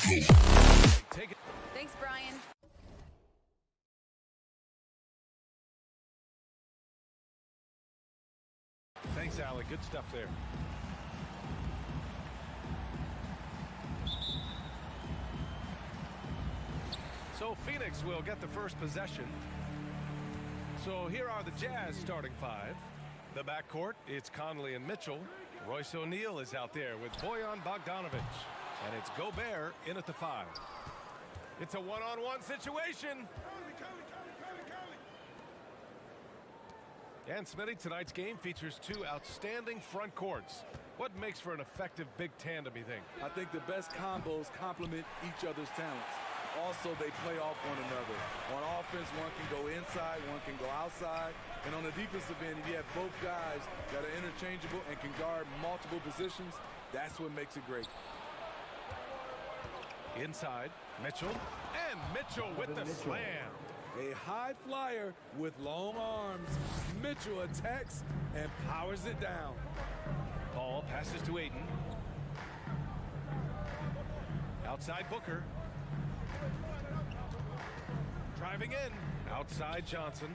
Take it. Thanks, Brian. Thanks, Allie. Good stuff there. So Phoenix will get the first possession. So here are the Jazz starting five. The backcourt, it's Conley and Mitchell. Royce O'Neal is out there with Bojan Bogdanovic. And it's Gobert in at the five. It's a one-on-one situation. And Smitty, tonight's game features two outstanding front courts. What makes for an effective big tandem, you think? I think the best combos complement each other's talents. Also, they play off one another. On offense, one can go inside, one can go outside. And on the defensive end, if you have both guys that are interchangeable and can guard multiple positions, that's what makes it great. Inside, Mitchell. And Mitchell with the slam. A high flyer with long arms. Mitchell attacks and powers it down. Ball passes to Ayton. Outside Booker. Driving in. Outside Johnson.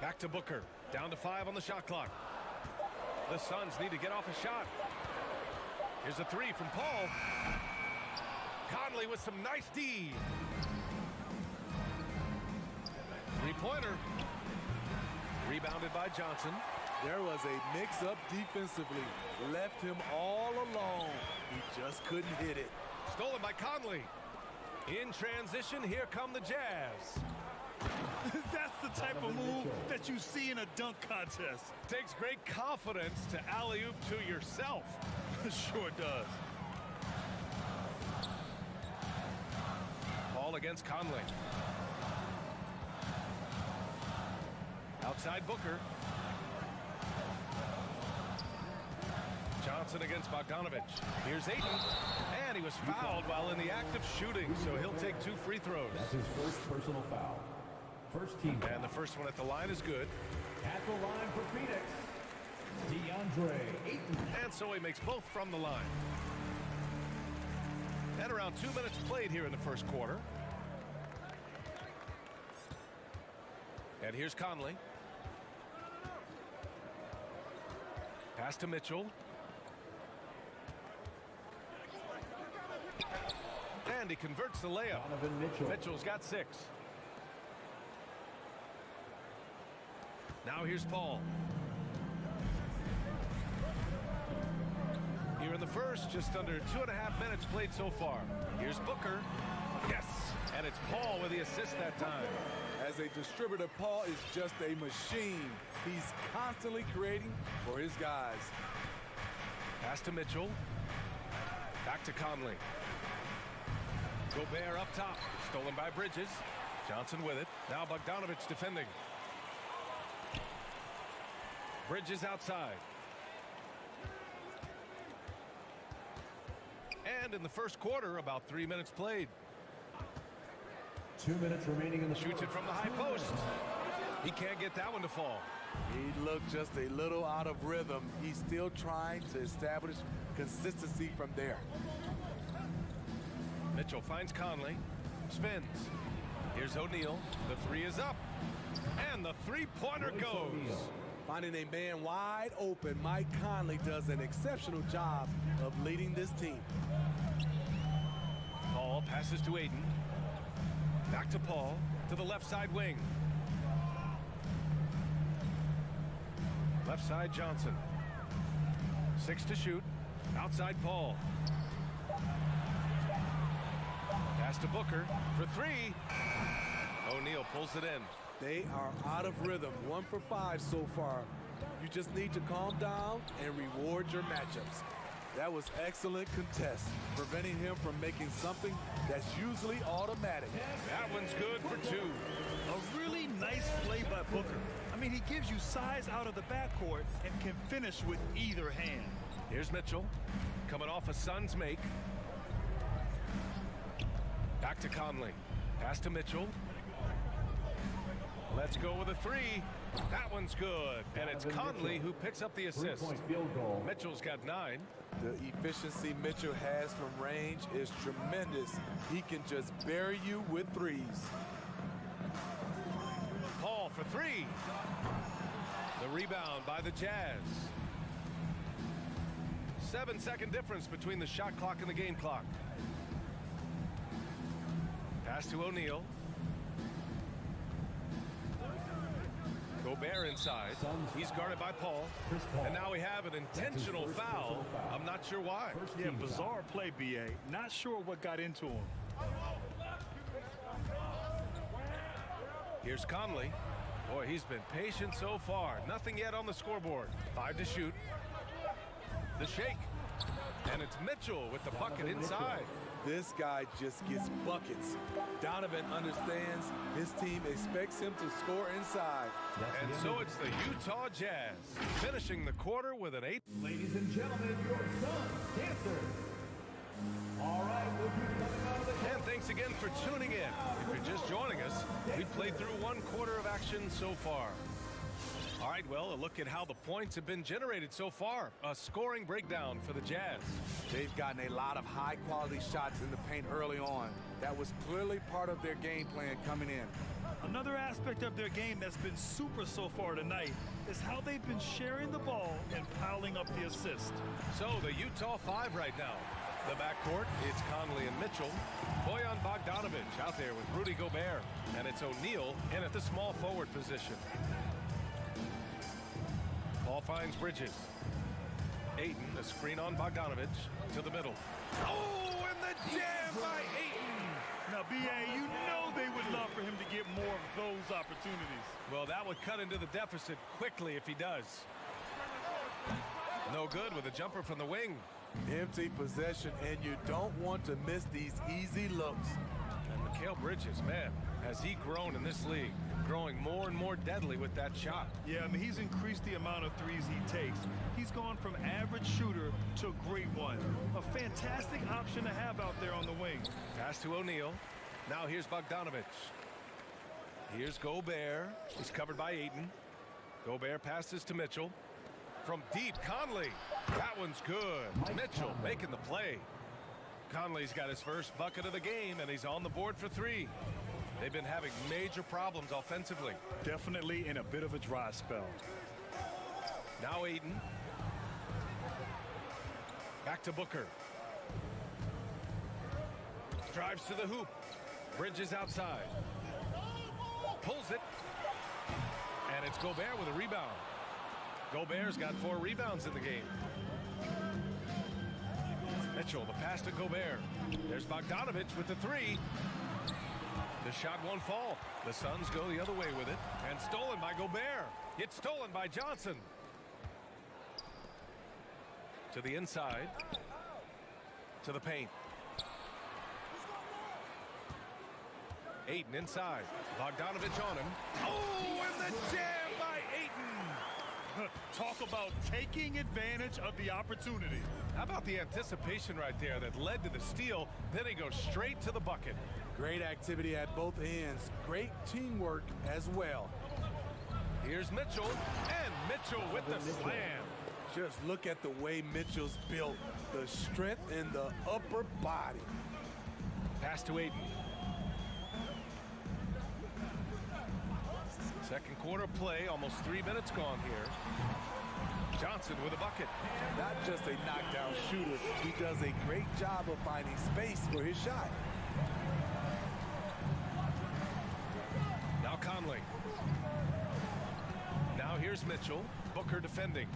Back to Booker. Down to 5 on the shot clock. The Suns need to get off a shot. Here's a three from Paul. Conley with some nice D. Three-pointer. Rebounded by Johnson. There was a mix-up defensively. Left him all alone. He just couldn't hit it. Stolen by Conley. In transition, here come the Jazz. That's the type of move that you see in a dunk contest. Takes great confidence to alley-oop to yourself. Sure does. Ball against Conley. Outside Booker. Johnson against Bogdanovic. Here's Ayton. And he was fouled while in the act of shooting, so he'll take 2 free throws. That's his first personal foul. First team. And the first one at the line is good. At the line for Phoenix, DeAndre Ayton. And so he makes both from the line. And around 2 minutes played here in the first quarter. And here's Conley. Pass to Mitchell. And he converts the layup. Mitchell's got 6. Now here's Paul. Here in the first, just under 2.5 minutes played so far. Here's Booker. Yes, and it's Paul with the assist that time. As a distributor, Paul is just a machine. He's constantly creating for his guys. Pass to Mitchell. Back to Conley. Gobert up top. Stolen by Bridges. Johnson with it. Now Bogdanovic defending. Bridges outside. And in the first quarter, about 3 minutes played. 2 minutes remaining in the Shoots it from the high post. He can't get that one to fall. He looked just a little out of rhythm. He's still trying to establish consistency from there. Mitchell finds Conley. Spins. Here's O'Neal. The three is up. And the three-pointer goes. Finding a man wide open, Mike Conley does an exceptional job of leading this team. Paul passes to Ayton. Back to Paul, to the left side wing. Left side Johnson. 6 to shoot. Outside Paul. Pass to Booker for 3. O'Neal pulls it in. They are out of rhythm. 1 for 5 so far. You just need to calm down and reward your matchups. That was excellent contest, preventing him from making something that's usually automatic. That one's good for 2. A really nice play by Booker. I mean, he gives you size out of the backcourt and can finish with either hand. Here's Mitchell, coming off a Suns make. Back to Conley. Pass to Mitchell. Let's go with a 3. That one's good. And it's Conley who picks up the assist. Three-point field goal. Mitchell's got 9. The efficiency Mitchell has from range is tremendous. He can just bury you with threes. Paul for 3. The rebound by the Jazz. 7-second difference between the shot clock and the game clock. Pass to O'Neal. Gobert inside. He's guarded by Paul. And now we have an intentional foul. I'm not sure why. Yeah, bizarre play, B.A. Not sure what got into him. Here's Conley. Boy, he's been patient so far. Nothing yet on the scoreboard. 5 to shoot. The shake. And it's Mitchell with the bucket inside. This guy just gets buckets. Donovan understands his team expects him to score inside. And so it's the Utah Jazz finishing the quarter with an 8. Ladies and gentlemen, your Suns Panther. All right, we'll be coming out of the And thanks again for tuning in. If you're just joining us, we've played through 1 quarter of action so far. All right, well, a look at how the points have been generated so far. A scoring breakdown for the Jazz. They've gotten a lot of high-quality shots in the paint early on. That was clearly part of their game plan coming in. Another aspect of their game that's been super so far tonight is how they've been sharing the ball and piling up the assist. So the Utah 5 right now. The backcourt, it's Conley and Mitchell. Bojan Bogdanovic out there with Rudy Gobert. And it's O'Neal in at the small forward position. Paul finds Bridges. Ayton, the screen on Bogdanovic to the middle. Oh, and the jam by Ayton. Now, B.A., you know they would love for him to get more of those opportunities. Well, that would cut into the deficit quickly if he does. No good with a jumper from the wing. Empty possession, and you don't want to miss these easy looks. And Mikal Bridges, man, has he grown in this league? Growing more and more deadly with that shot. Yeah, I mean, he's increased the amount of threes he takes. He's gone from average shooter to a great one. A fantastic option to have out there on the wing. Pass to O'Neal. Now here's Bogdanovic. Here's Gobert. He's covered by Ayton. Gobert passes to Mitchell. From deep, Conley. That one's good. Mitchell making the play. Conley's got his first bucket of the game, and he's on the board for 3. They've been having major problems offensively. Definitely in a bit of a dry spell. Now Ayton. Back to Booker. Drives to the hoop. Bridges outside. Pulls it. And it's Gobert with a rebound. Gobert's got 4 rebounds in the game. Mitchell, the pass to Gobert. There's Bogdanovic with the 3. The shot won't fall. The Suns go the other way with it. And stolen by Gobert. It's stolen by Johnson. To the inside. To the paint. Ayton inside. Bogdanovic on him. Oh, and the jam by Ayton. Talk about taking advantage of the opportunity. How about the anticipation right there that led to the steal? Then he goes straight to the bucket. Great activity at both ends. Great teamwork as well. Here's Mitchell, and Mitchell with the slam. Just look at the way Mitchell's built. The strength in the upper body. Pass to Ayton. Second quarter play, almost 3 minutes gone here. Johnson with a bucket. Not just a knockdown shooter, he does a great job of finding space for his shot. Now Conley. Now here's Mitchell. Booker defending.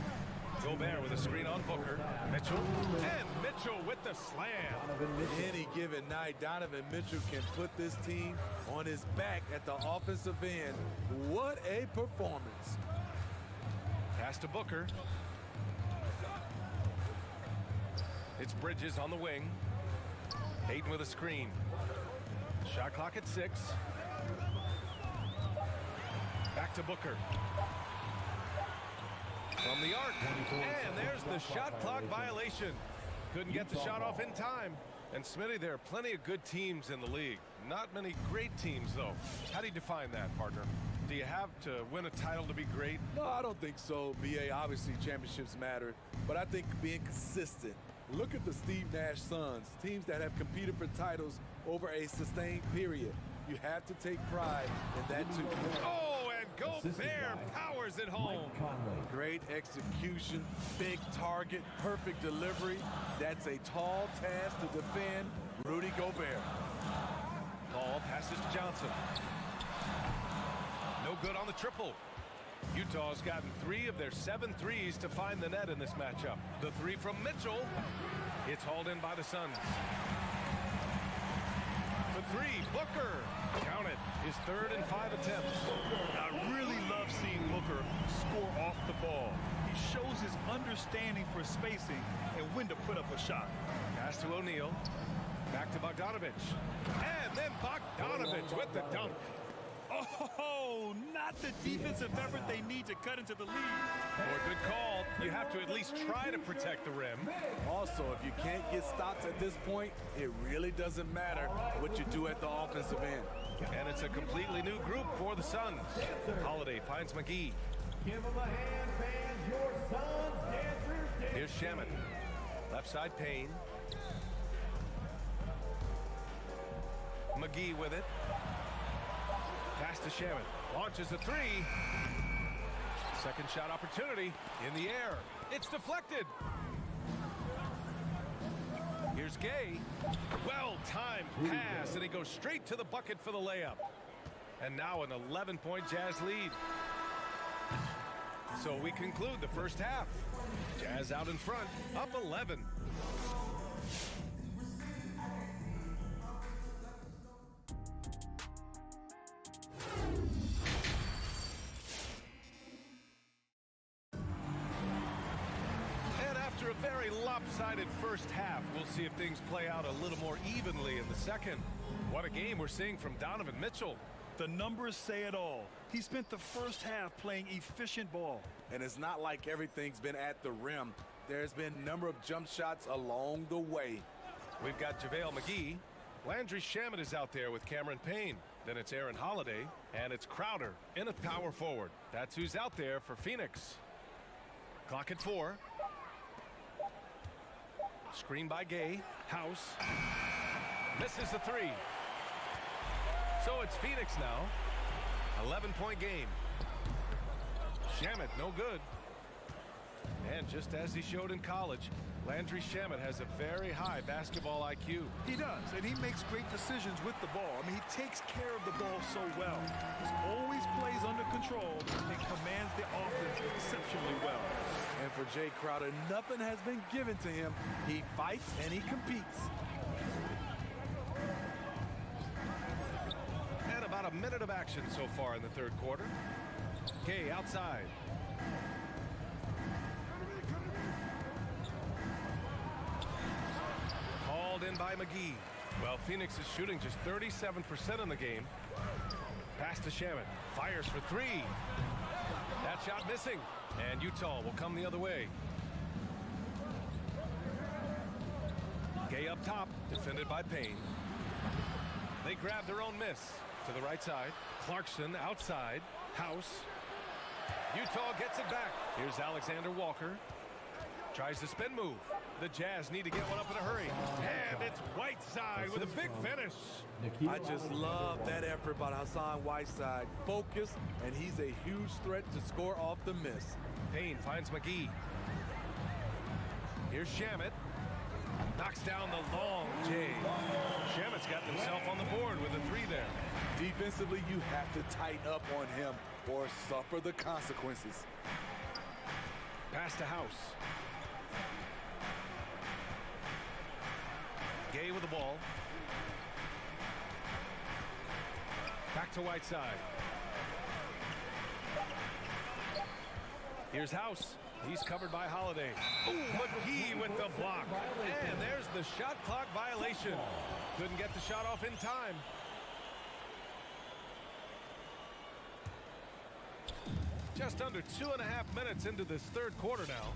Gobert with a screen on Booker. Mitchell. And Mitchell with the slam. Any given night, Donovan Mitchell can put this team on his back at the offensive end. What a performance. Pass to Booker. It's Bridges on the wing. Ayton with a screen. Shot clock at 6. Back to Booker. From the arc. And there's the shot clock violation. Couldn't get the shot off in time. And Smitty, there are plenty of good teams in the league. Not many great teams, though. How do you define that, partner? Do you have to win a title to be great? No, I don't think so. BA, obviously championships matter, but I think being consistent. Look at the Steve Nash Suns, teams that have competed for titles over a sustained period. You have to take pride in that too. Oh, and Gobert powers it home. Great execution, big target, perfect delivery. That's a tall task to defend Rudy Gobert. Ball passes to Johnson. No good on the triple. Utah's gotten 3 of their 7 threes to find the net in this matchup. The 3 from Mitchell. It's hauled in by the Suns. The 3, Booker. Count it. His 3rd and 5 attempts. I really love seeing Booker score off the ball. He shows his understanding for spacing and when to put up a shot. Pass to O'Neal. Back to Bogdanovich. And then Bogdanovich with the dunk. Oh, not the defensive effort they need to cut into the lead. Well, good call. You have to at least try to protect the rim. Also, if you can't get stops at this point, it really doesn't matter what you do at the offensive end. And it's a completely new group for the Suns. Holiday finds McGee. Give them a hand, fans. Your Suns dancers. Here's Shaman. Left side Payne. McGee with it. Pass to Shaman. Launches a 3. Second shot opportunity in the air. It's deflected. Here's Gay. Well-timed pass, and he goes straight to the bucket for the layup. And now an 11-point Jazz lead. So we conclude the first half. Jazz out in front, up 11. After a very lopsided first half, we'll see if things play out a little more evenly in the second. What a game we're seeing from Donovan Mitchell. The numbers say it all. He spent the first half playing efficient ball. And it's not like everything's been at the rim. There's been a number of jump shots along the way. We've got JaVale McGee. Landry Shamet is out there with Cameron Payne. Then it's Aaron Holiday, and it's Crowder in a power forward. That's who's out there for Phoenix. Clock at 4. Screen by Gay. House. Misses the 3. So it's Phoenix now. 11-point game. Shamet, no good. And just as he showed in college, Landry Shamet has a very high basketball IQ. He does, and he makes great decisions with the ball. I mean, he takes care of the ball so well. He always plays under control and commands the offense exceptionally well. And for Jay Crowder, nothing has been given to him. He fights and he competes. And about a minute of action so far in the third quarter. Gay outside. Hauled in by McGee. Well, Phoenix is shooting just 37% in the game. Pass to Shaman. Fires for 3. That shot missing. And Utah will come the other way. Gay up top, defended by Payne. They grab their own miss. To the right side. Clarkson outside. House. Utah gets it back. Here's Alexander Walker. Tries the spin move. The Jazz need to get one up in a hurry. And it's Whiteside with a big finish. I just love that effort by Hassan Whiteside. Focused, and he's a huge threat to score off the miss. Payne finds McGee. Here's Shamet. Knocks down the long J. Shamet's got himself on the board with a 3 there. Defensively, you have to tighten up on him or suffer the consequences. Pass to House. Gay with the ball. Back to Whiteside. Here's House. He's covered by Holiday. Ooh, McGee with the block. And there's the shot clock violation. Couldn't get the shot off in time. Just under 2.5 minutes into this third quarter now.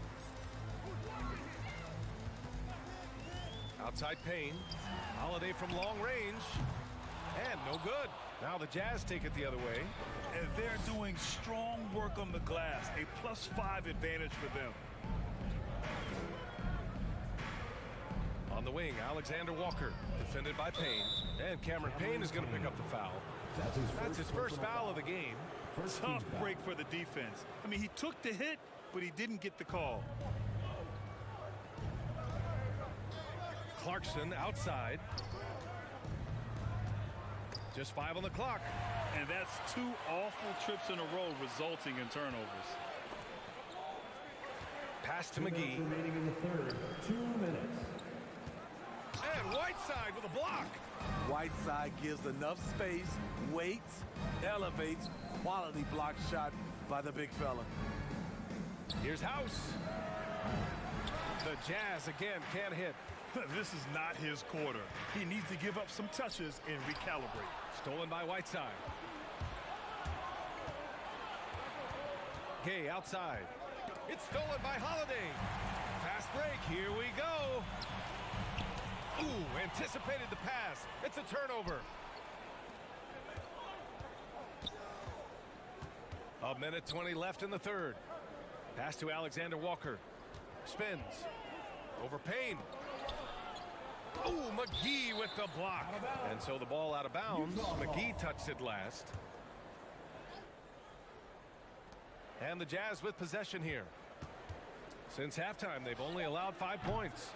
Outside Payne. Holiday from long range. And no good. Now the Jazz take it the other way. And they're doing strong work on the glass. A +5 advantage for them. On the wing, Alexander Walker, defended by Payne. And Cameron Payne is going to pick up the foul. That's his first foul of the game. Tough break for the defense. I mean, he took the hit, but he didn't get the call. Clarkson outside. Just 5 on the clock. And that's 2 awful trips in a row resulting in turnovers. Pass to McGee. Remaining in the third, 2 minutes. And Whiteside with a block. Whiteside gives enough space, waits, elevates. Quality block shot by the big fella. Here's House. The Jazz again can't hit. This is not his quarter. He needs to give up some touches and recalibrate. Stolen by Whiteside. Gay outside. It's stolen by Holiday. Fast break. Here we go. Ooh, anticipated the pass. It's a turnover. A minute 20 left in the third. Pass to Alexander Walker. Spins. Over Payne. Ooh, McGee with the block. And so the ball out of bounds. McGee touched it last. And the Jazz with possession here. Since halftime, they've only allowed 5 points.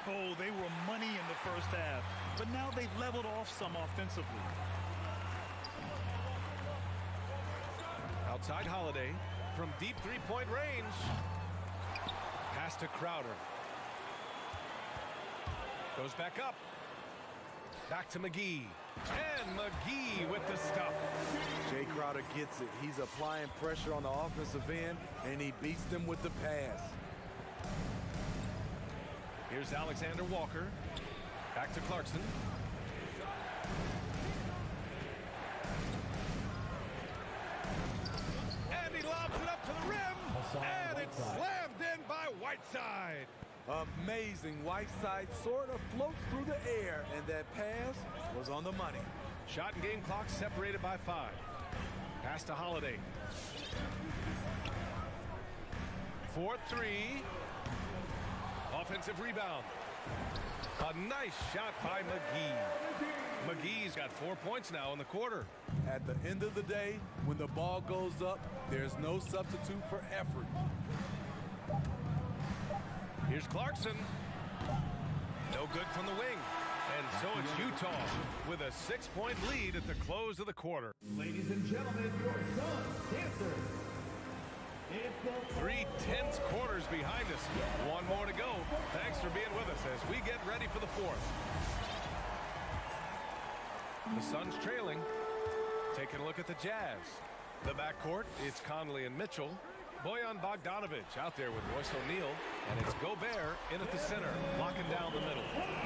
Oh, they were money in the first half, but now they've leveled off some offensively. Outside Holiday from deep three-point range. Pass to Crowder. Goes back up. Back to McGee. And McGee with the stuff. Jay Crowder gets it. He's applying pressure on the offensive end, and he beats them with the pass. Here's Alexander Walker. Back to Clarkson. And he lobs it up to the rim. And it's slammed in by Whiteside. Amazing. Whiteside sort of floats through the air, and that pass was on the money. Shot and game clock separated by 5. Pass to Holiday. 4-3. Offensive rebound. A nice shot by McGee. McGee's got 4 points now in the quarter. At the end of the day, when the ball goes up, there's no substitute for effort. Here's Clarkson. No good from the wing. And so it's Utah with a 6-point lead at the close of the quarter. Ladies and gentlemen, your son, Dancer. It's the 3 tense quarters behind us. 1 more to go. Thanks for being with us as we get ready for the 4th. The Suns trailing. Taking a look at the Jazz. The backcourt, it's Conley and Mitchell. Bojan Bogdanovic out there with Royce O'Neal. And it's Gobert in at the center, locking down the middle.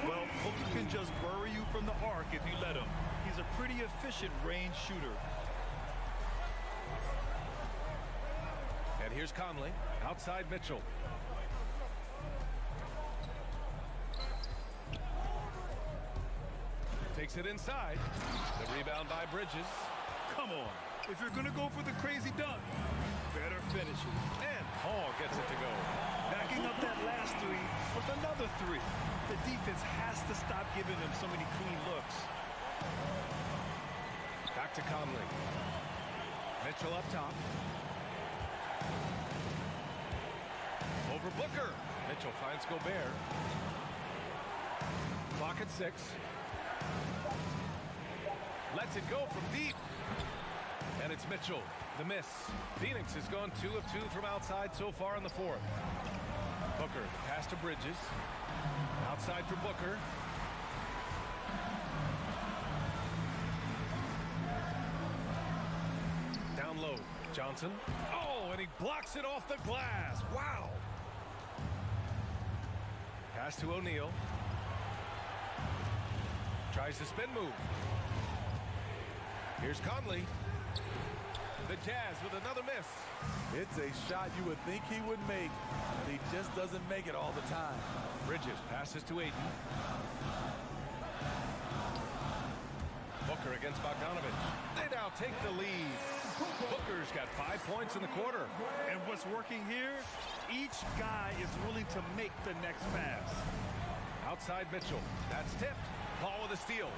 Well, Kobe can just bury you from the arc if you let him. He's a pretty efficient range shooter. And here's Conley, outside Mitchell. Takes it inside. The rebound by Bridges. Come on. If you're going to go for the crazy dunk, better finish it. And Paul gets it to go. Backing up that last 3 with another 3. The defense has to stop giving them so many clean looks. Back to Conley. Mitchell up top. Over Booker. Mitchell finds Gobert. Clock at 6. Lets it go from deep. And it's Mitchell. The miss. Phoenix has gone 2 of 2 from outside so far in the 4th. Booker, pass to Bridges. Outside for Booker. Down low, Johnson. Oh, and he blocks it off the glass. Wow. Pass to O'Neal. Tries to spin move. Here's Conley. The Jazz with another miss. It's a shot you would think he would make, but he just doesn't make it all the time. Bridges passes to Ayton. Booker against Bogdanovich. They now take the lead. Booker's got 5 points in the quarter. And what's working here, each guy is willing to make the next pass. Outside Mitchell. That's tipped. Paul with a steal.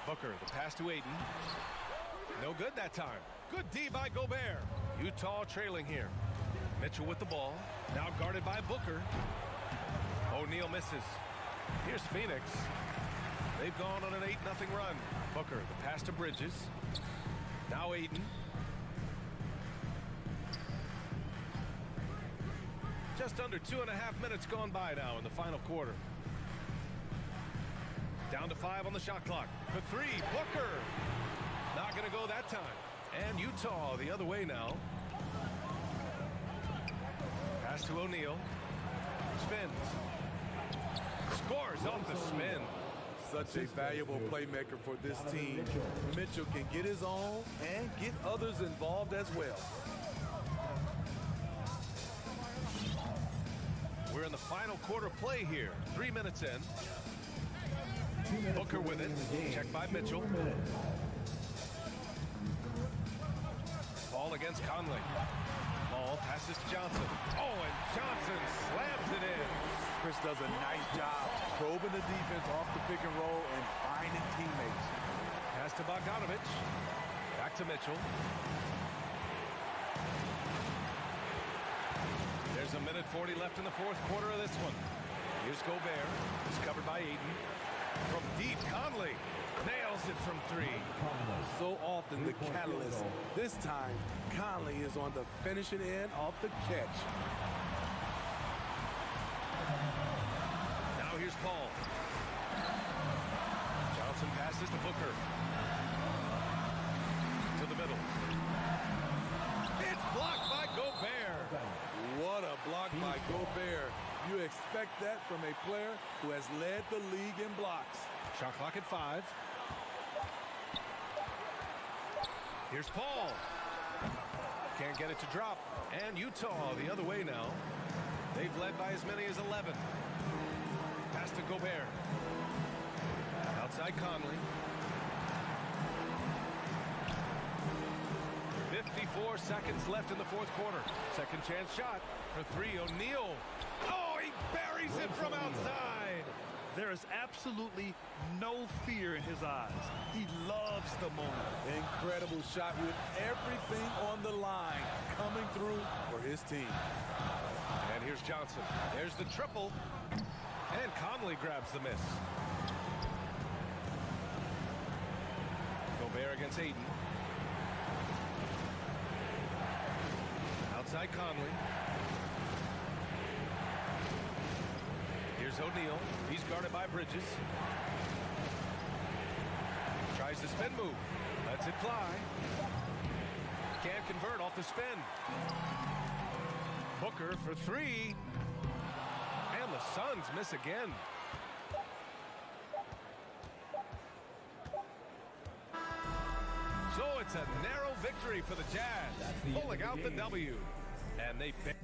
Booker, the pass to Ayton. No good that time. Good D by Gobert. Utah trailing here. Mitchell with the ball. Now guarded by Booker. O'Neal misses. Here's Phoenix. They've gone on an 8-0 run. Booker, the pass to Bridges. Now Ayton. Just under 2.5 minutes gone by now in the final quarter. Down to 5 on the shot clock. For 3, Booker. Not going to go that time. And Utah the other way now. Pass to O'Neal. Spins. Scores off the spin. Such a valuable playmaker for this team. Mitchell can get his own and get others involved as well. We're in the final quarter play here. 3 minutes in. Booker with it. Checked by Mitchell. Ball against Conley. Ball passes to Johnson. Oh, and Johnson slams it in. Chris does a nice job probing the defense off the pick and roll and finding teammates. Pass to Bogdanovich. Back to Mitchell. There's 1:40 left in the fourth quarter of this one. Here's Gobert. He's covered by Ayton. From deep, Conley nails it from 3. So often the catalyst. This time, Conley is on the finishing end of the catch. Now here's Paul. Johnson passes to Booker. To the middle. It's blocked by Gobert. What a block by Gobert. You expect that from a player who has led the league in blocks. Shot clock at 5. Here's Paul. Can't get it to drop. And Utah the other way now. They've led by as many as 11. Pass to Gobert. Outside Conley. 54 seconds left in the fourth quarter. Second chance shot for 3. O'Neal. Oh, he buries it from outside. There is absolutely no fear in his eyes. He loves the moment. Incredible shot with everything on the line coming through for his team. And here's Johnson. There's the triple. And Conley grabs the miss. Gobert against Ayton. Outside Conley. Here's O'Neal. He's guarded by Bridges. Tries the spin move. Lets it fly. Can't convert off the spin. Booker for 3. And the Suns miss again. So it's a narrow victory for the Jazz, pulling out the W. And they pick.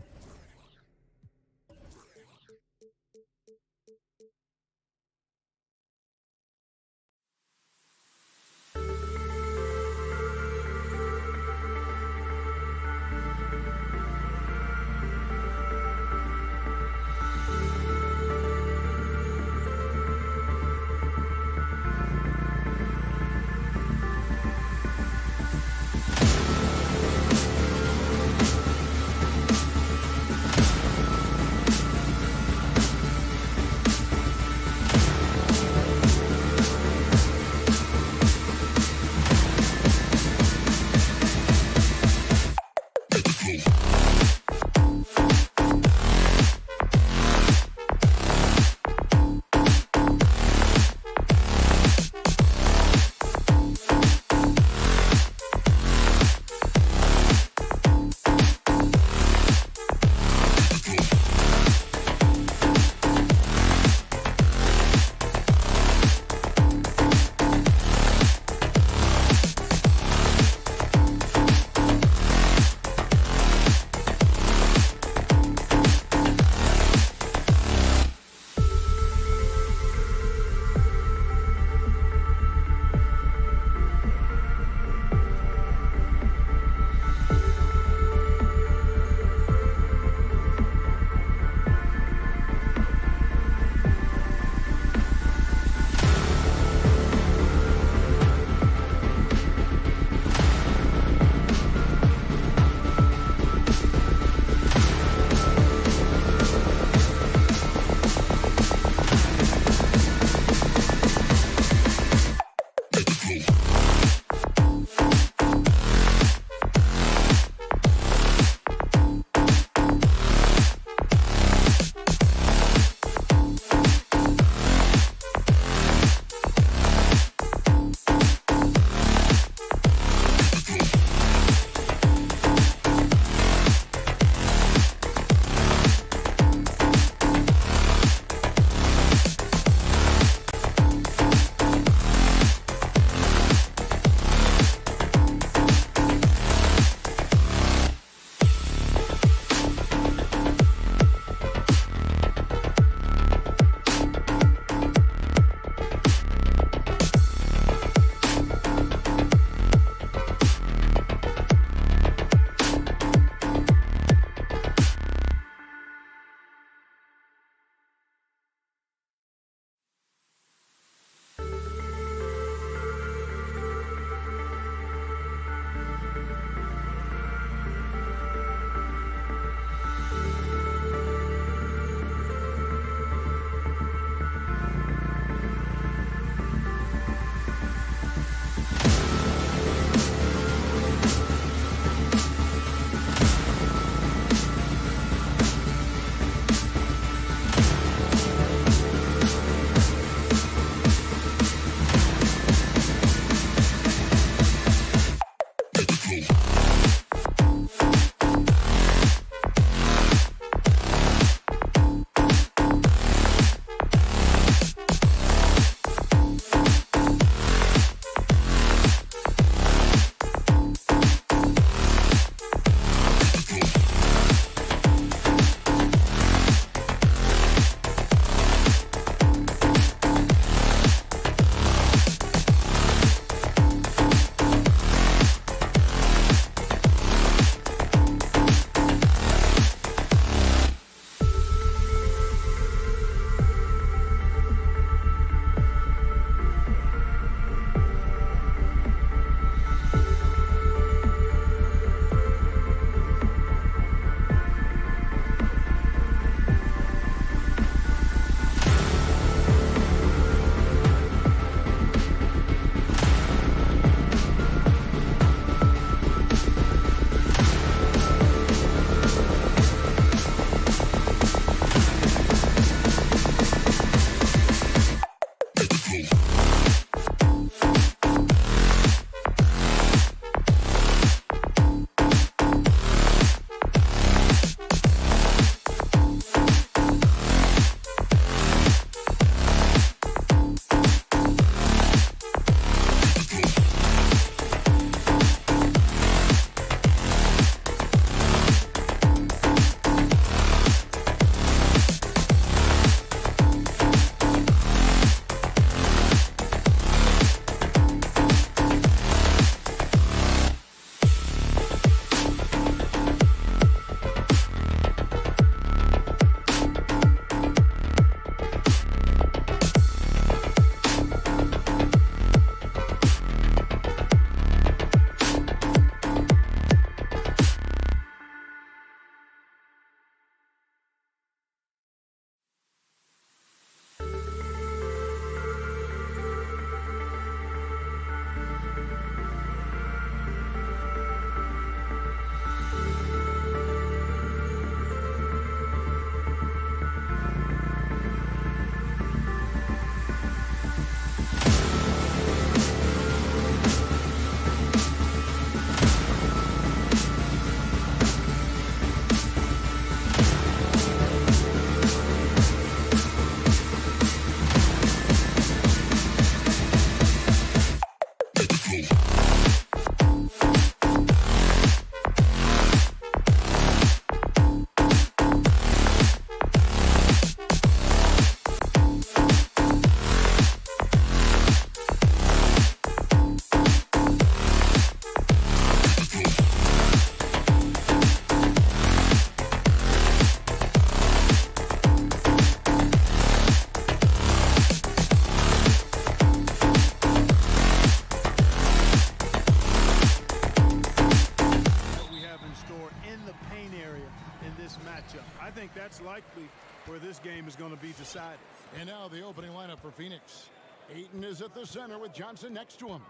exactly where this game is going to be decided. And now the opening lineup for Phoenix. Ayton is at the center with Johnson next to him.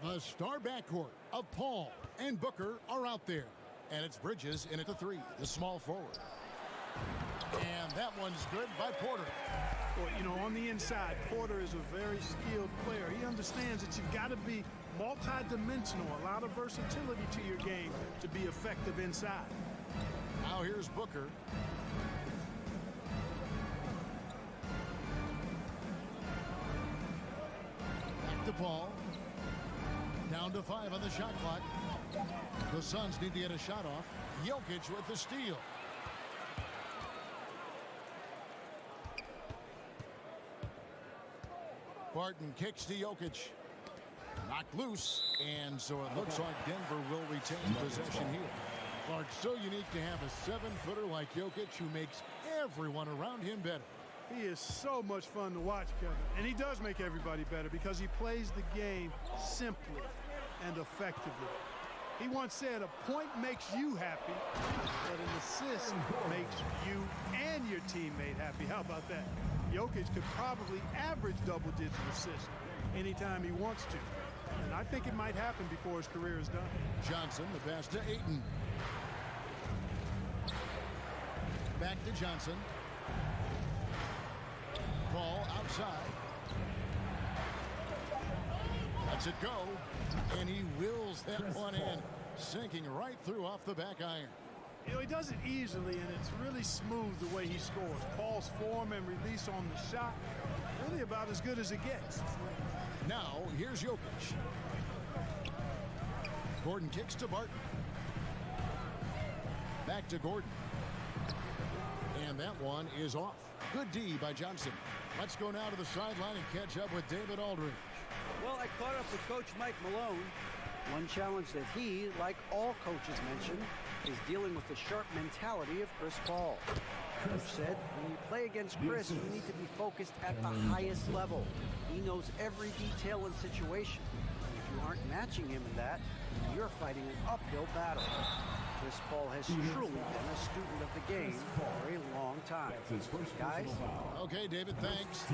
The star backcourt of Paul and Booker are out there. And it's Bridges in at the 3, the small forward. And that one's good by Porter. Well, you know, on the inside, Porter is a very skilled player. He understands that you've got to be multi-dimensional, a lot of versatility to your game to be effective inside. Now here's Booker. Back to Paul. Down to 5 on the shot clock. The Suns need to get a shot off. Jokic with the steal. Barton kicks to Jokic. Knocked loose, and so it looks like Denver will retain possession here. Clark, so unique to have a 7-footer like Jokic who makes everyone around him better. He is so much fun to watch, Kevin. And he does make everybody better because he plays the game simply and effectively. He once said a point makes you happy, but an assist makes you and your teammate happy. How about that? Jokic could probably average double-digit assists anytime he wants to. And I think it might happen before his career is done. Johnson, the pass to Ayton. Back to Johnson. Ball outside. Lets it go. And he wills that one in, sinking right through off the back iron. You know, he does it easily, and it's really smooth the way he scores. Paul's form and release on the shot, really about as good as it gets. Now, here's Jokic. Gordon kicks to Barton. Back to Gordon. And that one is off. Good D by Johnson. Let's go now to the sideline and catch up with David Aldridge. Well, I caught up with Coach Mike Malone. One challenge that he, like all coaches mentioned, is dealing with the sharp mentality of Chris Paul. Coach said, when you play against Chris, you need to be focused at the highest level. He knows every detail and situation. If you aren't matching him in that, you're fighting an uphill battle. Chris Paul has truly been a student of the game for a long time. Guys? Okay, David, thanks.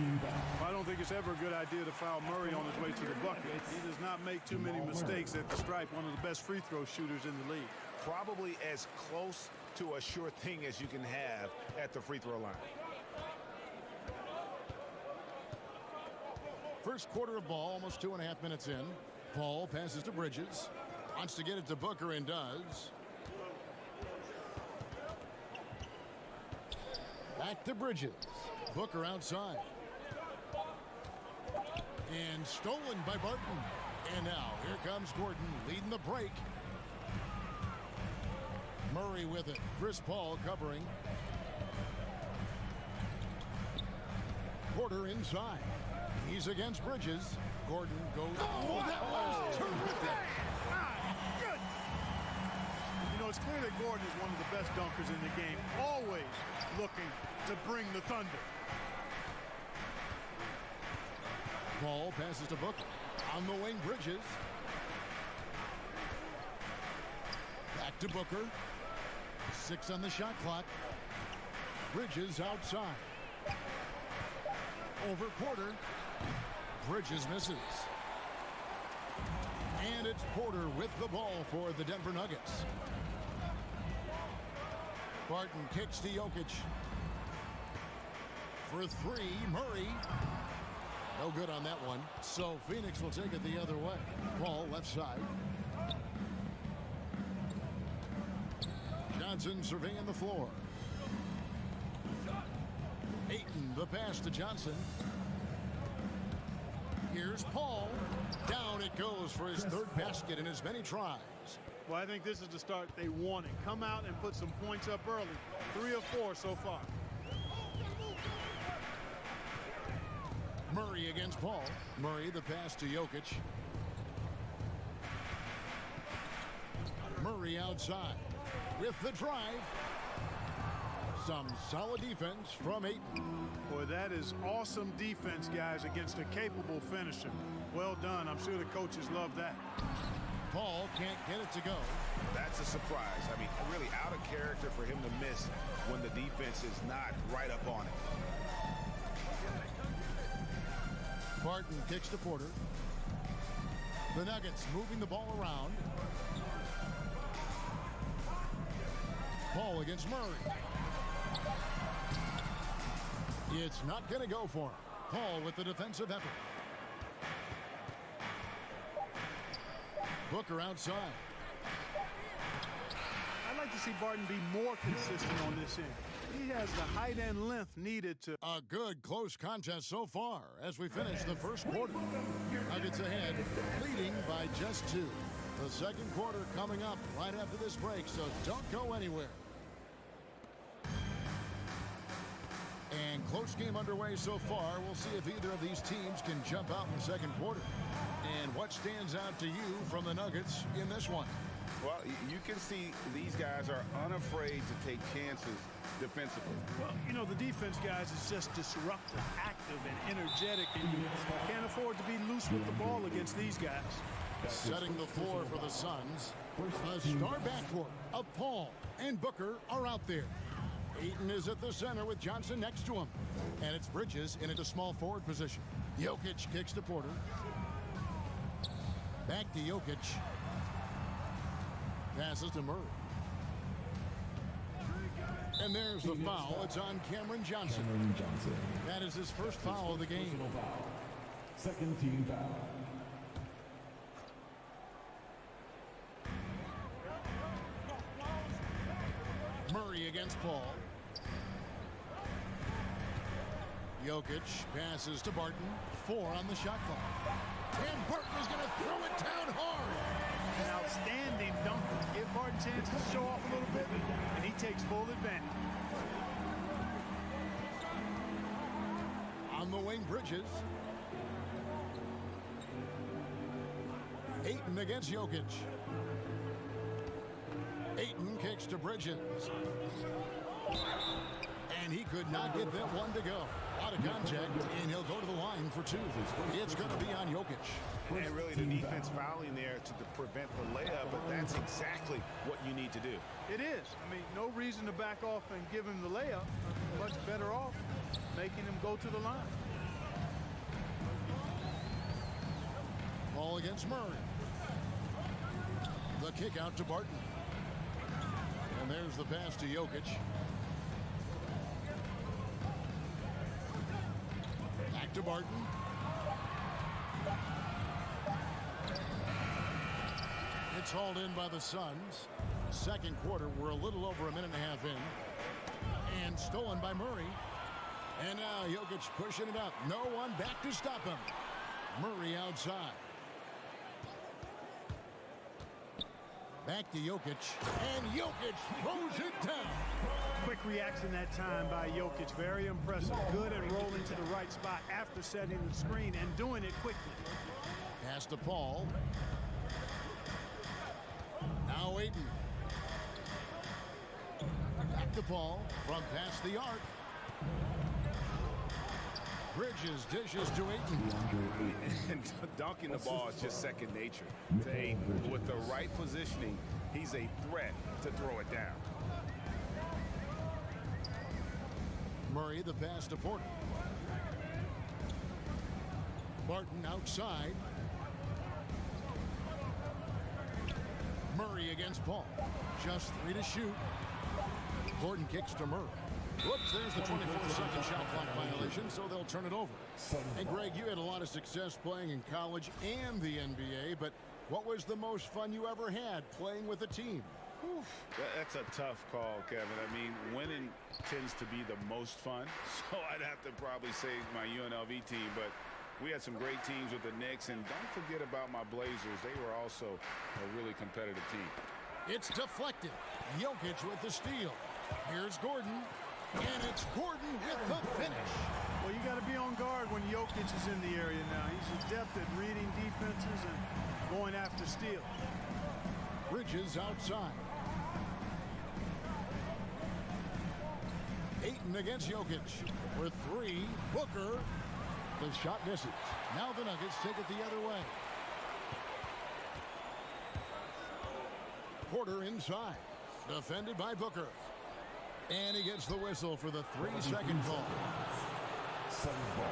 I don't think it's ever a good idea to foul Murray on his way to the bucket. He does not make too many mistakes at the stripe, one of the best free throw shooters in the league. Probably as close to a sure thing as you can have at the free throw line. First quarter of ball, almost 2.5 minutes in. Paul passes to Bridges. Wants to get it to Booker and does. Back to Bridges. Booker outside. And stolen by Barton. And now here comes Gordon leading the break. Murray with it. Chris Paul covering. Porter inside. He's against Bridges. Gordon goes. Oh, that was terrific. Good. You know, it's clear that Gordon is one of the best dunkers in the game. Always looking to bring the thunder. Paul passes to Booker. On the wing, Bridges. Back to Booker. 6 on the shot clock. Bridges outside. Over Porter. Bridges misses. And it's Porter with the ball for the Denver Nuggets. Barton kicks to Jokic. For 3, Murray. No good on that one. So Phoenix will take it the other way. Paul left side. Johnson surveying the floor. Ayton, the pass to Johnson. Here's Paul. Down it goes for his third basket in as many tries. Well, I think this is the start they wanted. Come out and put some points up early. 3 of 4 so far. Murray against Paul. Murray, the pass to Jokic. Murray outside with the drive. Some solid defense from Ayton. Boy, that is awesome defense, guys, against a capable finisher. Well done. I'm sure the coaches love that. Paul can't get it to go. That's a surprise. I mean, really out of character for him to miss when the defense is not right up on it. Barton kicks to Porter. The Nuggets moving the ball around. Paul against Murray. It's not going to go for him. Paul with the defensive effort. Booker outside. I'd like to see Barton be more consistent on this end. He has the height and length needed to... A good close contest so far as we finish the first quarter. Nuggets ahead, leading by just 2. The second quarter coming up right after this break, so don't go anywhere. And close game underway so far. We'll see if either of these teams can jump out in the second quarter. And what stands out to you from the Nuggets in this one? Well, you can see these guys are unafraid to take chances defensively. Well, you know, the defense, guys, is just disruptive, active, and energetic. And you can't afford to be loose with the ball against these guys. Setting the floor for the Suns. A star backcourt of Paul and Booker are out there. Ayton is at the center with Johnson next to him. And it's Bridges in a small forward position. Jokic kicks to Porter. Back to Jokic. Passes to Murray. And there's the foul. It's on Cameron Johnson. That is his first foul of the game. Second team foul. Murray against Paul. Jokic passes to Barton. 4 on the shot clock. And Barton is going to throw it down hard. An outstanding dunker. Give Barton a chance to show off a little bit, and he takes full advantage. On the wing, Bridges. Ayton against Jokic. Ayton kicks to Bridges. And he could not get that one to go. Out of contact, and he'll go to the line for 2. It's going to be on Jokic. And really the defense fouling there to prevent the layup, but that's exactly what you need to do. It is. I mean, no reason to back off and give him the layup. Much better off making him go to the line. Ball against Murray. The kick out to Barton. And there's the pass to Jokic. Back to Barton. It's hauled in by the Suns. Second quarter, we're a little over a minute and a half in. And stolen by Murray. And now Jokic pushing it up. No one back to stop him. Murray outside. Back to Jokic. And Jokic throws it down. Quick reaction that time by Jokic. Very impressive. Good at rolling to the right spot after setting the screen and doing it quickly. Pass to Paul. Now Ayton. Back to Paul from past the arc. Bridges dishes to Ayton. And dunking the ball is just second nature to Ayton. With the right positioning, he's a threat to throw it down. Murray the pass to Porter. Barton outside. Murray against Paul. Just 3 to shoot. Gordon kicks to Murray. Whoops, there's the 24-second shot clock violation, so they'll turn it over. And Greg, you had a lot of success playing in college and the NBA, but what was the most fun you ever had playing with a team? That's a tough call, Kevin. I mean, winning tends to be the most fun, so I'd have to probably say my UNLV team, but we had some great teams with the Knicks, and don't forget about my Blazers. They were also a really competitive team. It's deflected. Jokic with the steal. Here's Gordon, and it's Gordon with the finish. Well, you got to be on guard when Jokic is in the area now. He's adept at reading defenses and going after steals. Bridges outside. Ayton against Jokic. For 3, Booker. The shot misses. Now the Nuggets take it the other way. quarter inside. Defended by Booker. And he gets the whistle for the 3-second call. Second ball.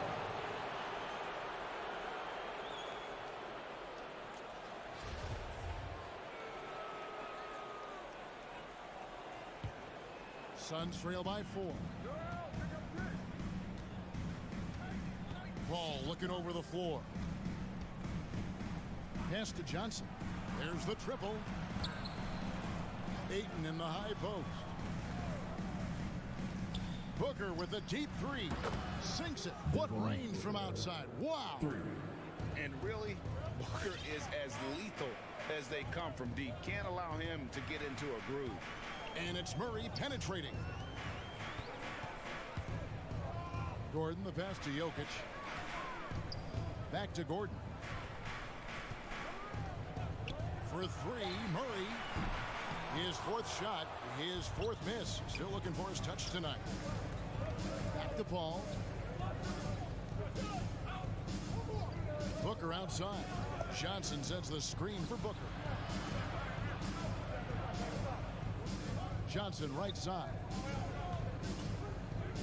Suns trail by 4. Paul looking over the floor. Pass to Johnson. There's the triple. Ayton in the high post. Booker with a deep 3. Sinks it. What range from outside. Wow. And really, Booker is as lethal as they come from deep. Can't allow him to get into a groove. And it's Murray penetrating. Gordon, the pass to Jokic. Back to Gordon. For 3, Murray. His 4th shot, his 4th miss. Still looking for his touch tonight. Back to Paul. Booker outside. Johnson sets the screen for Booker. Johnson right side.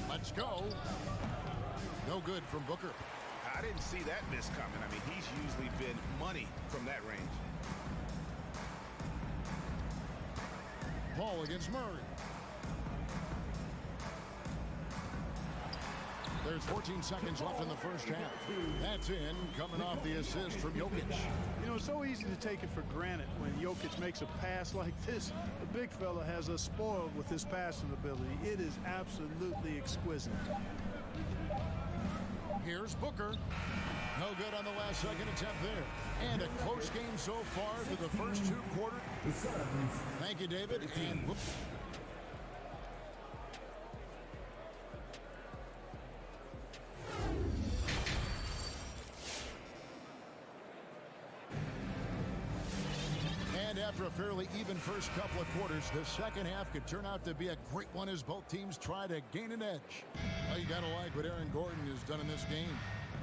Let's go. No good from Booker. I didn't see that miss coming. I mean, he's usually been money from that range. Paul against Murray. There's 14 seconds left in the first half. That's in, coming off the assist from Jokic. You know, it's so easy to take it for granted when Jokic makes a pass like this. The big fella has us spoiled with his passing ability. It is absolutely exquisite. Here's Booker. No good on the last second attempt there. And a close game so far to the first 2 quarters. Thank you, David. And whoops. And after a fairly even first couple of quarters, the second half could turn out to be a great one as both teams try to gain an edge. Well, you got to like what Aaron Gordon has done in this game.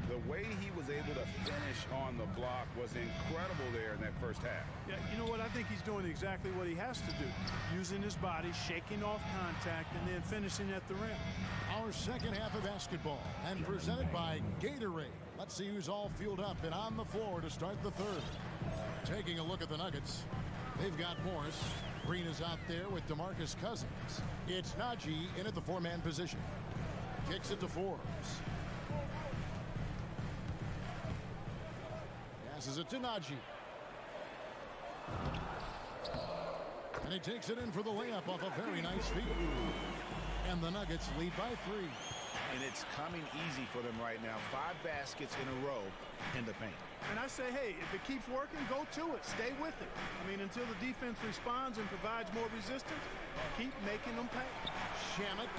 The way he was able to finish on the block was incredible there in that first half. Yeah, you know what? I think he's doing exactly what he has to do. Using his body, shaking off contact, and then finishing at the rim. Our second half of basketball, and presented by Gatorade. Let's see who's all fueled up and on the floor to start the third. Taking a look at the Nuggets. They've got Morris. Green is out there with DeMarcus Cousins. It's Najee in at the 4-man position. Kicks it to Forbes. Passes it to Najee. And he takes it in for the layup off a very nice feed. And the Nuggets lead by 3. And it's coming easy for them right now. 5 baskets in a row in the paint. And I say, hey, if it keeps working, go to it. Stay with it. I mean, until the defense responds and provides more resistance, keep making them pay. Shamet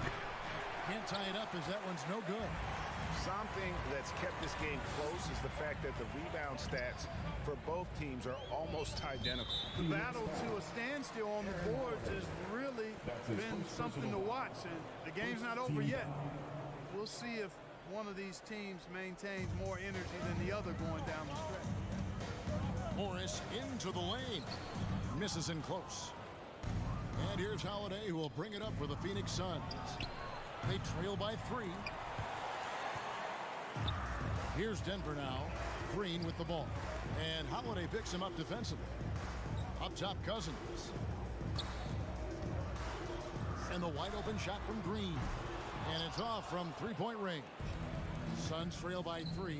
can't tie it up as that one's no good. Something that's kept this game close is the fact that the rebound stats for both teams are almost identical. The battle to a standstill on the boards has really been something to watch, and the game's not over yet. We'll see if one of these teams maintains more energy than the other going down the stretch. Morris into the lane. Misses in close. And here's Holiday, who will bring it up for the Phoenix Suns. They trail by 3. Here's Denver now. Green with the ball. And Holiday picks him up defensively. Up top, Cousins. And the wide open shot from Green. And it's off from 3-point range. Suns trail by 3.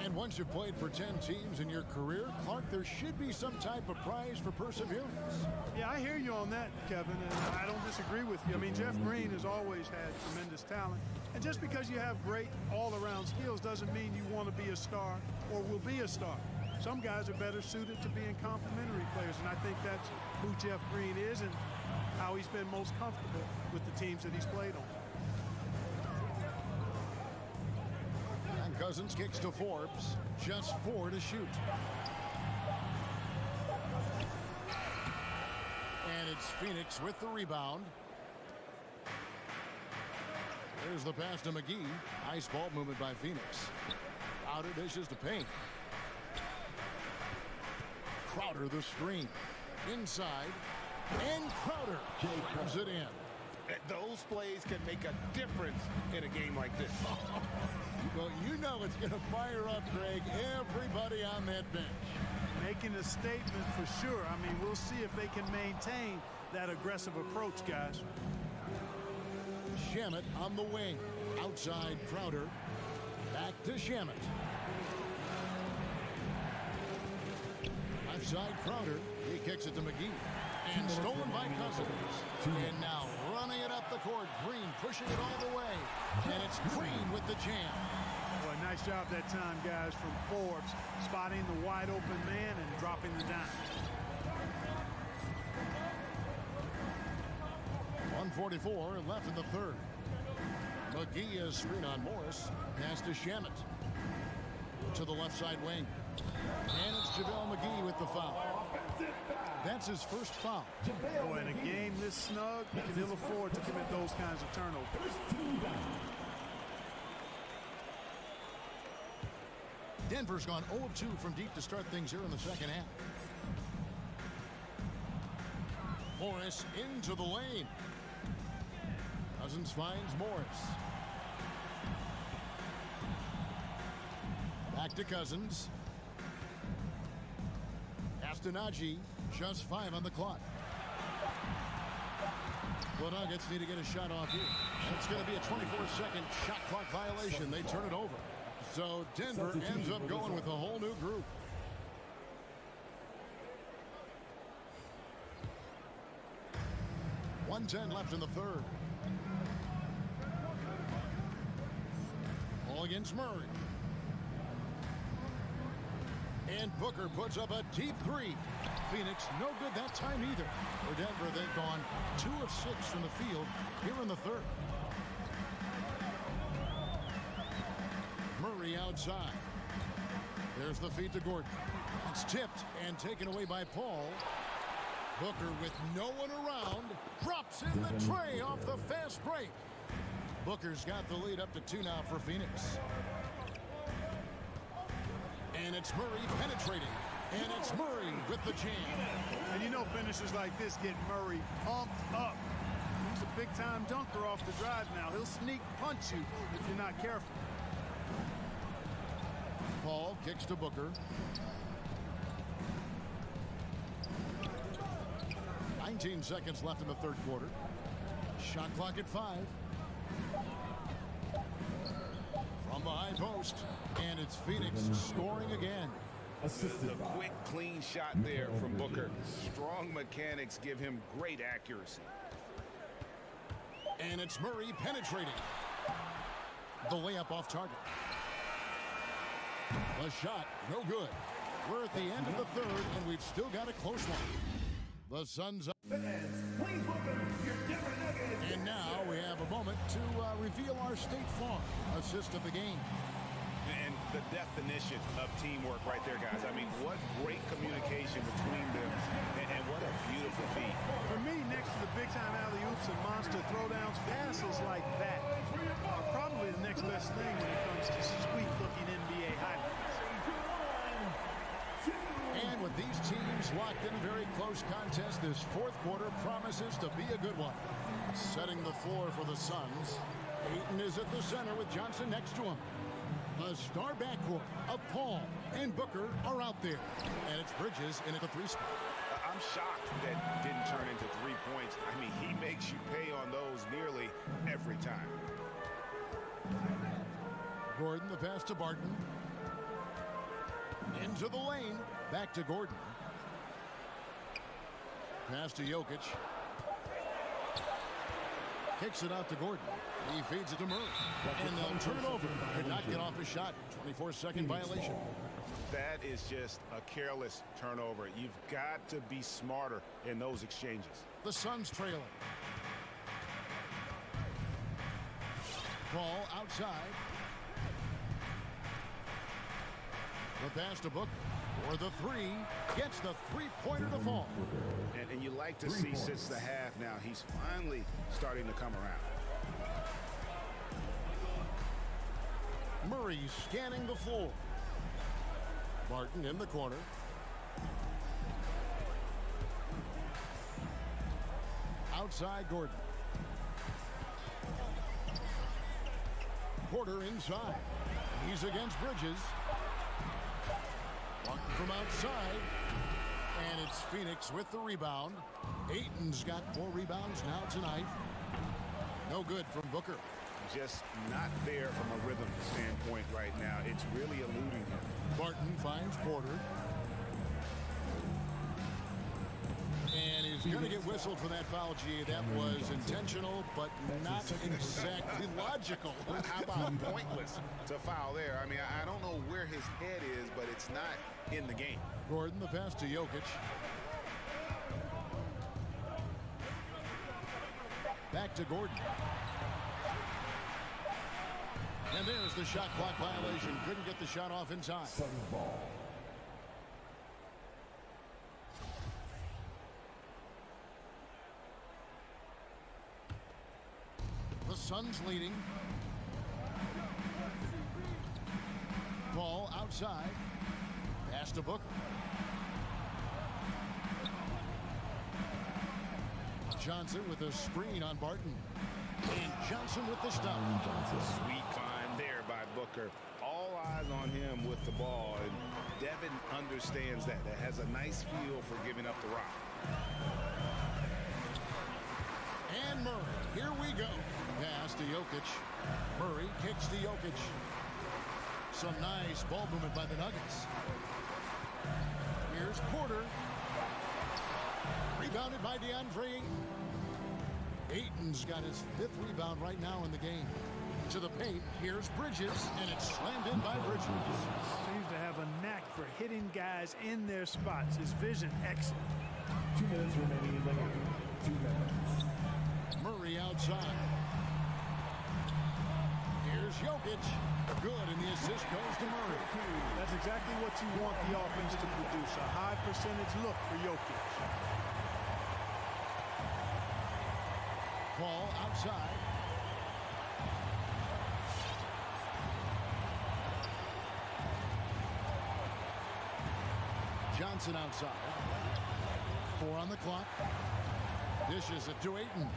And once you've played for 10 teams in your career, Clark, there should be some type of prize for perseverance. Yeah, I hear you on that, Kevin, and I don't disagree with you. I mean, Jeff Green has always had tremendous talent. And just because you have great all-around skills doesn't mean you want to be a star or will be a star. Some guys are better suited to being complementary players, and I think that's who Jeff Green is and how he's been most comfortable with the teams that he's played on. And Cousins kicks to Forbes. Just 4 to shoot. And it's Phoenix with the rebound. There's the pass to McGee. Nice ball movement by Phoenix. Crowder dishes to Payne. Crowder the screen. Inside. And Crowder drives it in. Those plays can make a difference in a game like this. Well, you know it's going to fire up, Greg, everybody on that bench. Making a statement for sure. I mean, we'll see if they can maintain that aggressive approach, guys. Shamet on the wing. Outside Crowder. Back to Shamet. Left side Crowder. He kicks it to McGee. And stolen by Cousins. And now running it up the court. Green pushing it all the way. And it's Green with the jam. Well, nice job that time, guys, from Forbes, spotting the wide open man and dropping the dime. 1:44 left in the third. McGee is screen on Morris. Pass to Shamet. To the left side wing. And it's JaVale McGee with the foul. That's his first foul. Boy, in a game this snug, you can ill afford to commit those kinds of turnovers. Denver's gone 0 of 2 from deep to start things here in the second half. Morris into the lane. Cousins finds Morris. Back to Cousins. Astonagi, just 5 on the clock. The Nuggets need to get a shot off here. And it's going to be a 24-second shot clock violation. They turn it over. So Denver ends up going with a whole new group. .110 left in the third. Ball against Murray. And Booker puts up a deep three. Phoenix no good that time either. For Denver, they've gone 2 of 6 from the field here in the third. Murray outside. There's the feed to Gordon. It's tipped and taken away by Paul. Booker with no one around drops in the tray off the fast break. Booker's got the lead up to 2 now for Phoenix. And it's Murray penetrating. And it's Murray with the jam. And you know finishes like this get Murray pumped up. He's a big-time dunker off the drive now. He'll sneak punch you if you're not careful. Paul kicks to Booker. 19 seconds left in the third quarter. Shot clock at 5. From the high post. And it's Phoenix scoring again. The quick, clean shot there from Booker. Strong mechanics give him great accuracy. And it's Murray penetrating. The layup off target. The shot, no good. We're at the end of the third, and we've still got a close one. The Suns up. Please welcome your Denver Nuggets. And now we have a moment to reveal our State Farm assist of the game. And the definition of teamwork right there, guys. I mean, what great communication between them, and what a beautiful feat. For me, next to the big-time alley-oops and monster throwdowns, passes like that are probably the next best thing when it comes to sweet-looking NBA highlights. And with these teams locked in a very close contest, this fourth quarter promises to be a good one. Setting the floor for the Suns, Ayton is at the center with Johnson next to him. The star backcourt of Paul and Booker are out there. And it's Bridges in at the 3 spot. I'm shocked that didn't turn into 3 points. I mean, he makes you pay on those nearly every time. Gordon, the pass to Barton. Into the lane. Back to Gordon. Pass to Jokic. Kicks it out to Gordon. He feeds it to Murray. And they'll turn it over. Could not get off his shot. 24-second violation. That is just a careless turnover. You've got to be smarter in those exchanges. The Suns trailing. Ball outside. The pass to Booker. For the 3. Gets the 3-pointer to fall. And you like to see since the half now, he's finally starting to come around. Murray scanning the floor. Barton in the corner. outside Gordon. Porter inside. He's against Bridges. Martin from outside. And it's Phoenix with the rebound. Ayton's got 4 rebounds now tonight. No good from Booker. Just not there from a rhythm standpoint right now. It's really eluding him. Barton finds Porter. And he's going to get whistled for that foul, G. That was intentional, but not exactly logical. How about pointless to foul there? I mean, I don't know where his head is, but it's not in the game. Gordon, the pass to Jokic. Back to Gordon. And there's the shot clock violation. Couldn't get the shot off in time. Ball. The Suns leading. Ball outside. Pass to Booker. Johnson with a screen on Barton. And Johnson with the stop. Sweet find there by Booker. All eyes on him with the ball. And Devin understands that. That has a nice feel for giving up the rock. And Murray. Here we go. Pass to Jokic. Murray kicks to Jokic. Some nice ball movement by the Nuggets. Here's Porter. Rebounded by DeAndre Ayton. Ayton's got his 5th rebound right now in the game. To the paint, here's Bridges, and it's slammed in by Bridges. Seems to have a knack for hitting guys in their spots. His vision excellent. 2 minutes remaining in the game. 2 minutes. Murray outside. Here's Jokic. Good, and the assist goes to Murray. That's exactly what you want the offense to produce. A high percentage look for Jokic. Ball outside. Johnson outside. 4 on the clock. Dishes it to Ayton.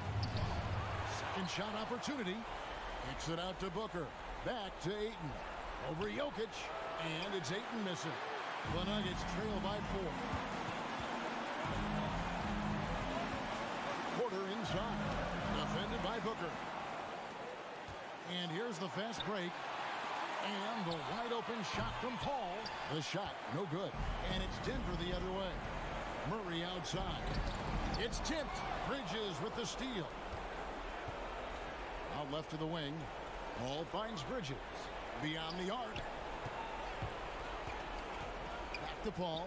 Second shot opportunity. Kicks it out to Booker. Back to Ayton. Over Jokic. And it's Ayton missing. The Nuggets trail by 4. Porter inside. Defended by Booker. And here's the fast break. And the wide open shot from Paul. The shot, no good. And it's Denver the other way. Murray outside. It's tipped. Bridges with the steal. Out left to the wing. Paul finds Bridges. Beyond the arc. Back to Paul.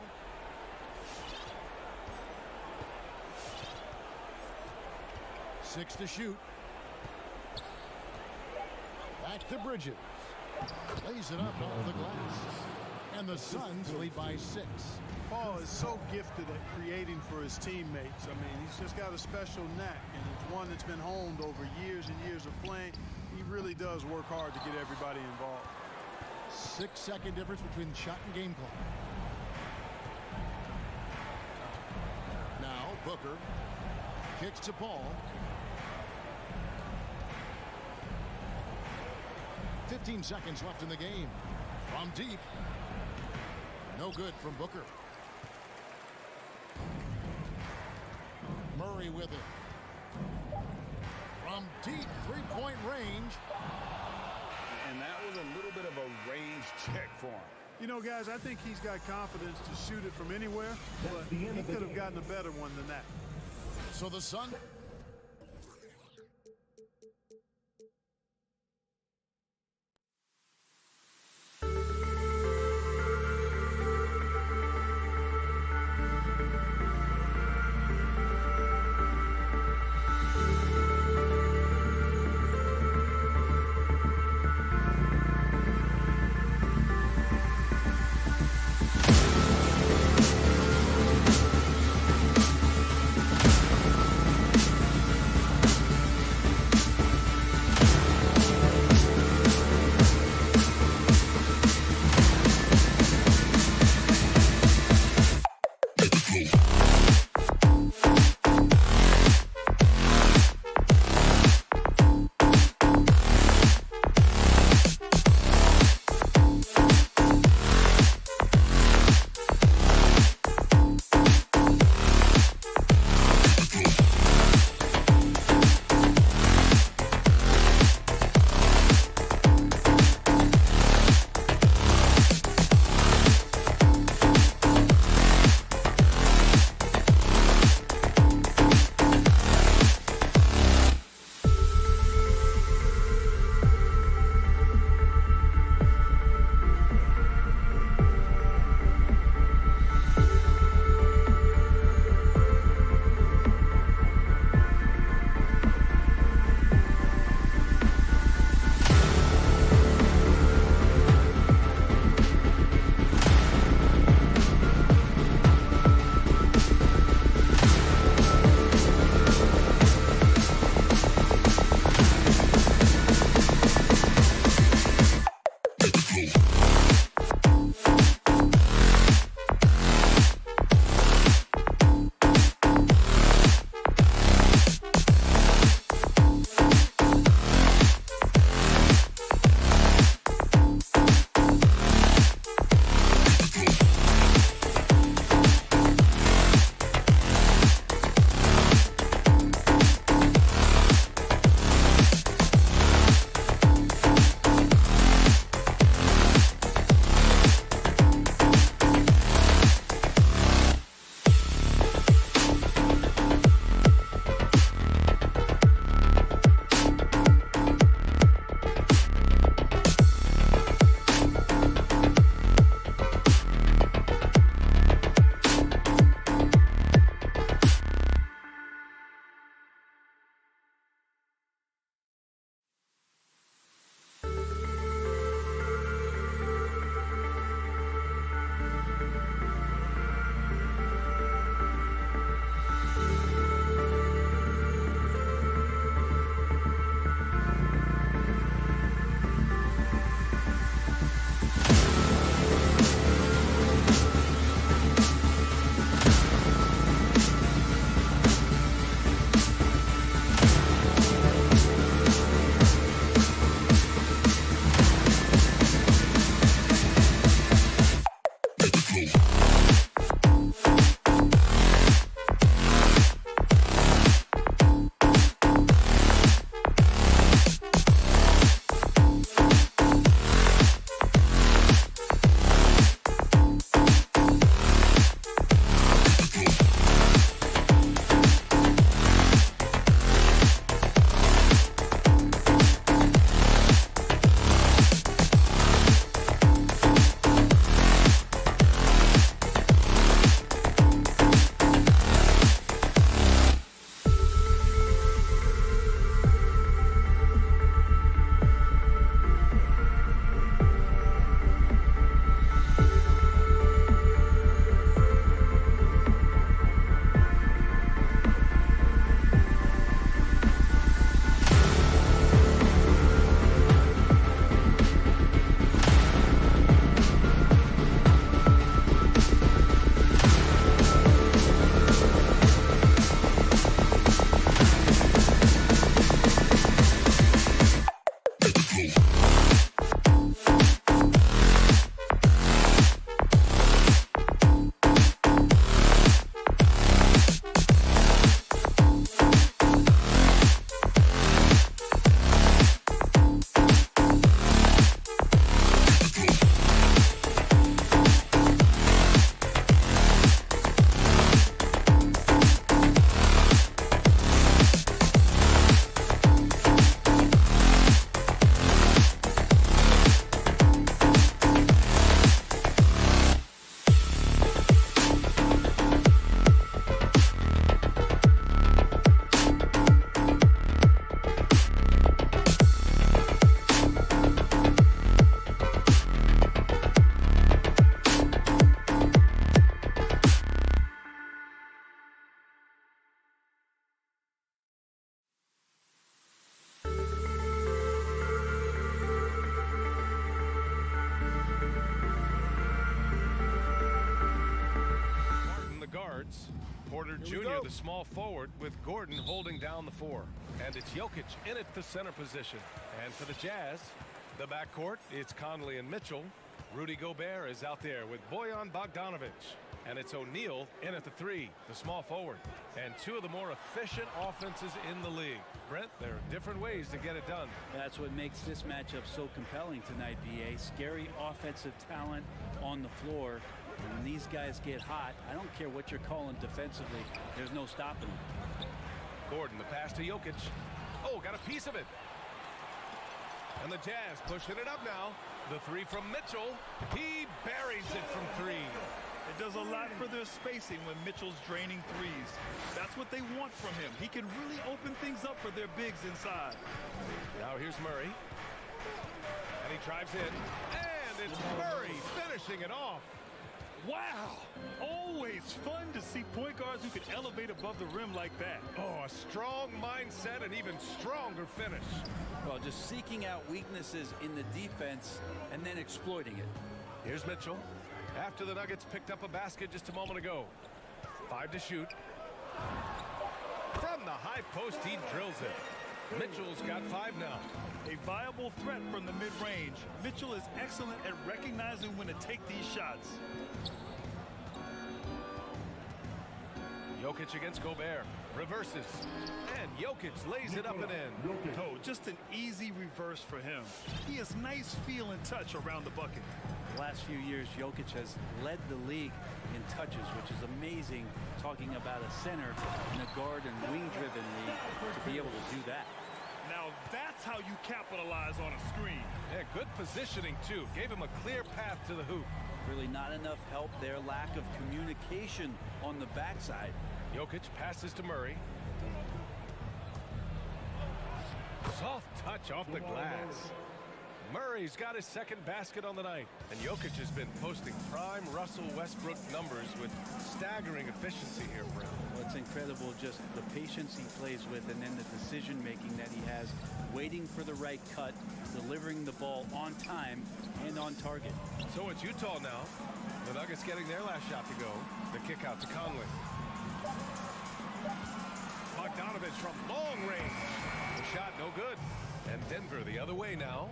Six to shoot. Back to Bridges. Lays it up off the glass. And the Suns lead by 6. Paul is so gifted at creating for his teammates. I mean, he's just got a special knack, and it's one that's been honed over years and years of playing. He really does work hard to get everybody involved. 6-second difference between shot and game clock. Now Booker kicks to Paul. 15 seconds left in the game. From deep. No good from Booker. Murray with it. From deep three-point range. And that was a little bit of a range check for him. You know, guys, I think he's got confidence to shoot it from anywhere, but he could have gotten a better one than that. So the Sun Porter Jr., the small forward, with Gordon holding down the 4. And it's Jokic in at the center position. And for the Jazz, the backcourt, it's Conley and Mitchell. Rudy Gobert is out there with Bojan Bogdanovic. And it's O'Neal in at the 3, the small forward. And two of the more efficient offenses in the league. Brent, there are different ways to get it done. That's what makes this matchup so compelling tonight, BA. Scary offensive talent on the floor. And when these guys get hot, I don't care what you're calling defensively, there's no stopping them. Gordon, the pass to Jokic. Oh, got a piece of it. And the Jazz pushing it up now. The 3 from Mitchell. He buries it from 3. It does a lot for their spacing when Mitchell's draining threes. That's what they want from him. He can really open things up for their bigs inside. Now here's Murray. And he drives in. And it's Murray finishing it off. Wow! Always fun to see point guards who can elevate above the rim like that. Oh, a strong mindset and even stronger finish. Well, just seeking out weaknesses in the defense and then exploiting it. Here's Mitchell. After the Nuggets picked up a basket just a moment ago. 5 to shoot. From the high post, he drills it. Mitchell's got 5 now. A viable threat from the mid-range. Mitchell is excellent at recognizing when to take these shots. Jokic against Gobert. Reverses. And Jokic lays it up and in. Oh, just an easy reverse for him. He has nice feel and touch around the bucket. The last few years, Jokic has led the league in touches, which is amazing, talking about a center in a guard and wing-driven league to be able to do that. Now that's how you capitalize on a screen. Yeah, good positioning, too. Gave him a clear path to the hoop. Really not enough help there. Lack of communication on the backside. Jokic passes to Murray. Soft touch off the glass. Murray's got his second basket on the night. And Jokic has been posting prime Russell Westbrook numbers with staggering efficiency here, Brent. Well, it's incredible just the patience he plays with and then the decision-making that he has, waiting for the right cut, delivering the ball on time and on target. So it's Utah now. The Nuggets getting their last shot to go. The kick out to Conley. Bogdanovic from long range. The shot no good. And Denver the other way now.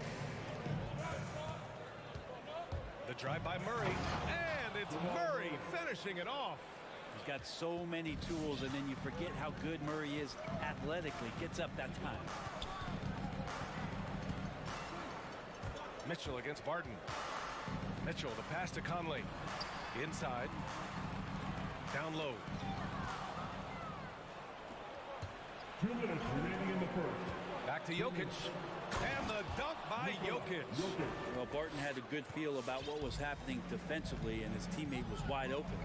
The drive by Murray. And it's finishing it off. He's got so many tools, and then you forget how good Murray is athletically. Gets up that time. Mitchell against Barton. Mitchell, the pass to Conley. Inside. Down low. 2 minutes remaining in the first. Back to Jokic. And the dunk by Jokic. Well, Barton had a good feel about what was happening defensively, and his teammate was wide open.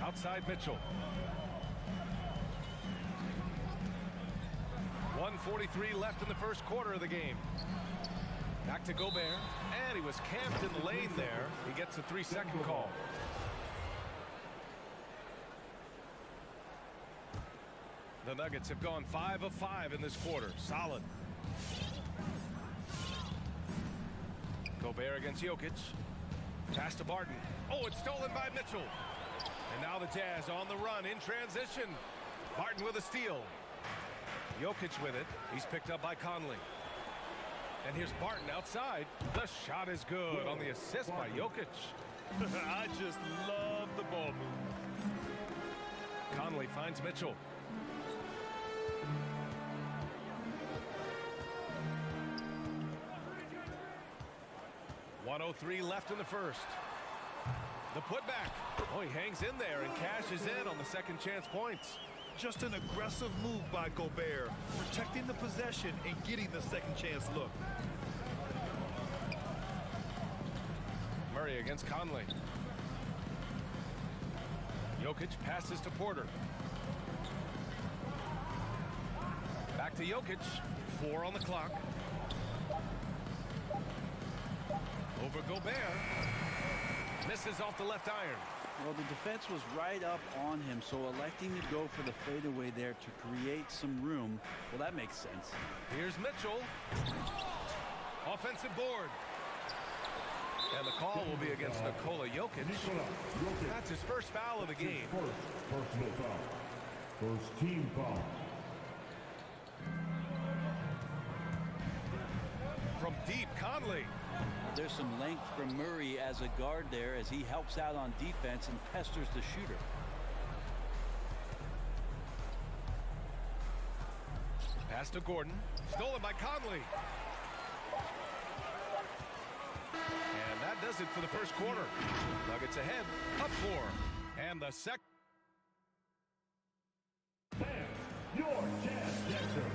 Outside Mitchell. 1:43 left in the first quarter of the game. Back to Gobert. And he was camped in the lane there. He gets a 3-second call. The Nuggets have gone 5 of 5 in this quarter. Solid. Gobert against Jokic. Pass to Barton. Oh, it's stolen by Mitchell. And now the Jazz on the run in transition. Barton with a steal. Jokic with it. He's picked up by Conley. And here's Barton outside. The shot is good on the assist by Jokic. I just love the ball move. Conley finds Mitchell. .103 left in the first. The putback. Oh, he hangs in there and cashes in on the second chance points. Just an aggressive move by Gobert, protecting the possession and getting the second chance look. Murray against Conley. Jokic passes to Porter. Back to Jokic. 4 on the clock. Over Gobert. Misses off the left iron. Well, the defense was right up on him, so electing to go for the fadeaway there to create some room, well, that makes sense. Here's Mitchell. Offensive board. And the call will be against Nikola Jokic. That's his first foul of the game. First personal foul. First team foul. From deep, Conley. There's some length from Murray as a guard there as he helps out on defense and pesters the shooter. Pass to Gordon. Stolen by Conley. And that does it for the first quarter. Nuggets ahead, up 4. And the second. Your Jazz Jester.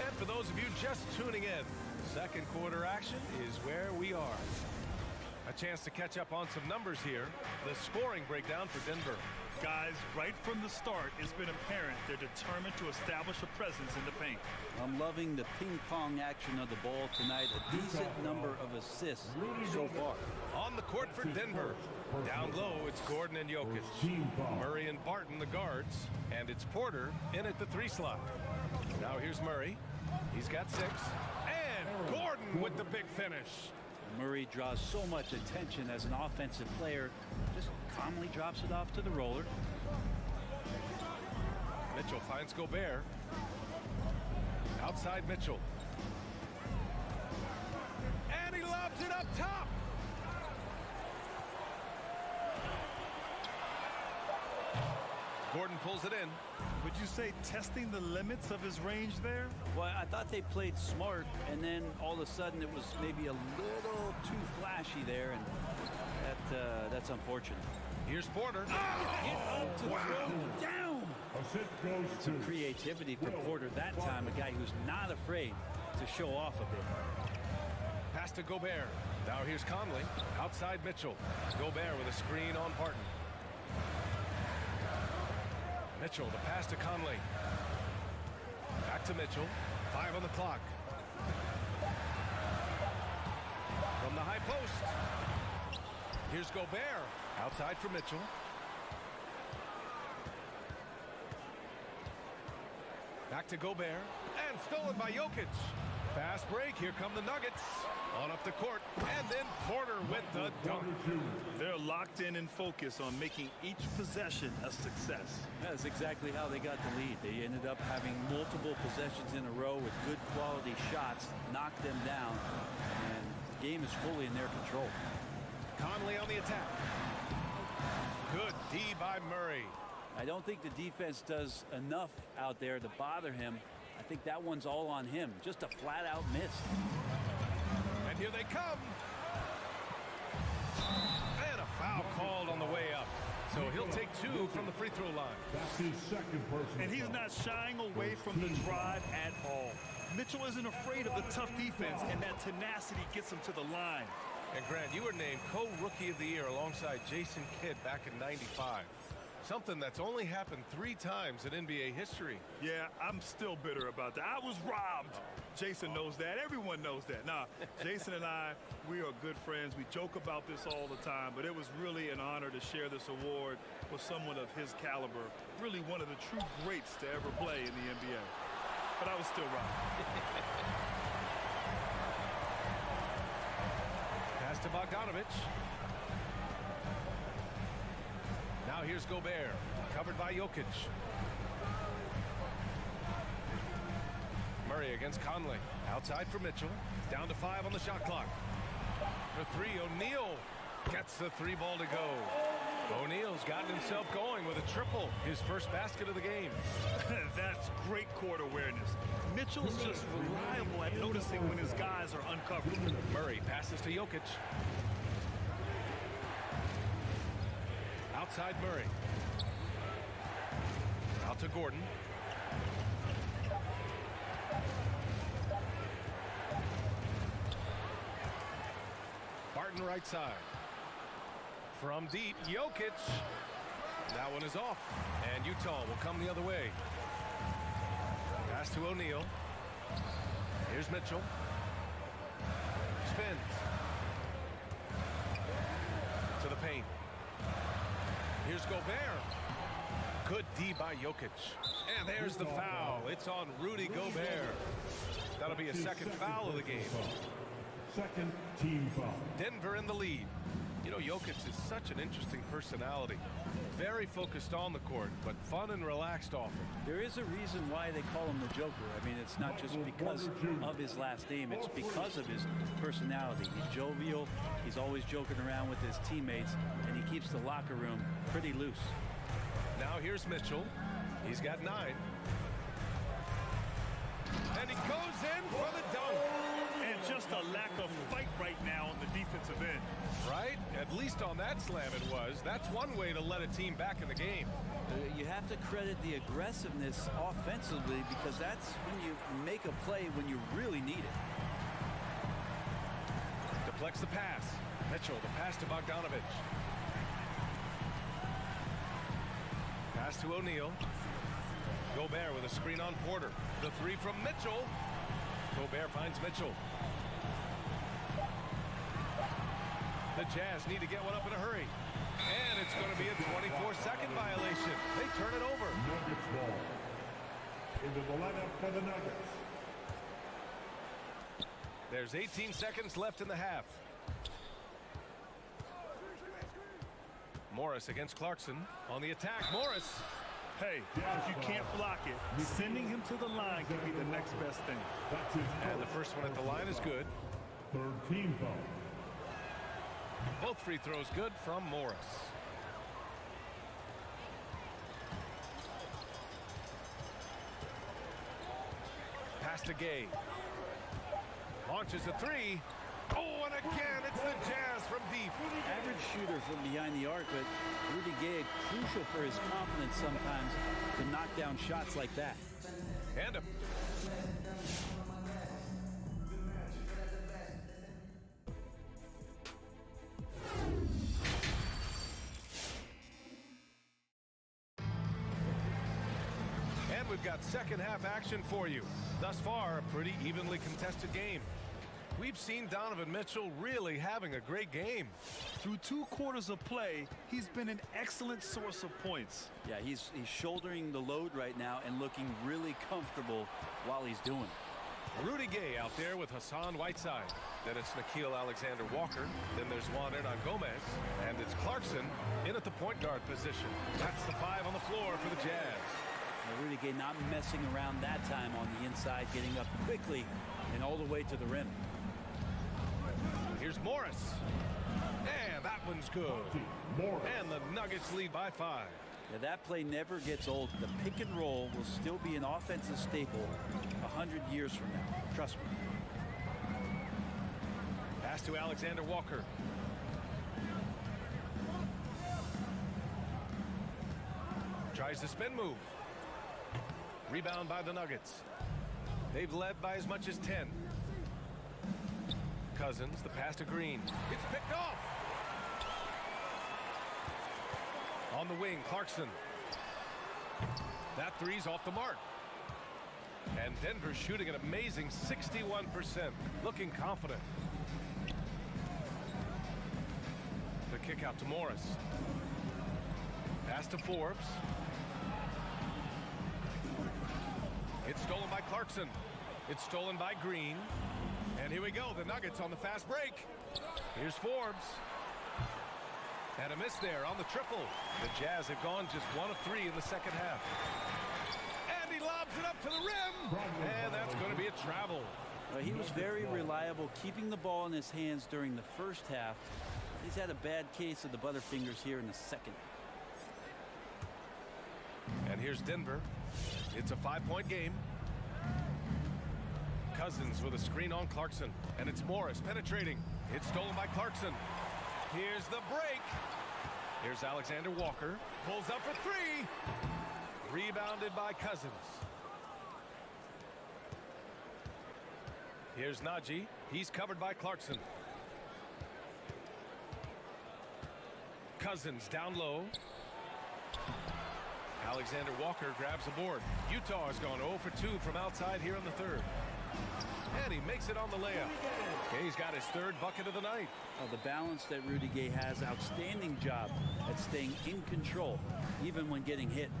And for those of you just tuning in, second quarter action is where we are. A chance to catch up on some numbers here. The scoring breakdown for Denver. Guys, right from the start, it's been apparent they're determined to establish a presence in the paint. I'm loving the ping-pong action of the ball tonight. A decent number of assists so far. On the court for Denver. Down low, it's Gordon and Jokic. Murray and Barton, the guards. And it's Porter in at the 3 slot. Now here's Murray. He's got 6. And Gordon with the big finish. Murray draws so much attention as an offensive player. Just calmly drops it off to the roller. Mitchell finds Gobert. Outside Mitchell. And he lobs it up top. Gordon pulls it in. Would you say testing the limits of his range there? Well, I thought they played smart, and then all of a sudden it was maybe a little too flashy there, and that's unfortunate. Here's Porter. To throw down. Assist goes Some to creativity for Porter that time, a guy who's not afraid to show off a bit. Pass to Gobert. Now here's Conley. Outside Mitchell. Gobert with a screen on Barton. Mitchell, the pass to Conley. Back to Mitchell. 5 on the clock. From the high post. Here's Gobert. Outside for Mitchell. Back to Gobert. And stolen by Jokic. Fast break. Here come the Nuggets. On up the court. And then Porter with the dunk. They're locked in and focused on making each possession a success. That's exactly how they got the lead. They ended up having multiple possessions in a row with good quality shots, knocked them down, and the game is fully in their control. Conley on the attack. Good D by Murray. I don't think the defense does enough out there to bother him. I think that one's all on him. Just a flat-out miss. And here they come. And a foul called on the way up. So he'll take 2 from the free throw line. That's his second personal And he's foul. not shying away from the drive at all. Mitchell isn't afraid of the tough defense, and that tenacity gets him to the line. And Grant, you were named co-rookie of the year alongside Jason Kidd back in '95. Something that's only happened 3 times in NBA history. Yeah, I'm still bitter about that. I was robbed. Jason knows that. Everyone knows that. Nah, Jason and I, we are good friends. We joke about this all the time, but it was really an honor to share this award with someone of his caliber. Really one of the true greats to ever play in the NBA. But I was still robbed. Pass to Bogdanovich. Now here's Gobert, covered by Jokic. Murray against Conley. Outside for Mitchell. Down to 5 on the shot clock. For 3, O'Neal gets the 3 ball to go. O'Neal's gotten himself going with a triple, his first basket of the game. That's great court awareness. Mitchell's just reliable at noticing when his guys are uncovered. Murray passes to Jokic. Outside Murray. Out to Gordon. Barton right side. From deep, Jokic. That one is off. And Utah will come the other way. Pass to O'Neal. Here's Mitchell. Spins. To the paint. Here's Gobert. Good D by Jokic. And there's the foul. It's on Rudy Gobert. That'll be a second foul of the game. Second team foul. Denver in the lead. You know, Jokic is such an interesting personality. Very focused on the court, but fun and relaxed often. There is a reason why they call him the Joker. I mean, it's not just because of his last name. It's because of his personality. He's jovial. He's always joking around with his teammates, and he keeps the locker room pretty loose. Now here's Mitchell. He's got 9. And he goes in for the dunk. And just a lack of fight right now on the defensive end. Right? At least on that slam it was. That's one way to let a team back in the game. You have to credit the aggressiveness offensively, because that's when you make a play when you really need it. Deflects the pass. Mitchell, the pass to Bogdanovich. Pass to O'Neal. Gobert with a screen on Porter. The 3 from Mitchell. Gobert finds Mitchell. The Jazz need to get one up in a hurry. And it's going to be a 24-second violation. They turn it over. Nuggets ball. Into the lineup for the Nuggets. There's 18 seconds left in the half. Morris against Clarkson. On the attack, Morris. Hey, if you can't block it, sending him to the line can be the next best thing. That's his And the first one at the line is good. third team foul. Both free throws good from Morris. Pass to Gay. Launches a 3. Oh, and again, it's the Jazz from deep. Average shooter from behind the arc, but Rudy Gay, crucial for his confidence sometimes to knock down shots like that. And a And we've got second half action for you. Thus far, a pretty evenly contested game. We've seen Donovan Mitchell really having a great game. Through 2 quarters of play, he's been an excellent source of points. Yeah, he's shouldering the load right now and looking really comfortable while he's doing it. Rudy Gay out there with Hassan Whiteside. Then it's Nickeil Alexander-Walker. Then there's Juan Hernan Gomez. And it's Clarkson in at the point guard position. That's the 5 on the floor for the Jazz. Now, Rudy Gay not messing around that time on the inside, getting up quickly and all the way to the rim. Here's Morris. And that one's good. And the Nuggets lead by 5. Yeah, that play never gets old. The pick and roll will still be an offensive staple 100 years from now. Trust me. Pass to Alexander Walker. Tries the spin move. Rebound by the Nuggets. They've led by as much as 10. Cousins, the pass to Green. It's picked off. On the wing, Clarkson. That three's off the mark. And Denver shooting an amazing 61%. Looking confident. The kick out to Morris. Pass to Forbes. It's stolen by Clarkson. It's stolen by Green. And here we go, the Nuggets on the fast break. Here's Forbes. And a miss there on the triple. The Jazz have gone just 1 of 3 in the second half. And he lobs it up to the rim. And that's going to be a travel. He was very reliable, keeping the ball in his hands during the first half. He's had a bad case of the butterfingers here in the second. And here's Denver. It's a 5-point game. Cousins with a screen on Clarkson. And it's Morris penetrating. It's stolen by Clarkson. Here's the break. Here's Alexander Walker. Pulls up for 3. Rebounded by Cousins. Here's Najee. He's covered by Clarkson. Cousins down low. Alexander Walker grabs the board. Utah has gone 0 for 2 from outside here in the third. And he makes it on the layup. Gay's got his 3rd bucket of the night. The balance that Rudy Gay has, outstanding job at staying in control, even when getting hit.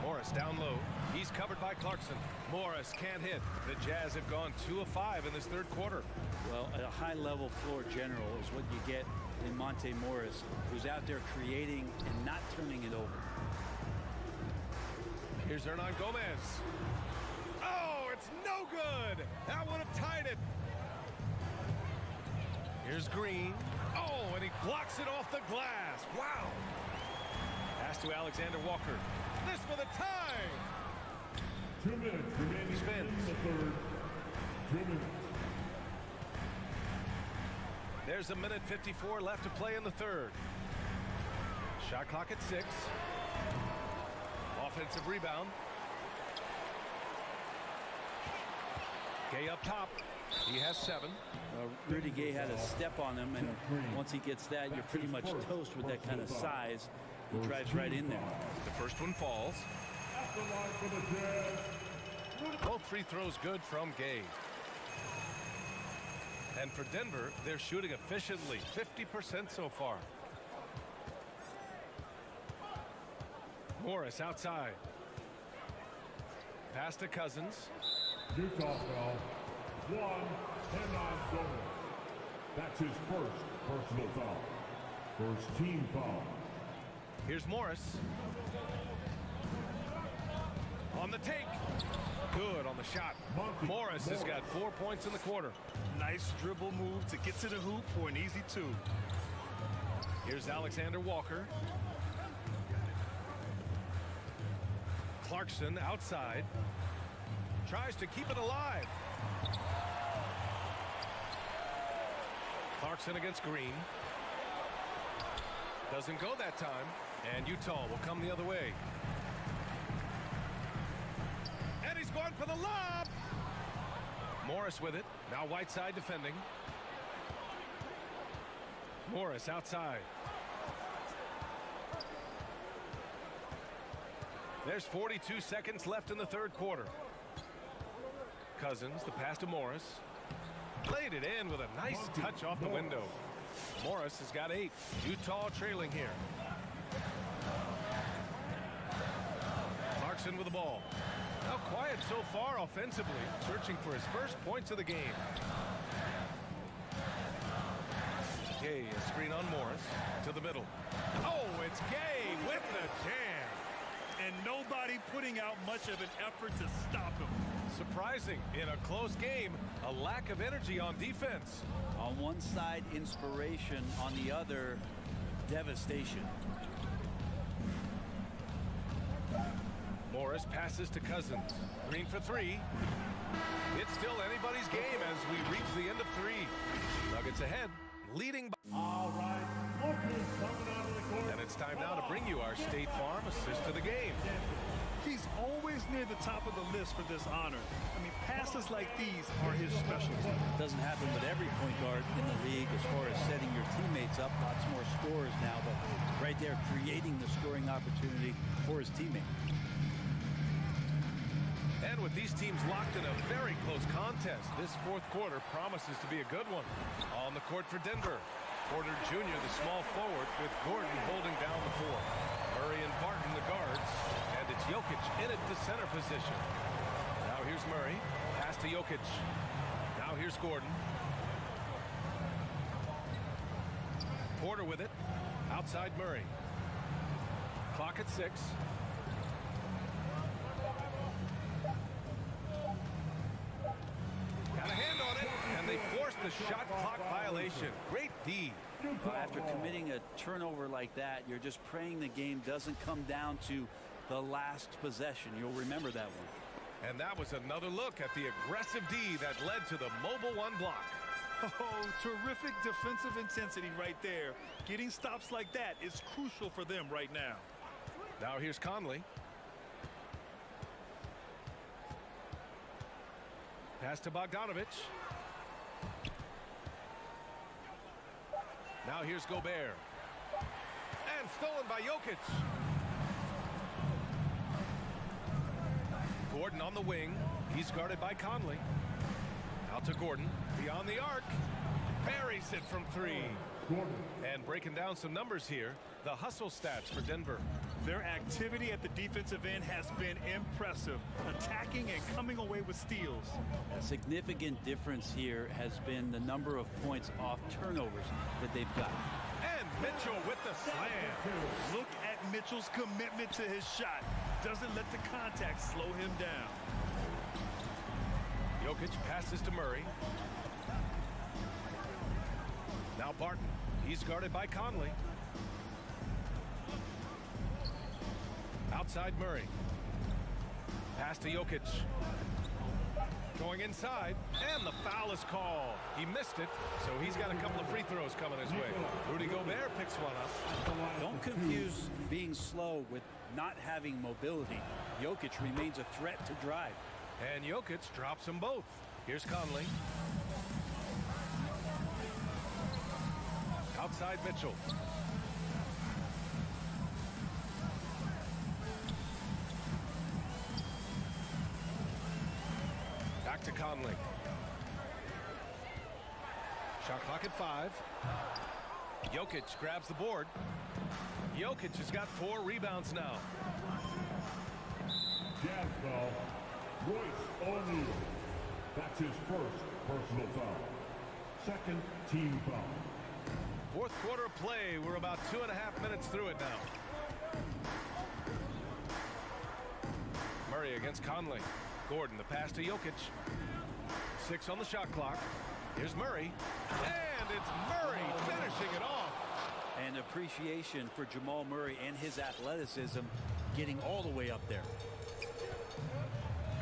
Morris down low. He's covered by Clarkson. Morris can't hit. The Jazz have gone 2 of 5 in this third quarter. Well, a high-level floor general is what you get in Monte Morris, who's out there creating and not turning it over. Here's Hernan Gomez. Oh, it's no good. That would have tied it. Here's Green. Oh, and he blocks it off the glass. Wow. Pass to Alexander Walker. This for the tie. 2 minutes remaining Spins. in the third. 2 minutes. There's a minute 54 left to play in the third. Shot clock at 6. Offensive rebound. Gay up top. He has 7. Rudy Gay had a step on him, and once he gets that, you're pretty much toast with that kind of size. He drives right in there. The first one falls. Both free throws good from Gay. And for Denver, they're shooting efficiently, 50% so far. Morris outside. Pass to Cousins. Utah foul. 1, Hernan Gomez. That's his first personal foul. First team foul. Here's Morris. On the take. Good on the shot. Morris has got 4 points in the quarter. Nice dribble move to get to the hoop for an easy 2. Here's Alexander Walker. Clarkson outside. Tries to keep it alive. Clarkson against Green. Doesn't go that time. And Utah will come the other way. And he's going for the lob. Morris with it. Now Whiteside defending. Morris outside. There's 42 seconds left in the third quarter. Cousins, the pass to Morris. Played it in with a nice touch off the window. Morris has got 8. Utah trailing here. Clarkson with the ball. Now quiet so far offensively, searching for his first points of the game. Gay, a screen on Morris, to the middle. Oh, it's Gay with the jam. And nobody putting out much of an effort to stop him. surprising. In a close game, a lack of energy on defense. On one side, inspiration. On the other, devastation. Morris passes to Cousins. Green for three. It's still anybody's game as we reach the end of three. Nuggets ahead, leading by... All right, look who's coming out of the court. And it's time now to bring you our State Farm assist to the game. He's always near the top of the list for this honor. I mean, passes like these are his specialty. Doesn't happen with every point guard in the league as far as setting your teammates up. Lots more scores now, but right there creating the scoring opportunity for his teammate. And with these teams locked in a very close contest, this fourth quarter promises to be a good one. On the court for Denver, Porter Jr., the small forward, with Gordon holding down the four. Murray and Barton, the guards, and it's Jokic in at the center position. Now here's Murray, pass to Jokic. Now here's Gordon. Porter with it, outside Murray. Clock at 6. Got a hand on it, and they forced the shot clock violation. Great D. After committing a turnover like that, you're just praying the game doesn't come down to the last possession. You'll remember that one. And that was another look at the aggressive D that led to the mobile one block. Oh, terrific defensive intensity right there. Getting stops like that is crucial for them right now. Now here's Conley. Pass to Bogdanovich. Now here's Gobert. And stolen by Jokic. Gordon on the wing. He's guarded by Conley. Out to Gordon. Beyond the arc. Buries it from three. And breaking down some numbers here. The hustle stats for Denver. Their activity at the defensive end has been impressive. Attacking and coming away with steals. A significant difference here has been the number of points off turnovers that they've got. And Mitchell with the slam. Look at Mitchell's commitment to his shot. Doesn't let the contact slow him down. Jokic passes to Murray. Now Barton. He's guarded by Conley. Outside Murray. Pass to Jokic. Going inside, and the foul is called. He missed it, so he's got a couple of free throws coming his way. Rudy Gobert picks one up. Don't confuse being slow with not having mobility. Jokic remains a threat to drive. And Jokic drops them both. Here's Conley. Outside Mitchell. Back to Conley. Shot clock at 5. Jokic grabs the board. Jokic has got 4 rebounds now. Jazz foul. Royce O'Neal. That's his first personal foul. Second team foul. Fourth quarter play. We're about 2.5 minutes through it now. Murray against Conley. Gordon, the pass to Jokic. 6 on the shot clock. Here's Murray. And it's Murray finishing it off. And appreciation for Jamal Murray and his athleticism getting all the way up there.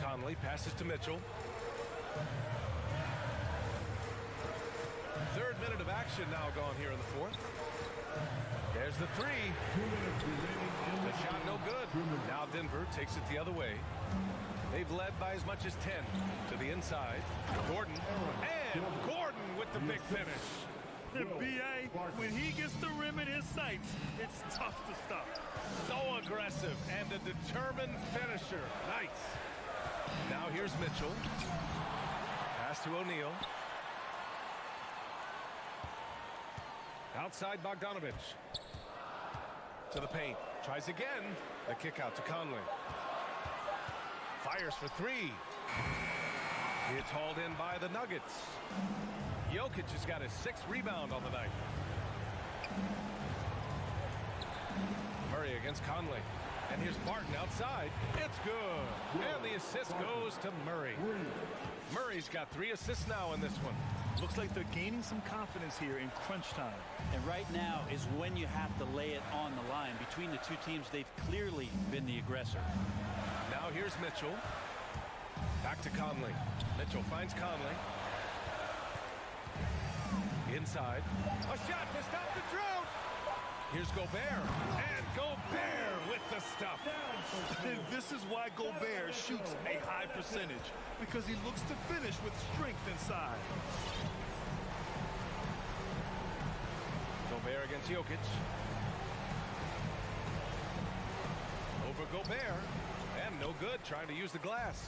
Conley passes to Mitchell. 3rd minute of action now gone here in the 4th. There's the 3. 2 minutes remaining. The shot no good. Now Denver takes it the other way. They've led by as much as 10 to the inside. Gordon. And Gordon with the big finish. The BA, when he gets the rim in his sights, it's tough to stop. So aggressive and a determined finisher. Nice. Now here's Mitchell. Pass to O'Neal. Outside Bogdanovich. To the paint. Tries again. The kick out to Conley. Fires for 3. It's hauled in by the Nuggets. Jokic has got his 6th rebound on the night. Murray against Conley. And here's Barton outside. It's good. And the assist goes to Murray. Murray's got 3 assists now in this one. Looks like they're gaining some confidence here in crunch time. And right now is when you have to lay it on the line. Between the two teams, they've clearly been the aggressor. Now here's Mitchell. Back to Conley. Mitchell finds Conley. Inside. A shot to stop the drought. Here's Gobert. And Gobert with the stuff. And this is why Gobert shoots a high percentage, because he looks to finish with strength inside. Gobert against Jokic. Over Gobert. And no good, trying to use the glass.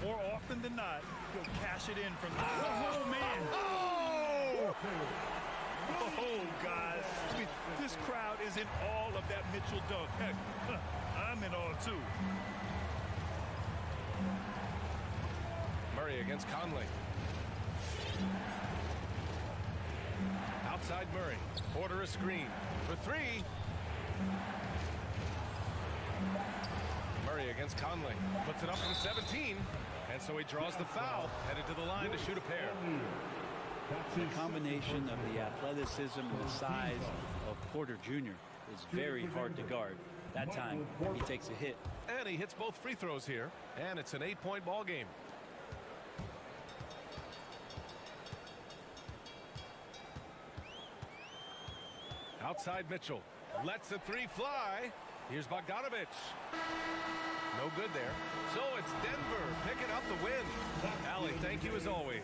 More often than not, he'll cash it in from the... Oh, man! Oh! Oh, guys. I mean, this crowd is in awe of that Mitchell dunk. Heck, I'm in awe, too. Murray against Conley. Outside Murray. Porter a screen. For 3. Murray against Conley. Puts it up from 17. And so he draws the foul. Headed to the line to shoot a pair. The combination of the athleticism and the size of Porter Jr. is very hard to guard. That time, he takes a hit. And he hits both free throws here. And it's an 8-point ball game. Outside Mitchell. Lets the 3 fly. Here's Bogdanovich. No good there. So it's Denver picking up the win. Allie, thank you as always.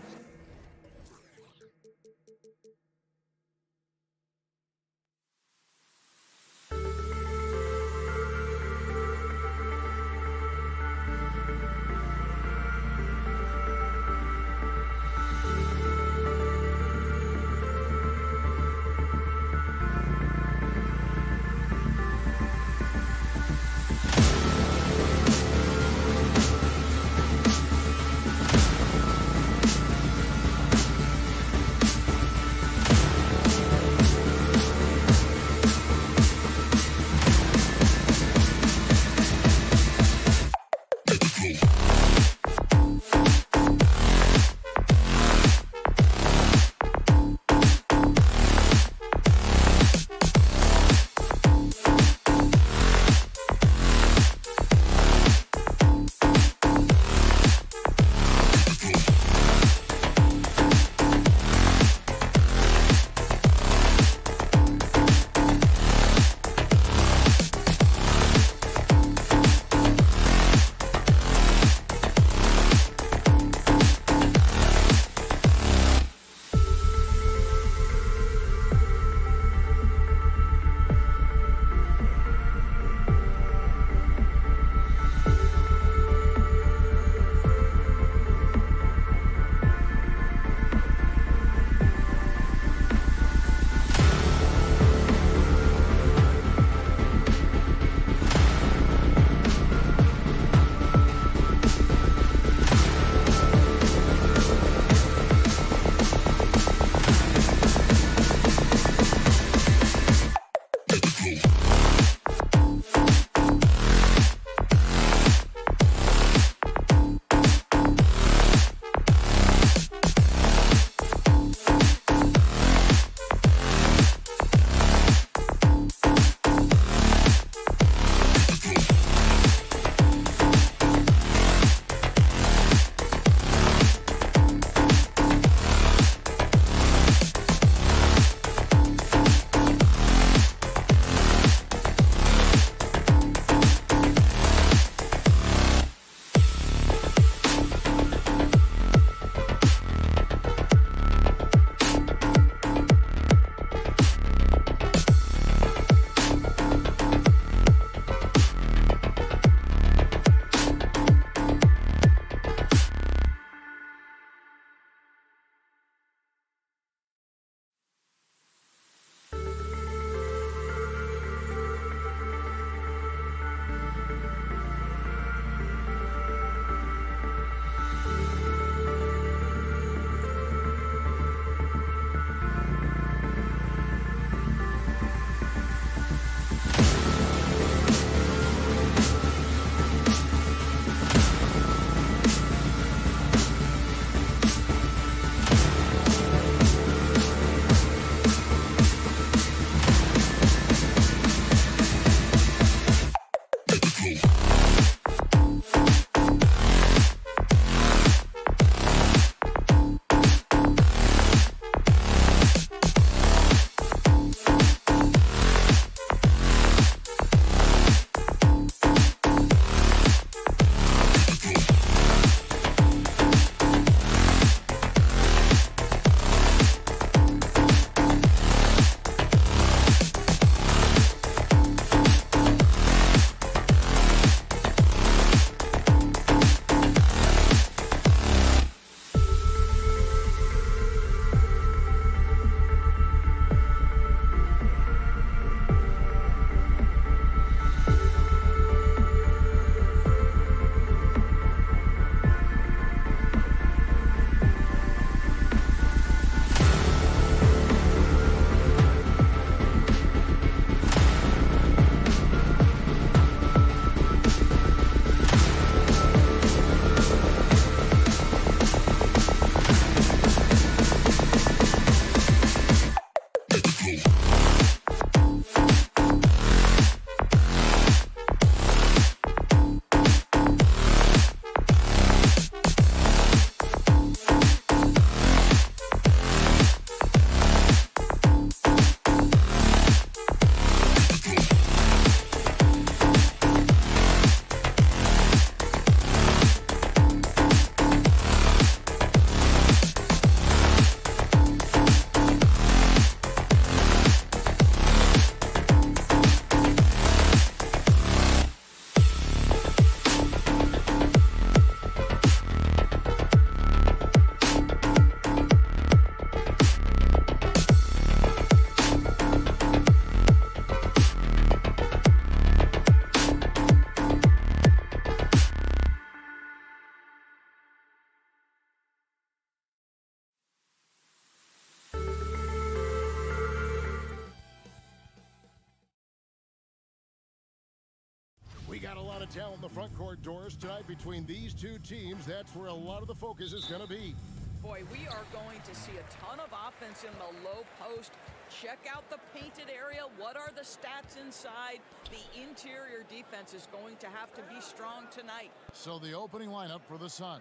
got a lot of talent in the front court, Doris, tonight between these two teams. That's where a lot of the focus is going to be. Boy, we are going to see a ton of offense in the low post. Check out the painted area. What are the stats inside? The interior defense is going to have to be strong tonight. So the opening lineup for the Suns.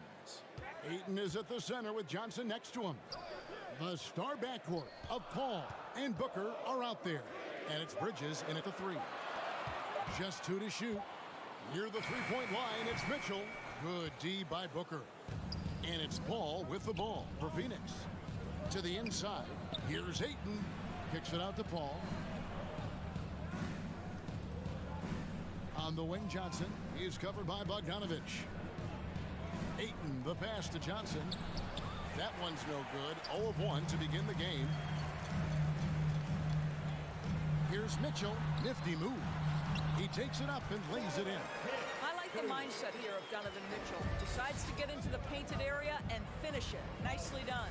Ayton is at the center with Johnson next to him. The star backcourt of Paul and Booker are out there. And it's Bridges in at the 3. Just 2 to shoot. Near the three-point line, it's Mitchell. Good D by Booker. And it's Paul with the ball for Phoenix. To the inside, here's Ayton. Kicks it out to Paul. On the wing, Johnson. He is covered by Bogdanovich. Ayton, the pass to Johnson. That one's no good. 0 of 1 to begin the game. Here's Mitchell. Nifty move. He takes it up and lays it in. I like the mindset here of Donovan Mitchell. Decides to get into the painted area and finish it. Nicely done.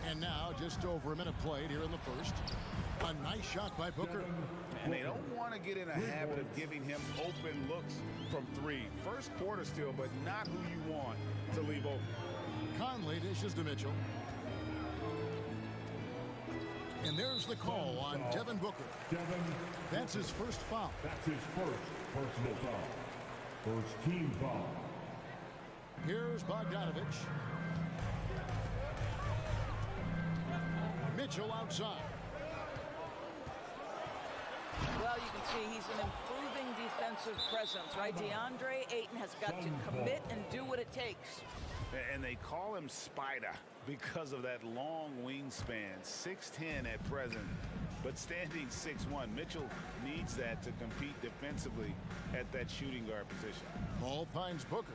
And now just over a minute played here in the first. A nice shot by Booker. And they don't want to get in a habit of giving him open looks from 3. First quarter still, but not who you want to leave open. Conley dishes to Mitchell. And there's the call on Devin Booker. That's his first foul. That's his first personal foul. First team foul. Here's Bogdanovich. Mitchell outside. Well, you can see he's an improving defensive presence, right? DeAndre Ayton has got to commit and do what it takes. And they call him Spider because of that long wingspan, 6'10" at present, but standing 6'1". Mitchell needs that to compete defensively at that shooting guard position. Ball finds Booker.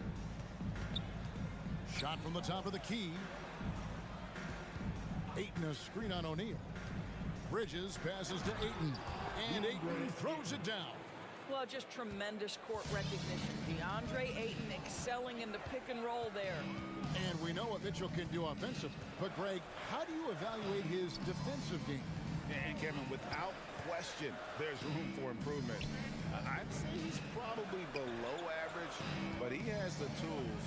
Shot from the top of the key. Ayton a screen on O'Neal. Bridges passes to Ayton. And Ayton throws it down. Well, just tremendous court recognition. DeAndre Ayton excelling in the pick and roll there. And we know what Mitchell can do offensively. But, Greg, how do you evaluate his defensive game? And, Kevin, without question, there's room for improvement. I'd say he's probably below average, but he has the tools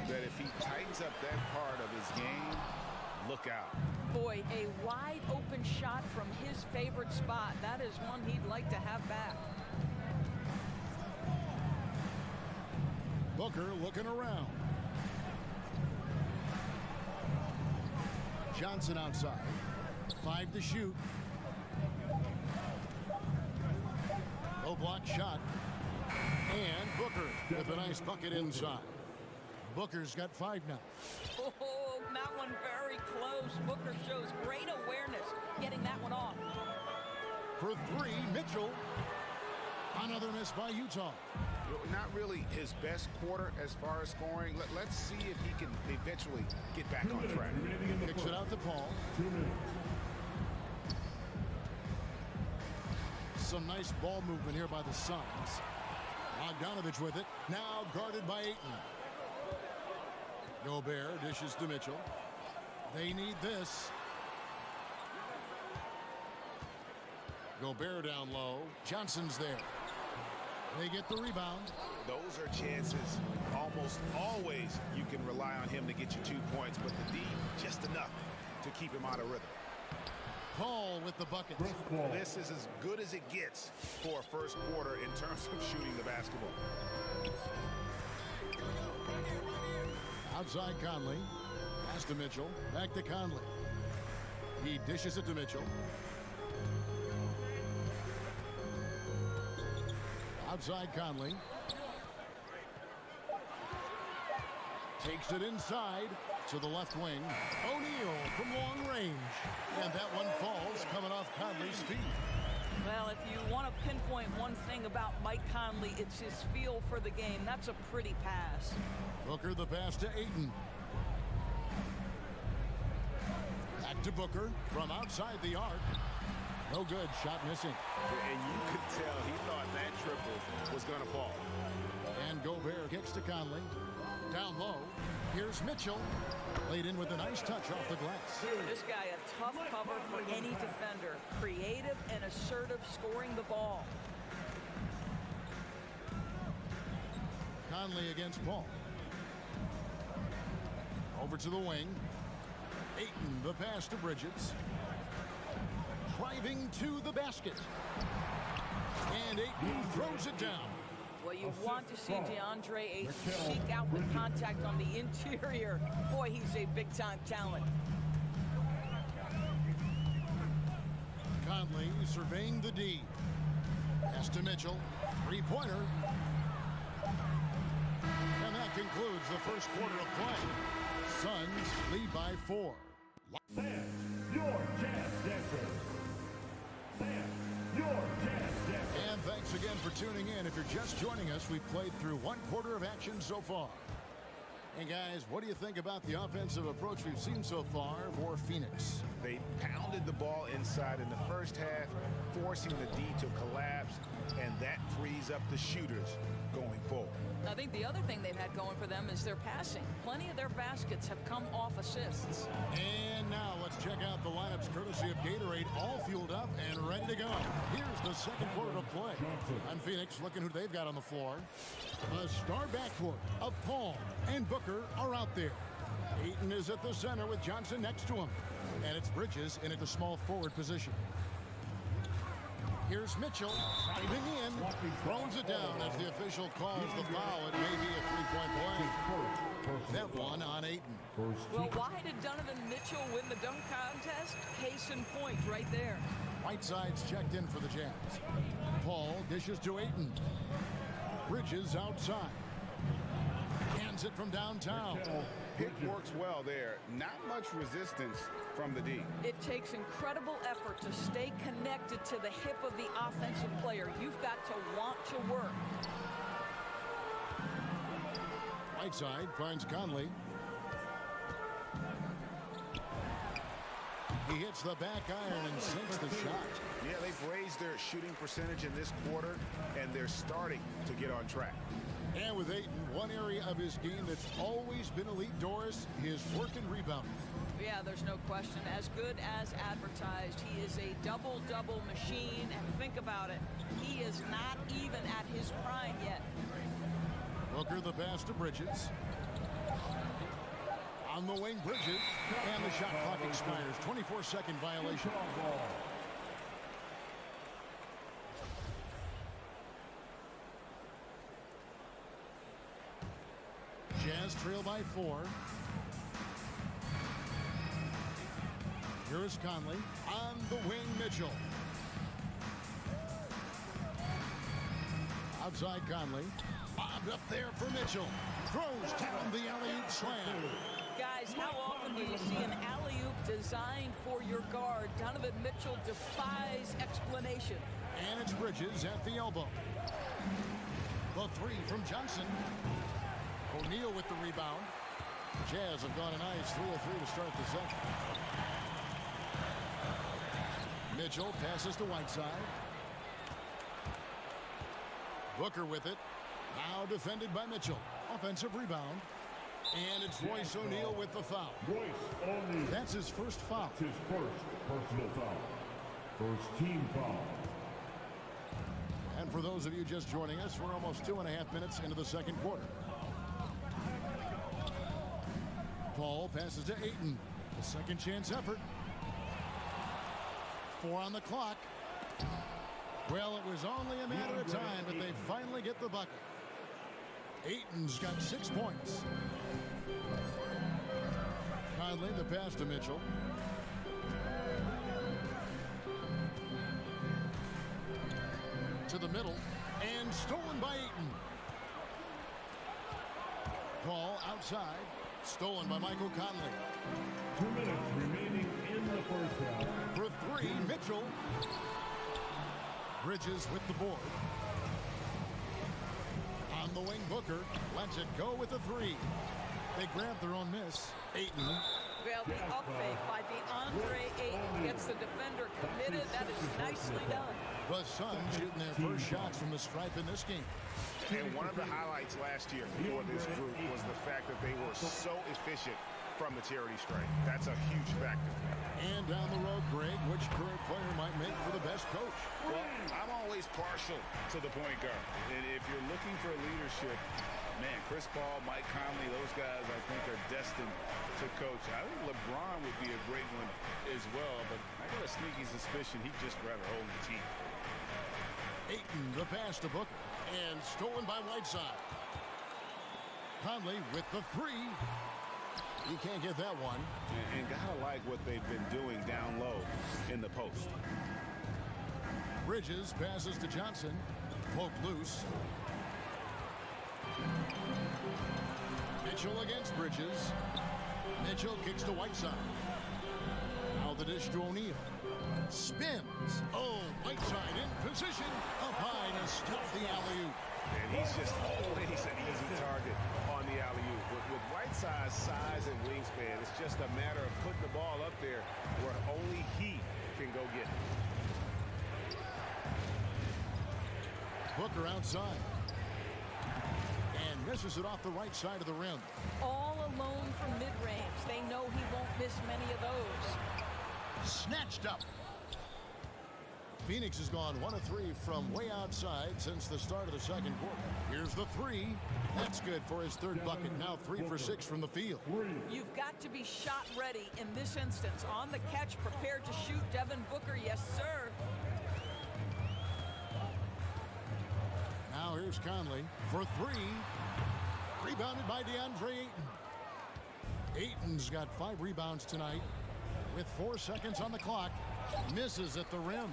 that if he tightens up that part of his game, look out. Boy, a wide open shot from his favorite spot. That is one he'd like to have back. Booker looking around. Johnson outside. 5 to shoot. No block shot. And Booker with a nice bucket inside. Booker's got 5 now. Oh, that one very close. Booker shows great awareness getting that one off. For 3, Mitchell. Another miss by Utah. Not really his best quarter as far as scoring. Let's see if he can eventually get back on track. Kicks it out to Paul. Some nice ball movement here by the Suns. Bogdanovich with it. Now guarded by Ayton. Gobert dishes to Mitchell. They need this. Gobert down low. Johnson's there. They get the rebound. Those are chances. Almost always you can rely on him to get you 2 points, but the D, just enough to keep him out of rhythm. Paul with the bucket. This is as good as it gets for a first quarter in terms of shooting the basketball. Outside Conley. Pass to Mitchell. Back to Conley. He dishes it to Mitchell. Outside Conley. Takes it inside to the left wing. O'Neal from long range. And that one falls coming off Conley's feet. Well, if you want to pinpoint one thing about Mike Conley, it's his feel for the game. That's a pretty pass. Booker the pass to Ayton. Back to Booker from outside the arc. No good. Shot missing. And you could tell he thought that triple was going to fall. And Gobert kicks to Conley. Down low. Here's Mitchell. Ayton with a nice touch off the glass. This guy a tough cover for any defender. Creative and assertive scoring the ball. Conley against Paul. Over to the wing. Ayton, the pass to Bridges. Driving to the basket. And Ayton throws it down. Well, you want to see DeAndre Ayton seek out the contact on the interior. Boy, he's a big-time talent. Conley surveying the D. Pass to Mitchell. Three-pointer. And that concludes the first quarter of play. Suns lead by 4. Fans, your Jazz Dancers. Fans, your Jazz Dancers. And thanks again for tuning in. If you're just joining us, we've played through one quarter of action so far. And guys, what do you think about the offensive approach we've seen so far for Phoenix? They pounded the ball inside in the first half, forcing the D to collapse, and that frees up the shooters going forward. I think the other thing they've had going for them is their passing. Plenty of their baskets have come off assists. And now let's check out the lineups courtesy of Gatorade, all fueled up and ready to go. Here's the second quarter of play. On Phoenix, looking who they've got on the floor. A star backcourt of Paul and Booker are out there. Ayton is at the center with Johnson next to him. And it's Bridges in at the small forward position. Here's Mitchell driving in, throws it down as the official calls the foul. It may be a three-point play. That one on Ayton. Well, why did Donovan Mitchell win the dunk contest? Case in point right there. Whiteside's checked in for the Jazz. Paul dishes to Ayton. Bridges outside. Hands it from downtown. Pick works well there. Not much resistance from the D. It takes incredible effort to stay connected to the hip of the offensive player. You've got to want to work. Whiteside finds Conley. He hits the back iron and sinks the shot. Yeah, they've raised their shooting percentage in this quarter, and they're starting to get on track. And with Ayton, one area of his game that's always been elite, Doris, his work and rebound. Yeah, there's no question. As good as advertised, he is a double-double machine. And think about it, he is not even at his prime yet. Booker the pass to Bridges. On the wing, Bridges. And the shot clock expires. 24-second violation. Jazz trail by 4. Here is Conley. On the wing, Mitchell. Outside Conley. Bobbed up there for Mitchell. Throws down the alley-oop slam. Guys, how often do you see an alley-oop designed for your guard? Donovan Mitchell defies explanation. And it's Bridges at the elbow. The three from Johnson. O'Neal with the rebound. Jazz have gone a nice 3 of 3 to start the second. Mitchell passes to Whiteside. Booker with it. Now defended by Mitchell. Offensive rebound. And it's Royce O'Neal with the foul. Royce O'Neal. That's his first foul. His first personal foul. First team foul. And for those of you just joining us, we're almost 2.5 minutes into the second quarter. Paul passes to Ayton. A second chance effort. 4 on the clock. Well, it was only a matter of time, but they finally get the bucket. Ayton's got 6 points. Conley the pass to Mitchell. To the middle. And stolen by Ayton. Paul outside. Stolen by Michael Conley. 2 minutes remaining in the first half. For 3, Mitchell. Bridges with the board. On the wing, Booker lets it go with a 3. They grab their own miss. Ayton. Well, the up fake by DeAndre Ayton gets the defender committed. That is nicely done. The Suns shooting their first shots from the stripe in this game. And one of the highlights last year for this group was the fact that they were so efficient from the charity stripe. That's a huge factor. And down the road, Greg, which current player might make for the best coach? Well, I'm always partial to the point guard. And if you're looking for leadership, man, Chris Paul, Mike Conley, those guys I think are destined to coach. I think LeBron would be a great one as well, but I got a sneaky suspicion he'd just rather hold the team. Ayton, the pass to Booker, and stolen by Whiteside. Conley with the three. He can't get that one. And gotta like what they've been doing down low in the post. Bridges passes to Johnson. Poked loose. Mitchell against Bridges. Mitchell kicks to Whiteside. Now the dish to O'Neal. Spins. Oh, Whiteside in position. Up high to stop the alley-oop. And he's just always an easy target on the alley-oop. With Whiteside's size and wingspan, it's just a matter of putting the ball up there where only he can go get it. Booker outside. And misses it off the right side of the rim. All alone from mid-range. They know he won't miss many of those. Snatched up. Phoenix has gone 1 of 3 from way outside since the start of the second quarter. Here's the three. That's good for his third bucket. Now 3 for 6 from the field. You've got to be shot ready in this instance. On the catch, prepared to shoot. Devin Booker, yes, sir. Now here's Conley for 3. Rebounded by DeAndre Ayton. Ayton's got 5 rebounds tonight with 4 seconds on the clock. Misses at the rim.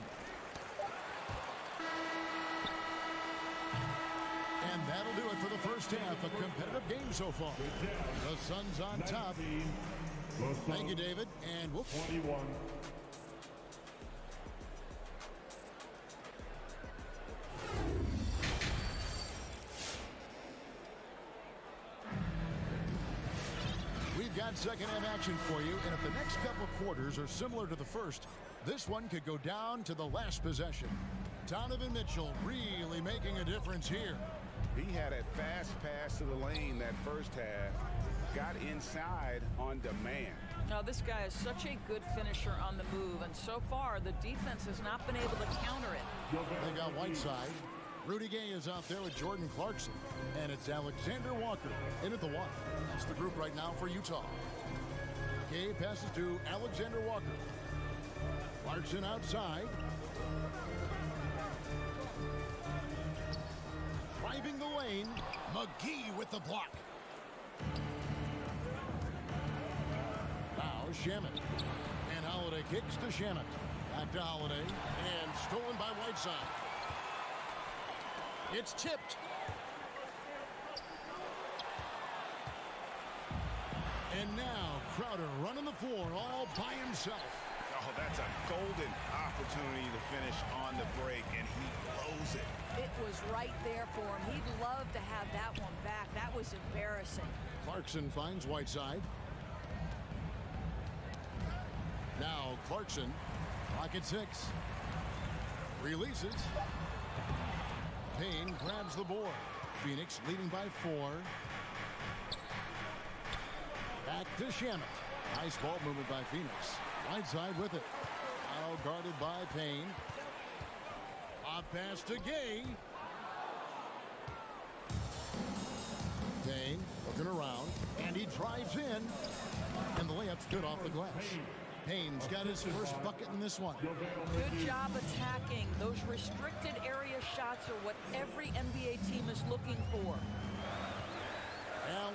And that'll do it for the first half. A competitive game so far. The Suns on top. Thank you, David. And we'll 21. We've got second half action for you. And if the next couple of quarters are similar to the first, this one could go down to the last possession. Donovan Mitchell really making a difference here. He had a fast pass to the lane that first half. Got inside on demand. Now, this guy is such a good finisher on the move, and so far, the defense has not been able to counter it. They got Whiteside. Rudy Gay is out there with Jordan Clarkson. And it's Alexander Walker in at the 1. That's the group right now for Utah. Gay passes to Alexander Walker. Clarkson outside. Driving the lane. McGee with the block. Now Shamet. And Holiday kicks to Shamet. Back to Holiday. And stolen by Whiteside. It's tipped. And now Crowder running the floor all by himself. Oh, that's a golden opportunity to finish on the break, and he blows it. It was right there for him. He'd love to have that one back. That was embarrassing. Clarkson finds Whiteside. Now Clarkson, clock at 6. Releases. Payne grabs the board. Phoenix leading by 4. Back to Shamet. Nice ball movement by Phoenix. Whiteside with it. Now guarded by Payne. Off pass to Gay. Payne looking around. And he drives in. And the layup's good off the glass. Payne's got his first bucket in this one. Good job attacking. Those restricted area shots are what every NBA team is looking for.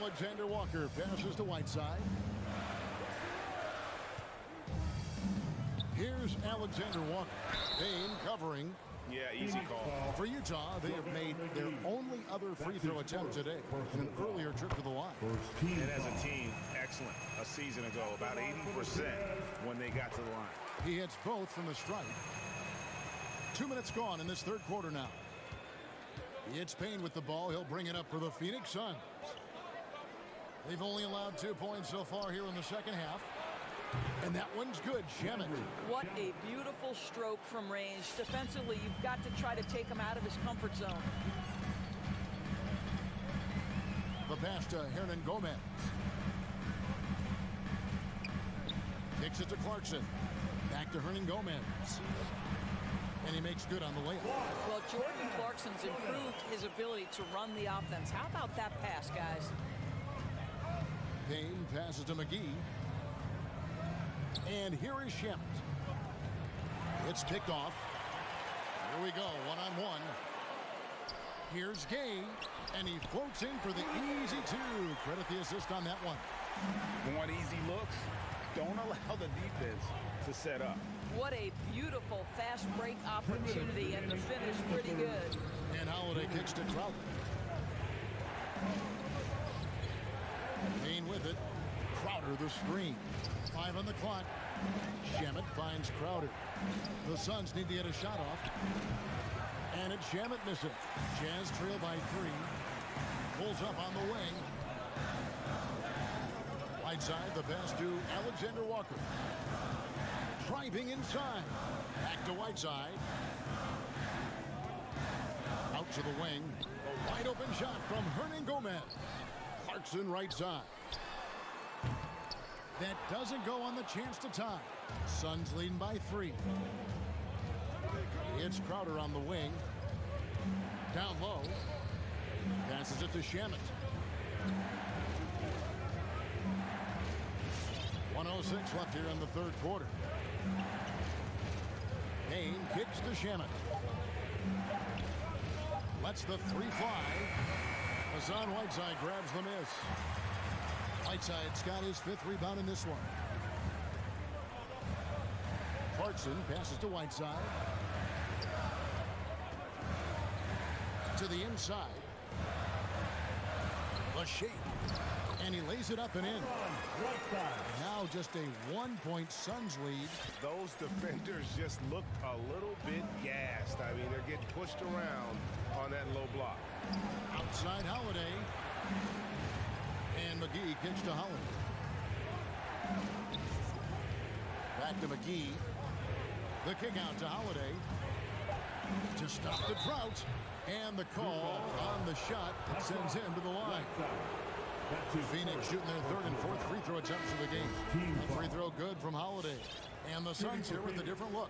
Alexander Walker passes to Whiteside. Here's Alexander Walker. Payne covering. Yeah, easy call. For Utah, they have made their only other free throw attempt today in an earlier trip to the line. And as a team, excellent. A season ago, about 80% when they got to the line. He hits both from the stripe. 2 minutes gone in this third quarter now. It's Payne with the ball. He'll bring it up for the Phoenix Suns. They've only allowed 2 points so far here in the second half. And that one's good. Shamet. What a beautiful stroke from range. Defensively, you've got to try to take him out of his comfort zone. The pass to Hernan Gomez. Kicks it to Clarkson. Back to Hernan Gomez. And he makes good on the layup. Well, Jordan Clarkson's improved his ability to run the offense. How about that pass, guys? Payne passes to McGee. And here is Shemet. It's picked off. Here we go, one-on-one. Here's Gay, and he floats in for the easy two. Credit the assist on that one. Want easy looks? Don't allow the defense to set up. What a beautiful fast break opportunity, and the finish pretty good. And Holiday kicks to Crowder. Payne with it. Crowder the screen. 5 on the clock. Shemet finds Crowder. The Suns need to get a shot off. And it's Shemet missing. Jazz trail by 3. Pulls up on the wing. Right side, the pass to Alexander Walker. Driving inside. Back to Whiteside. Out to the wing. A wide open shot from Hernan Gomez. Clarkson right side. That doesn't go on the chance to tie. Suns leading by 3. It's Crowder on the wing. Down low. Passes it to Shemet. 1:06 left here in the third quarter. Payne kicks to Shemet. Lets the 3 fly. Hassan Whiteside grabs the miss. Whiteside's got his 5th rebound in this one. Clarkson passes to Whiteside. To the inside. The shake. And he lays it up and in. Now just a 1-point Suns lead. Those defenders just looked a little bit gassed. I mean, they're getting pushed around on that low block. Outside Holiday. And McGee kicks to Holiday. Back to McGee. The kick out to Holiday. To stop the drought. And the call on the shot that sends him to the line. Phoenix shooting their 3rd and 4th free throw attempts of the game. That free throw good from Holiday. And the Suns here with a different look.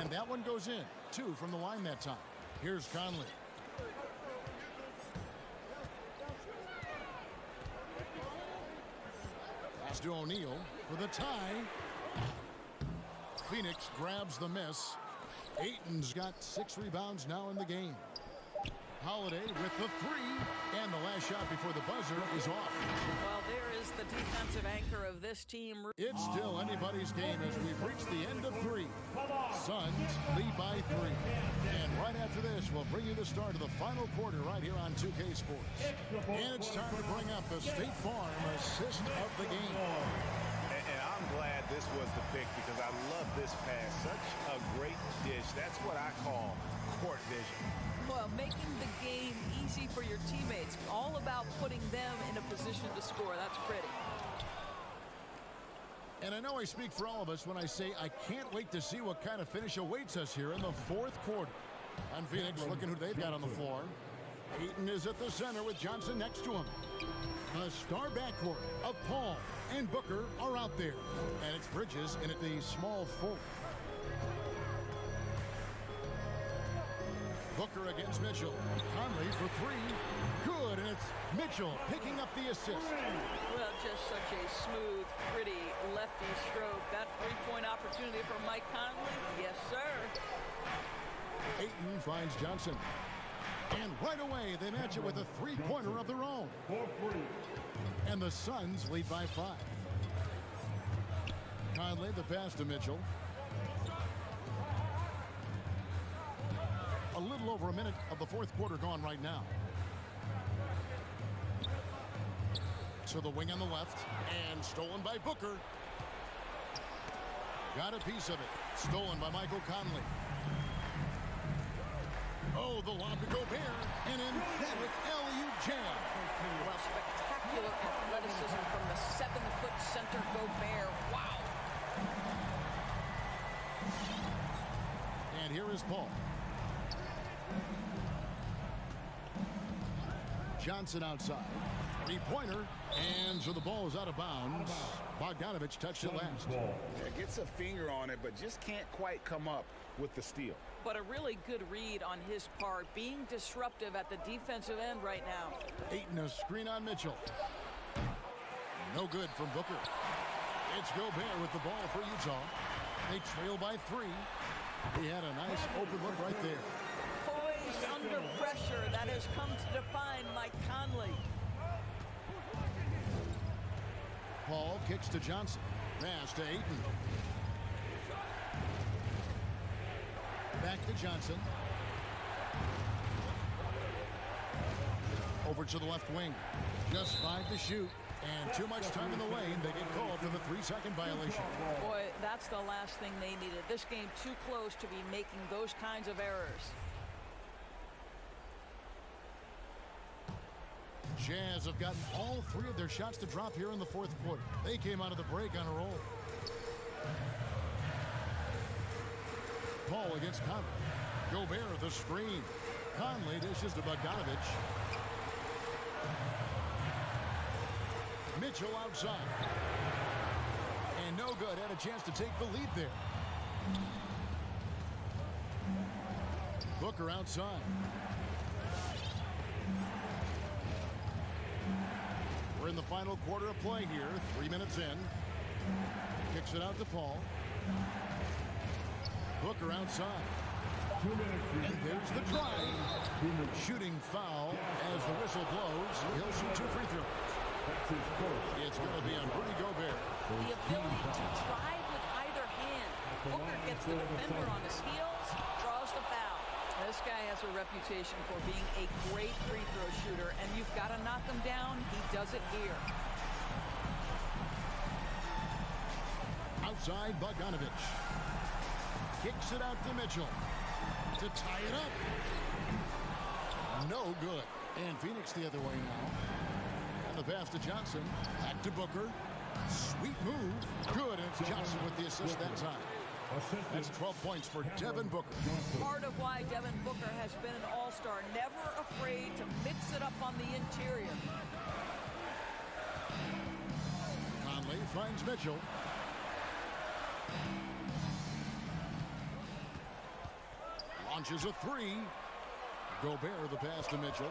And that one goes in. 2 from the line that time. Here's Conley. Pass to O'Neal for the tie. Phoenix grabs the miss. Ayton's got 6 rebounds now in the game. Holiday with the 3, and the last shot before the buzzer is off. Well, there is the defensive anchor of this team. It's still anybody's game as we've reached the end of 3. Suns lead by 3. And right after this, we'll bring you the start of the final quarter right here on 2K Sports. And it's time to bring up the State Farm assist of the game. And I'm glad this was the pick because I love this pass. Such a great dish. That's what I call court vision. Well, making the game easy for your teammates. All about putting them in a position to score. That's pretty. And I know I speak for all of us when I say I can't wait to see what kind of finish awaits us here in the 4th quarter. And Phoenix looking who they've got on the floor. Ayton is at the center with Johnson next to him. The star backcourt of Paul and Booker are out there. And it's Bridges in at the small forward. Booker against Mitchell. Conley for 3. Good, and it's Mitchell picking up the assist. Well, just such a smooth, pretty lefty stroke. That 3-point opportunity for Mike Conley. Yes, sir. Ayton finds Johnson. And right away, they match it with a 3-pointer of their own. And the Suns lead by 5. Conley, the pass to Mitchell. A little over a minute of the 4th quarter gone right now. To the wing on the left. And stolen by Booker. Got a piece of it. Stolen by Michael Conley. Oh, the lob to Gobert. An emphatic alley-oop jam. Well, spectacular athleticism from the 7-foot center Gobert. Wow. And here is Paul. Johnson outside. Three-pointer. And so the ball is out of bounds. Bogdanovich touched it last. Yeah, gets a finger on it, but just can't quite come up with the steal. But a really good read on his part, being disruptive at the defensive end right now. Ayton, a screen on Mitchell. No good from Booker. It's Gobert with the ball for Utah. They trail by 3. He had a nice open look right there. Poised under pressure. That has come to define Mike Conley. Paul kicks to Johnson. Pass to Ayton. Back to Johnson. Over to the left wing. Just 5 to shoot. And too much time in the lane. They get called for the 3-second violation. Boy, that's the last thing they needed. This game too close to be making those kinds of errors. Jazz have gotten all 3 of their shots to drop here in the 4th quarter. They came out of the break on a roll. Paul against Conley. Gobert the screen. Conley dishes to Bogdanovich. Mitchell outside. And no good. Had a chance to take the lead there. Booker outside. We're in the final quarter of play here. 3 minutes in. Kicks it out to Paul. Booker outside. And there's the drive. Shooting foul as the whistle blows. He'll shoot 2 free throws. It's going to be on Rudy Gobert. The ability to drive with either hand. Booker gets the defender on his heels, draws the foul. This guy has a reputation for being a great free throw shooter, and you've got to knock him down. He does it here. Outside, Bogdanovich. Kicks it out to Mitchell. To tie it up. No good. And Phoenix the other way now. And the pass to Johnson. Back to Booker. Sweet move. Good. And it's Johnson with the assist that time. That's 12 points for Devin Booker. Part of why Devin Booker has been an all-star. Never afraid to mix it up on the interior. Conley finds Mitchell. Launches a 3. Gobert the pass to Mitchell.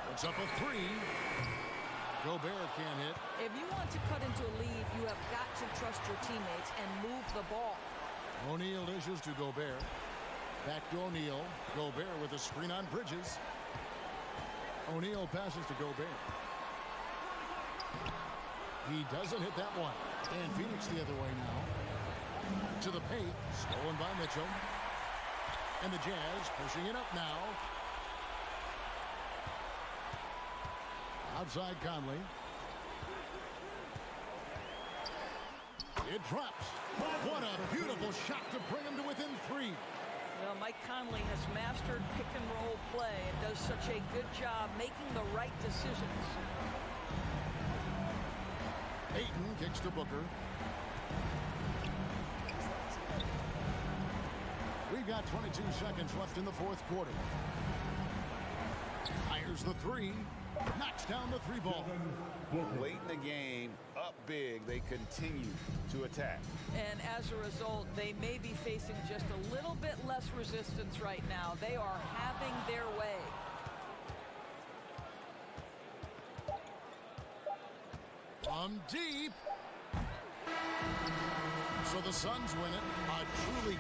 Puts up a 3. Gobert can't hit. If you want to cut into a lead, you have got to trust your teammates and move the ball. O'Neal dishes to Gobert. Back to O'Neal. Gobert with a screen on Bridges. O'Neal passes to Gobert. He doesn't hit that one. And Phoenix the other way now. To the paint. Stolen by Mitchell. And the Jazz pushing it up now. Outside Conley. It drops. What a beautiful shot to bring him to within 3. Well, Mike Conley has mastered pick-and-roll play and does such a good job making the right decisions. Ayton kicks to Booker. We've got 22 seconds left in the 4th quarter. Fires the 3. Knocks down the 3 ball. Late in the game, up big, they continue to attack. And as a result, they may be facing just a little bit less resistance right now. They are having their way. From deep. So the Suns win it. A truly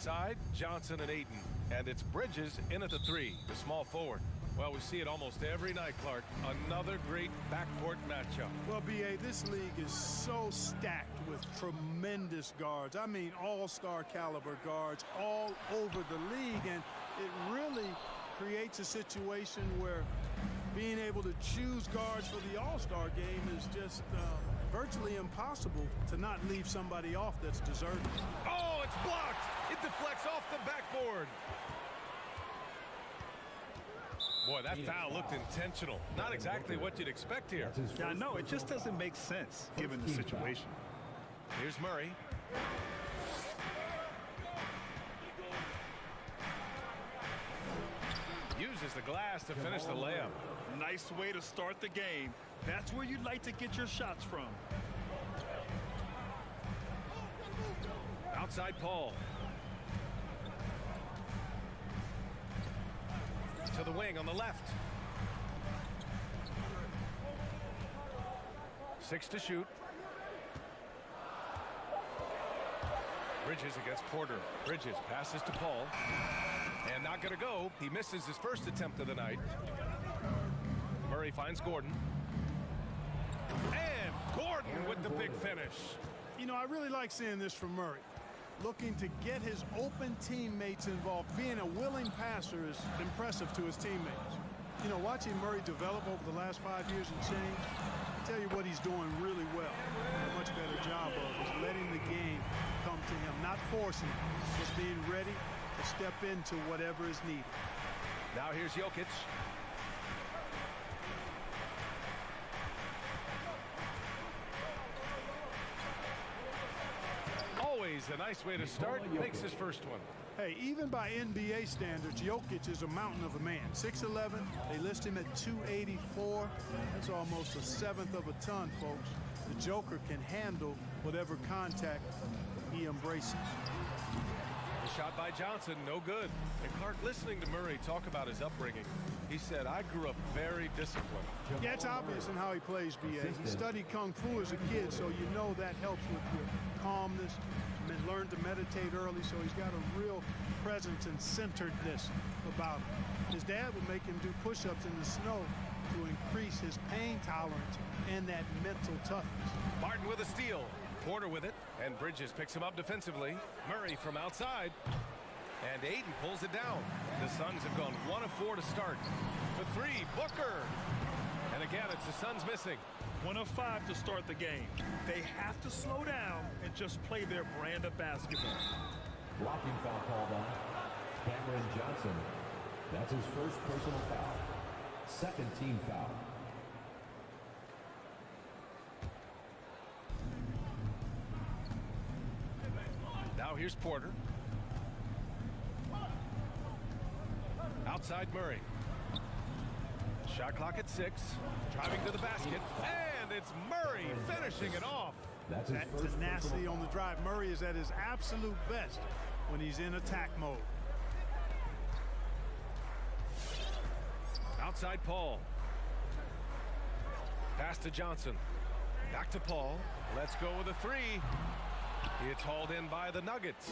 outside, Johnson and Ayton. And it's Bridges in at the 3, the small forward. Well, we see it almost every night, Clark. Another great backcourt matchup. Well, B.A., this league is so stacked with tremendous guards. I mean, all-star caliber guards all over the league. And it really creates a situation where being able to choose guards for the all-star game is just virtually impossible to not leave somebody off that's deserving. Oh, it's blocked. It deflects off the backboard. Boy, that foul looked intentional. Not exactly what you'd expect here. Yeah, I know. It just doesn't make sense given the situation. Here's Murray. Uses the glass to finish the layup. Nice way to start the game. That's where you'd like to get your shots from. Outside Paul. To the wing on the left. 6 to shoot. Bridges against Porter. Bridges passes to Paul. And not going to go. He misses his first attempt of the night. Murray finds Gordon. And Gordon with the big finish. You know, I really like seeing this from Murray. Looking to get his open teammates involved. Being a willing passer is impressive to his teammates. You know, watching Murray develop over the last 5 years and change, I tell you what he's doing really well. A much better job of is letting the game come to him, not forcing it, just being ready to step into whatever is needed. Now here's Jokic. Always a nice way to start. Makes his first one. Hey, even by NBA standards, Jokic is a mountain of a man. 6'11", they list him at 284. That's almost a seventh of a ton, folks. The Joker can handle whatever contact he embraces. The shot by Johnson, no good. And Clark, listening to Murray talk about his upbringing, he said, I grew up very disciplined. Yeah, it's obvious in how he plays, B.A. He studied Kung Fu as a kid, so you know that helps with your calmness. And learned to meditate early, so he's got a real presence and centeredness about him. His dad would make him do push-ups in the snow to increase his pain tolerance and that mental toughness. Martin with a steal. Porter with it, and Bridges picks him up defensively. Murray from outside, and Ayton pulls it down. The Suns have gone 1 of 4 to start. For 3, Booker. And again, it's the Suns missing. 1 of 5 to start the game. They have to slow down and just play their brand of basketball. Blocking foul called on Cameron Johnson. That's his first personal foul. Second team foul. Now here's Porter. Outside Murray. Shot clock at 6. Driving to the basket. And it's Murray finishing it off. That's his that first tenacity on the drive. Murray is at his absolute best when he's in attack mode. Outside Paul. Pass to Johnson. Back to Paul. Let's go with a 3. It's hauled in by the Nuggets.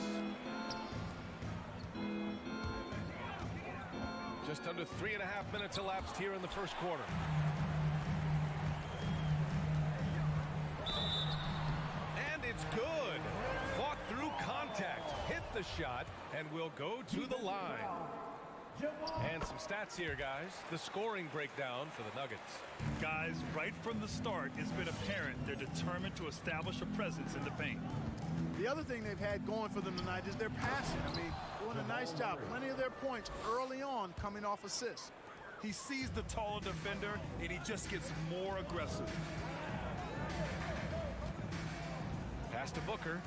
Just under 3.5 minutes elapsed here in the first quarter. And it's good. Fought through contact. Hit the shot and will go to the line. And some stats here, guys. The scoring breakdown for the Nuggets. Guys, right from the start, it's been apparent they're determined to establish a presence in the paint. The other thing they've had going for them tonight is their passing. I mean, doing a nice job. Plenty of their points early on coming off assists. He sees the taller defender, and he just gets more aggressive. Pass to Booker.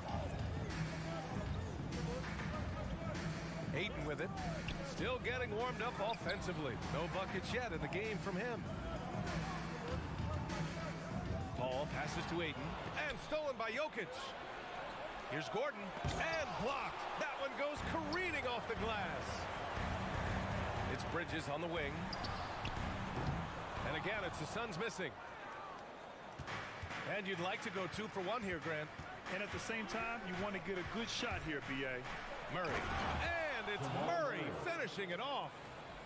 Ayton with it. Still getting warmed up offensively. No buckets yet in the game from him. Paul passes to Ayton. And stolen by Jokic. Here's Gordon. And blocked. That one goes careening off the glass. It's Bridges on the wing. And again, it's the Suns missing. And you'd like to go 2 for 1 here, Grant. And at the same time, you want to get a good shot here, B.A. Murray. And it's Murray finishing it off.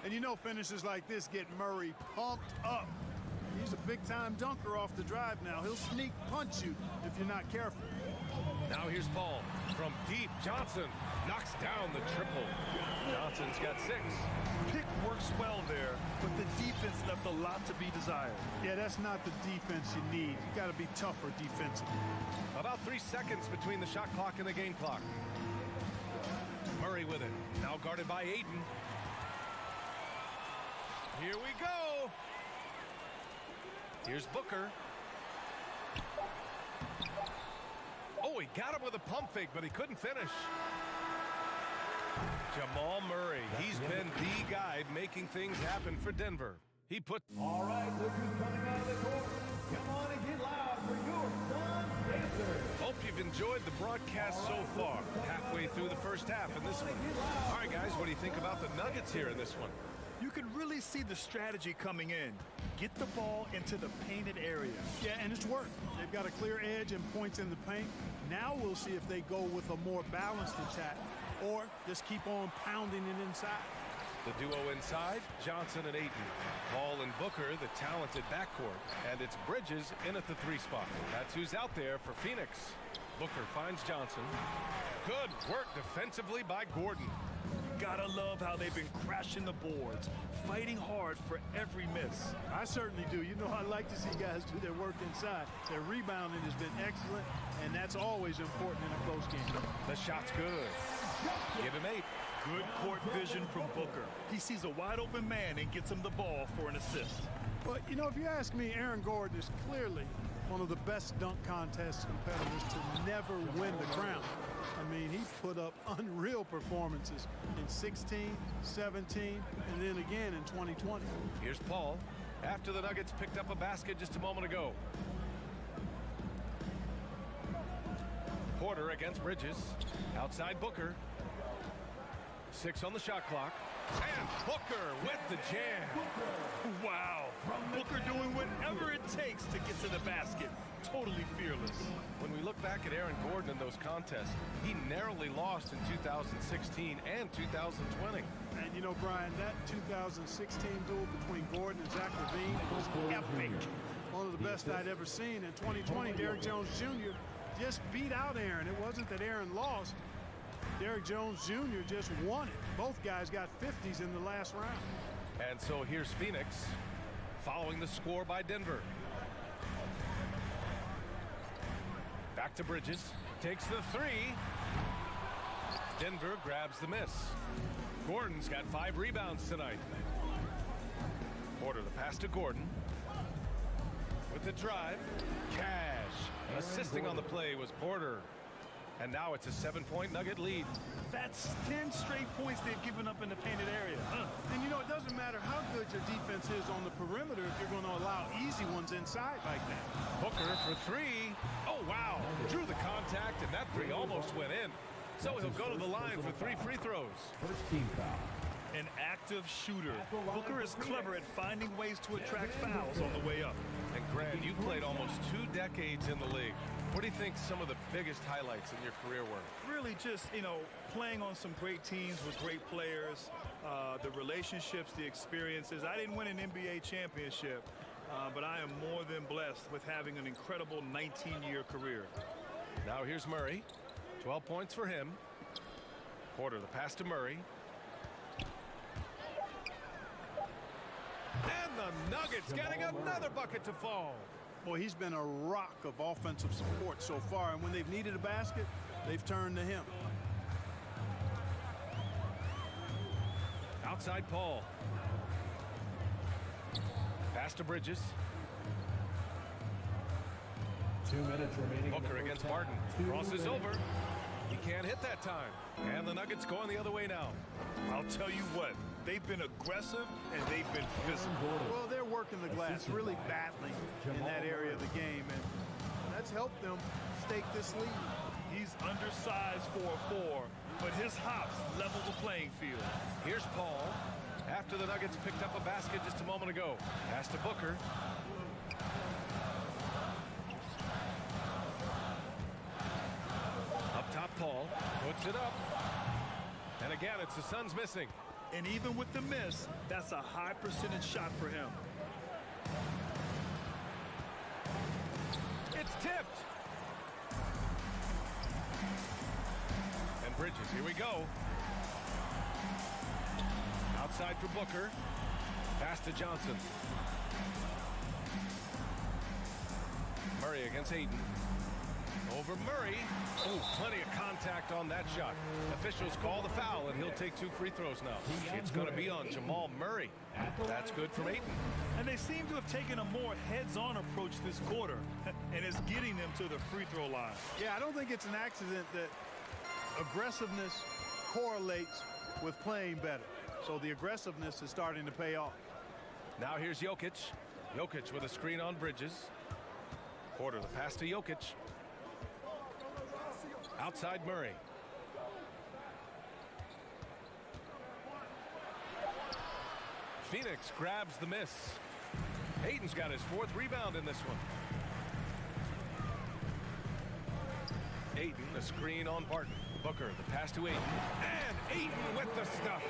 And you know finishes like this get Murray pumped up. He's a big-time dunker off the drive now. He'll sneak punch you if you're not careful. Now here's Paul. From deep, Johnson knocks down the triple. Johnson's got 6. Pick works well there, but the defense left a lot to be desired. Yeah, that's not the defense you need. You got to be tougher defensively. About 3 seconds between the shot clock and the game clock. Murray with it. Now guarded by Ayton. Here we go. Here's Booker. Oh, he got him with a pump fake, but he couldn't finish. Jamal Murray, he's been the guy making things happen for Denver. He put... All right, look who's coming out of the court. Come on and get loud for your son, Dancer. Hope you've enjoyed the broadcast so far. Halfway through the first half in this one. All right, guys, what do you think about the Nuggets here in this one? You can really see the strategy coming in. Get the ball into the painted area. Yeah, and it's worked. They've got a clear edge and points in the paint. Now we'll see if they go with a more balanced attack or just keep on pounding it inside. The duo inside, Johnson and Ayton. Paul and Booker, the talented backcourt. And it's Bridges in at the 3 spot. That's who's out there for Phoenix. Booker finds Johnson. Good work defensively by Gordon. Gotta love how they've been crashing the boards, fighting hard for every miss. I certainly do. You know, I like to see guys do their work inside. Their rebounding has been excellent, and that's always important in a close game. The shot's good. Give him 8. Good court vision from Booker. He sees a wide open man and gets him the ball for an assist. But, you know, if you ask me, Aaron Gordon is clearly one of the best dunk contest competitors to never win the crown. I mean, he put up unreal performances in 16, 17, and then again in 2020. Here's Paul after the Nuggets picked up a basket just a moment ago. Porter against Bridges. Outside Booker. 6 on the shot clock. And Booker with the jam. Wow. Booker doing whatever it takes to get to the basket. Totally fearless. When we look back at Aaron Gordon in those contests, he narrowly lost in 2016 and 2020. And you know, Brian, that 2016 duel between Gordon and Zach LaVine was epic. One of the best I'd ever seen. In 2020, Derrick Jones Jr. just beat out Aaron. It wasn't that Aaron lost. Derrick Jones Jr. just won it. Both guys got 50s in the last round. And so here's Phoenix following the score by Denver. Back to Bridges. Takes the 3. Denver grabs the miss. Gordon's got 5 rebounds tonight. Porter the pass to Gordon. With the drive. Cash. Assisting on the play was Porter. And now it's a 7-point Nugget lead. That's 10 straight points they've given up in the painted area. And you know, it doesn't matter how good your defense is on the perimeter if you're going to allow easy ones inside like that. Booker for 3. Oh, wow. Drew the contact, and that 3 almost went in. So he'll go to the line for 3 free throws. First team foul. An active shooter. Booker is clever at finding ways to attract fouls on the way up. And Grant, you played almost 2 decades in the league. What do you think some of the biggest highlights in your career were? Really just, you know, playing on some great teams with great players, the relationships, the experiences. I didn't win an NBA championship, but I am more than blessed with having an incredible 19-year career. Now here's Murray. 12 points for him. Porter the pass to Murray. And the Nuggets getting another bucket to fall. Boy, he's been a rock of offensive support so far, and when they've needed a basket, they've turned to him. Outside Paul. Pass to Bridges. 2 minutes remaining. Booker against Martin. Crosses over. He can't hit that time. And the Nuggets going the other way now. I'll tell you what, they've been aggressive and they've been physical. Well, they're working the glass, really battling in that area of the game, and that's helped them stake this lead. He's undersized for a 4, but his hops level the playing field. Here's Paul. After the Nuggets picked up a basket just a moment ago. Pass to Booker. Up top, Paul puts it up. again, it's the Suns missing. And even with the miss, that's a high percentage shot for him. It's tipped. And Bridges, here we go. Outside for Booker. Pass to Johnson. Murray against Ayton. Over Murray. Oh, plenty of contact on that shot. Officials call the foul, and he'll take 2 free throws now. It's going to be on Jamal Murray. That's good from Ayton. And they seem to have taken a more heads-on approach this quarter, and it's getting them to the free throw line. Yeah, I don't think it's an accident that aggressiveness correlates with playing better. So the aggressiveness is starting to pay off. Now here's Jokic. Jokic with a screen on Bridges. Porter, the pass to Jokic. Outside Murray. Phoenix grabs the miss. Ayton's got his 4th rebound in this one. Ayton, a screen on Barton. Booker, the pass to Ayton. And Ayton with the stuff.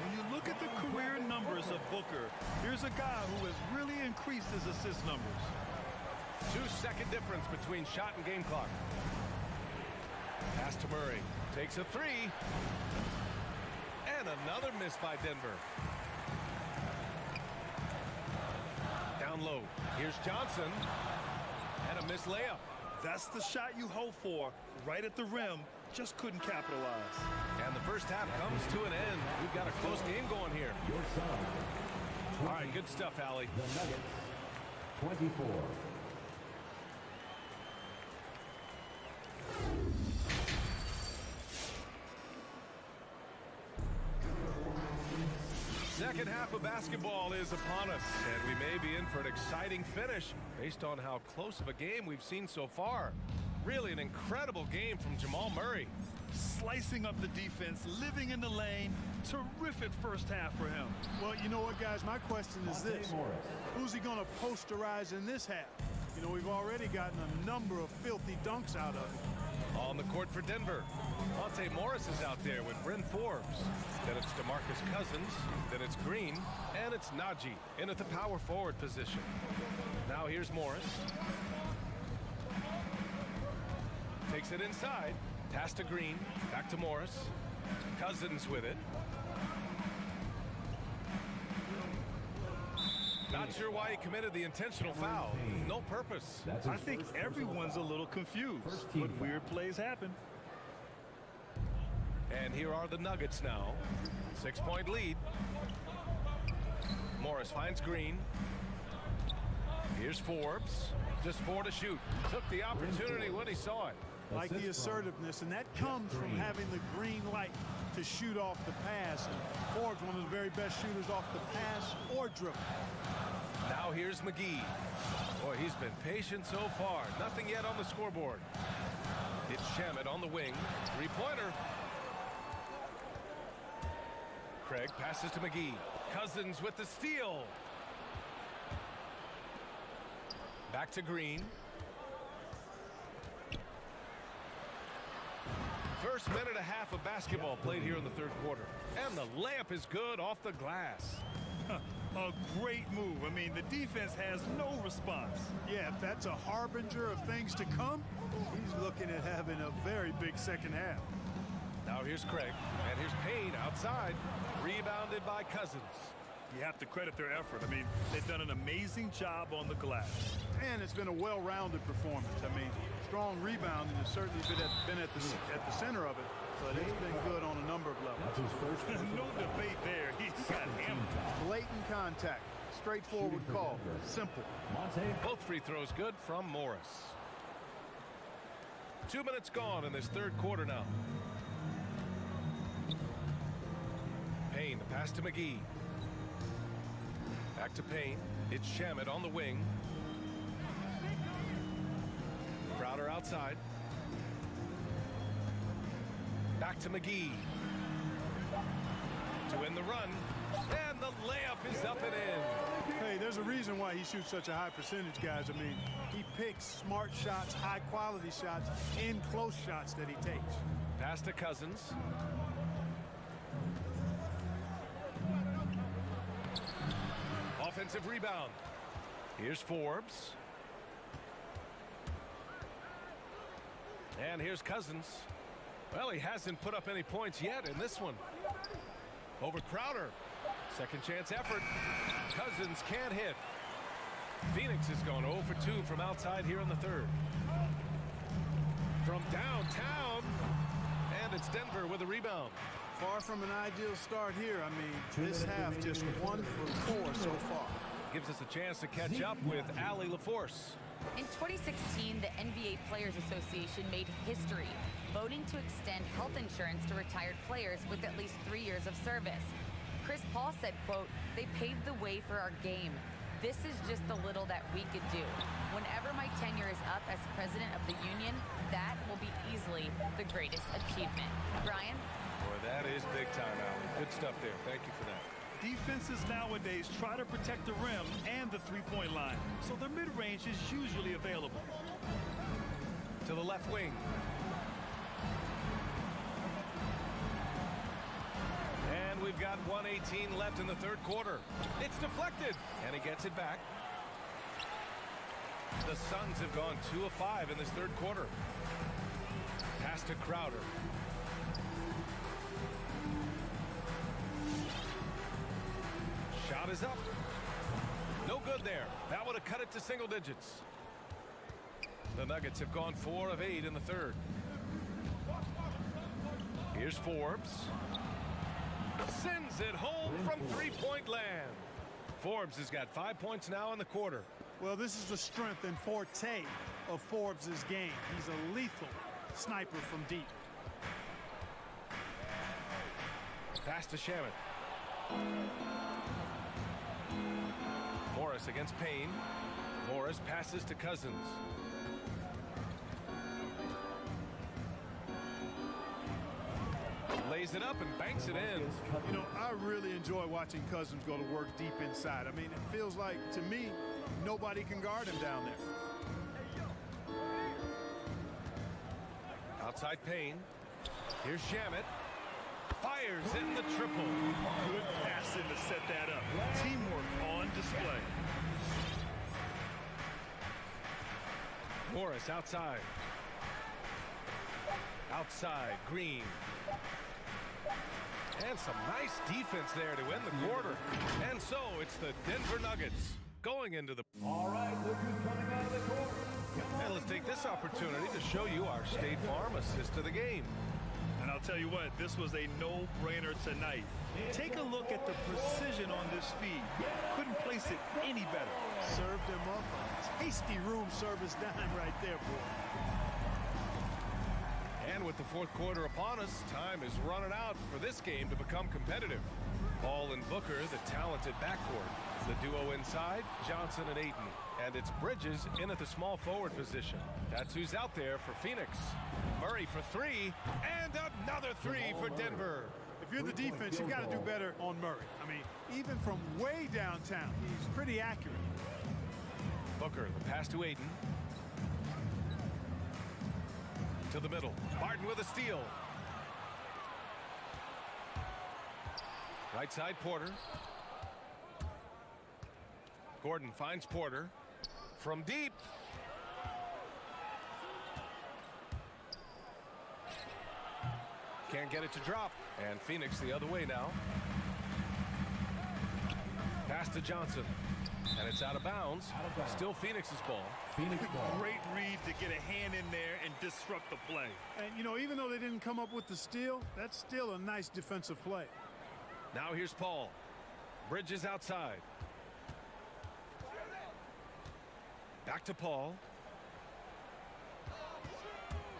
When you look at the career numbers of Booker, here's a guy who has really increased his assist numbers. 2-second difference between shot and game clock. Pass to Murray. Takes a 3. And another miss by Denver. Down low. Here's Johnson. And a missed layup. That's the shot you hope for. Right at the rim. Just couldn't capitalize. And the first half comes to an end. We've got a close game going here. All right, good stuff, Allie. The Nuggets, 24. Second half of basketball is upon us, and we may be in for an exciting finish based on how close of a game we've seen so far. Really an incredible game from Jamal Murray. Slicing up the defense, living in the lane. Terrific first half for him. Well, you know what, guys? My question is this. Who's he going to posterize in this half? You know, we've already gotten a number of filthy dunks out of him. On the court for Denver, Monte Morris is out there with Bryn Forbes. Then it's DeMarcus Cousins. Then it's Green. And it's Najee in at the power forward position. Now here's Morris. Takes it inside. Pass to Green. Back to Morris. Cousins with it. Not sure why he committed the intentional foul. No purpose. I think everyone's a little confused, but weird plays happen. And here are the Nuggets now. 6-point lead. Morris finds Green. Here's Forbes. Just 4 to shoot. Took the opportunity when he saw it. Like the assertiveness, and that comes from having the green light to shoot off the pass. And Forbes, one of the very best shooters off the pass or dribble. Now here's McGee. Boy, he's been patient so far. Nothing yet on the scoreboard. It's Shamet on the wing. 3-pointer. Craig passes to McGee. Cousins with the steal. Back to Green. First minute and a half of basketball played here in the third quarter. And the layup is good off the glass. A great move. I mean, the defense has no response. Yeah, if that's a harbinger of things to come, he's looking at having a very big second half. Now here's Craig, and here's Payne outside, rebounded by Cousins. You have to credit their effort. I mean, they've done an amazing job on the glass. And it's been a well-rounded performance. I mean, strong rebounding has certainly been at the center of it, but it's been good on a number of levels. No debate there. He's got hammered. Blatant contact. Straightforward call. Simple. Both free throws good from Morris. 2 minutes gone in this third quarter now. Payne, the pass to McGee. Back to Payne. It's Shamet on the wing. Crowder outside. Back to McGee. To win the run. And the layup is up and in. Hey, there's a reason why he shoots such a high percentage, guys. I mean, he picks smart shots, high-quality shots, and close shots that he takes. Pass to Cousins. offensive rebound. Here's Forbes. And here's Cousins. Well, he hasn't put up any points yet in this one. Over Crowder. Second chance effort. Cousins can't hit. Phoenix is going 0 for 2 from outside here in the third. From downtown. And it's Denver with a rebound. Far from an ideal start here. I mean, this half just 1 for 4 so far. Gives us a chance to catch up with Allie LaForce. In 2016, the NBA Players Association made history, voting to extend health insurance to retired players with at least 3 years of service. Chris Paul said, quote, "They paved the way for our game. This is just the little that we could do. Whenever my tenure is up as president of the union, that will be easily the greatest achievement." Brian? Boy, that is big time, Allie. Good stuff there. Thank you for that. Defenses nowadays try to protect the rim and the three-point line, so their mid-range is usually available. To the left wing. And we've got 1:18 left in the third quarter. It's deflected, and he gets it back. The Suns have gone 2 of 5 in this third quarter. Pass to Crowder. Shot is up. No good there. That would have cut it to single digits. The Nuggets have gone 4 of 8 in the third. Here's Forbes. Sends it home from three-point land. Forbes has got 5 points now in the quarter. Well, this is the strength and forte of Forbes' game. He's a lethal sniper from deep. Pass to Shamet. Morris against Payne. Morris passes to Cousins. Lays it up and banks it in. You know, I really enjoy watching Cousins go to work deep inside. I mean, it feels like, to me, nobody can guard him down there. Outside Payne. Here's Shamet. Fires in the triple. Good passing to set that up. Teamwork on display. Morris outside. Outside, Green. And some nice defense there to end the quarter. And so it's the Denver Nuggets going into the... All right, look who's coming out of the court. And let's take this opportunity to show you our State Farm assist of the game. And I'll tell you what, this was a no-brainer tonight. Take a look at the precision on this feed. Couldn't place it any better. Served him up a tasty room service dime right there, boy. And with the fourth quarter upon us, time is running out for this game to become competitive. Paul and Booker, the talented backcourt. The duo inside, Johnson and Ayton. And it's Bridges in at the small forward position. That's who's out there for Phoenix. Murray for 3, and another 3 for Denver. If you're the defense, you've got to do better on Murray. I mean, even from way downtown, he's pretty accurate. Booker, the pass to Ayton. To the middle. Martin with a steal. Right side, Porter. Gordon finds Porter. From deep. Can't get it to drop. And Phoenix the other way now. Pass to Johnson. And it's out of bounds. Still Phoenix's ball. Phoenix ball. Great read to get a hand in there and disrupt the play. And, you know, even though they didn't come up with the steal, that's still a nice defensive play. Now here's Paul. Bridges outside. Back to Paul.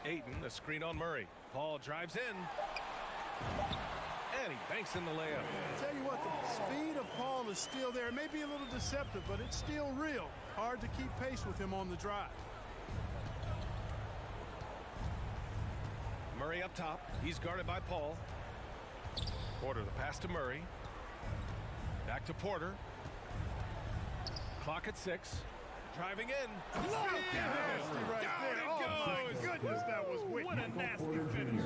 Ayton, a screen on Murray. Paul drives in. And he banks in the layup. I tell you what, the speed of Paul is still there. It may be a little deceptive, but it's still real. Hard to keep pace with him on the drive. Murray up top. He's guarded by Paul. Porter, the pass to Murray. Back to Porter. Clock at 6. Driving in. Look at nasty right there. Oh, my goodness, that was wicked. What a nasty finish.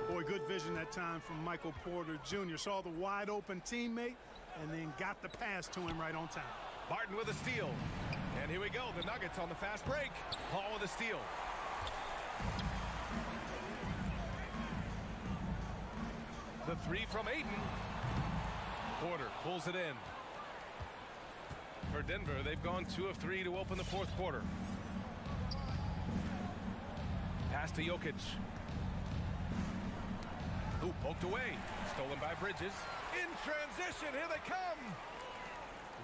Boy, good vision that time from Michael Porter Jr. Saw the wide open teammate, and then got the pass to him right on time. Barton with a steal. And here we go. The Nuggets on the fast break. Paul with a steal. The three from Ayton. Porter pulls it in. For Denver, they've gone 2 of 3 to open the fourth quarter. Pass to Jokic. Ooh, poked away. Stolen by Bridges. In transition, here they come.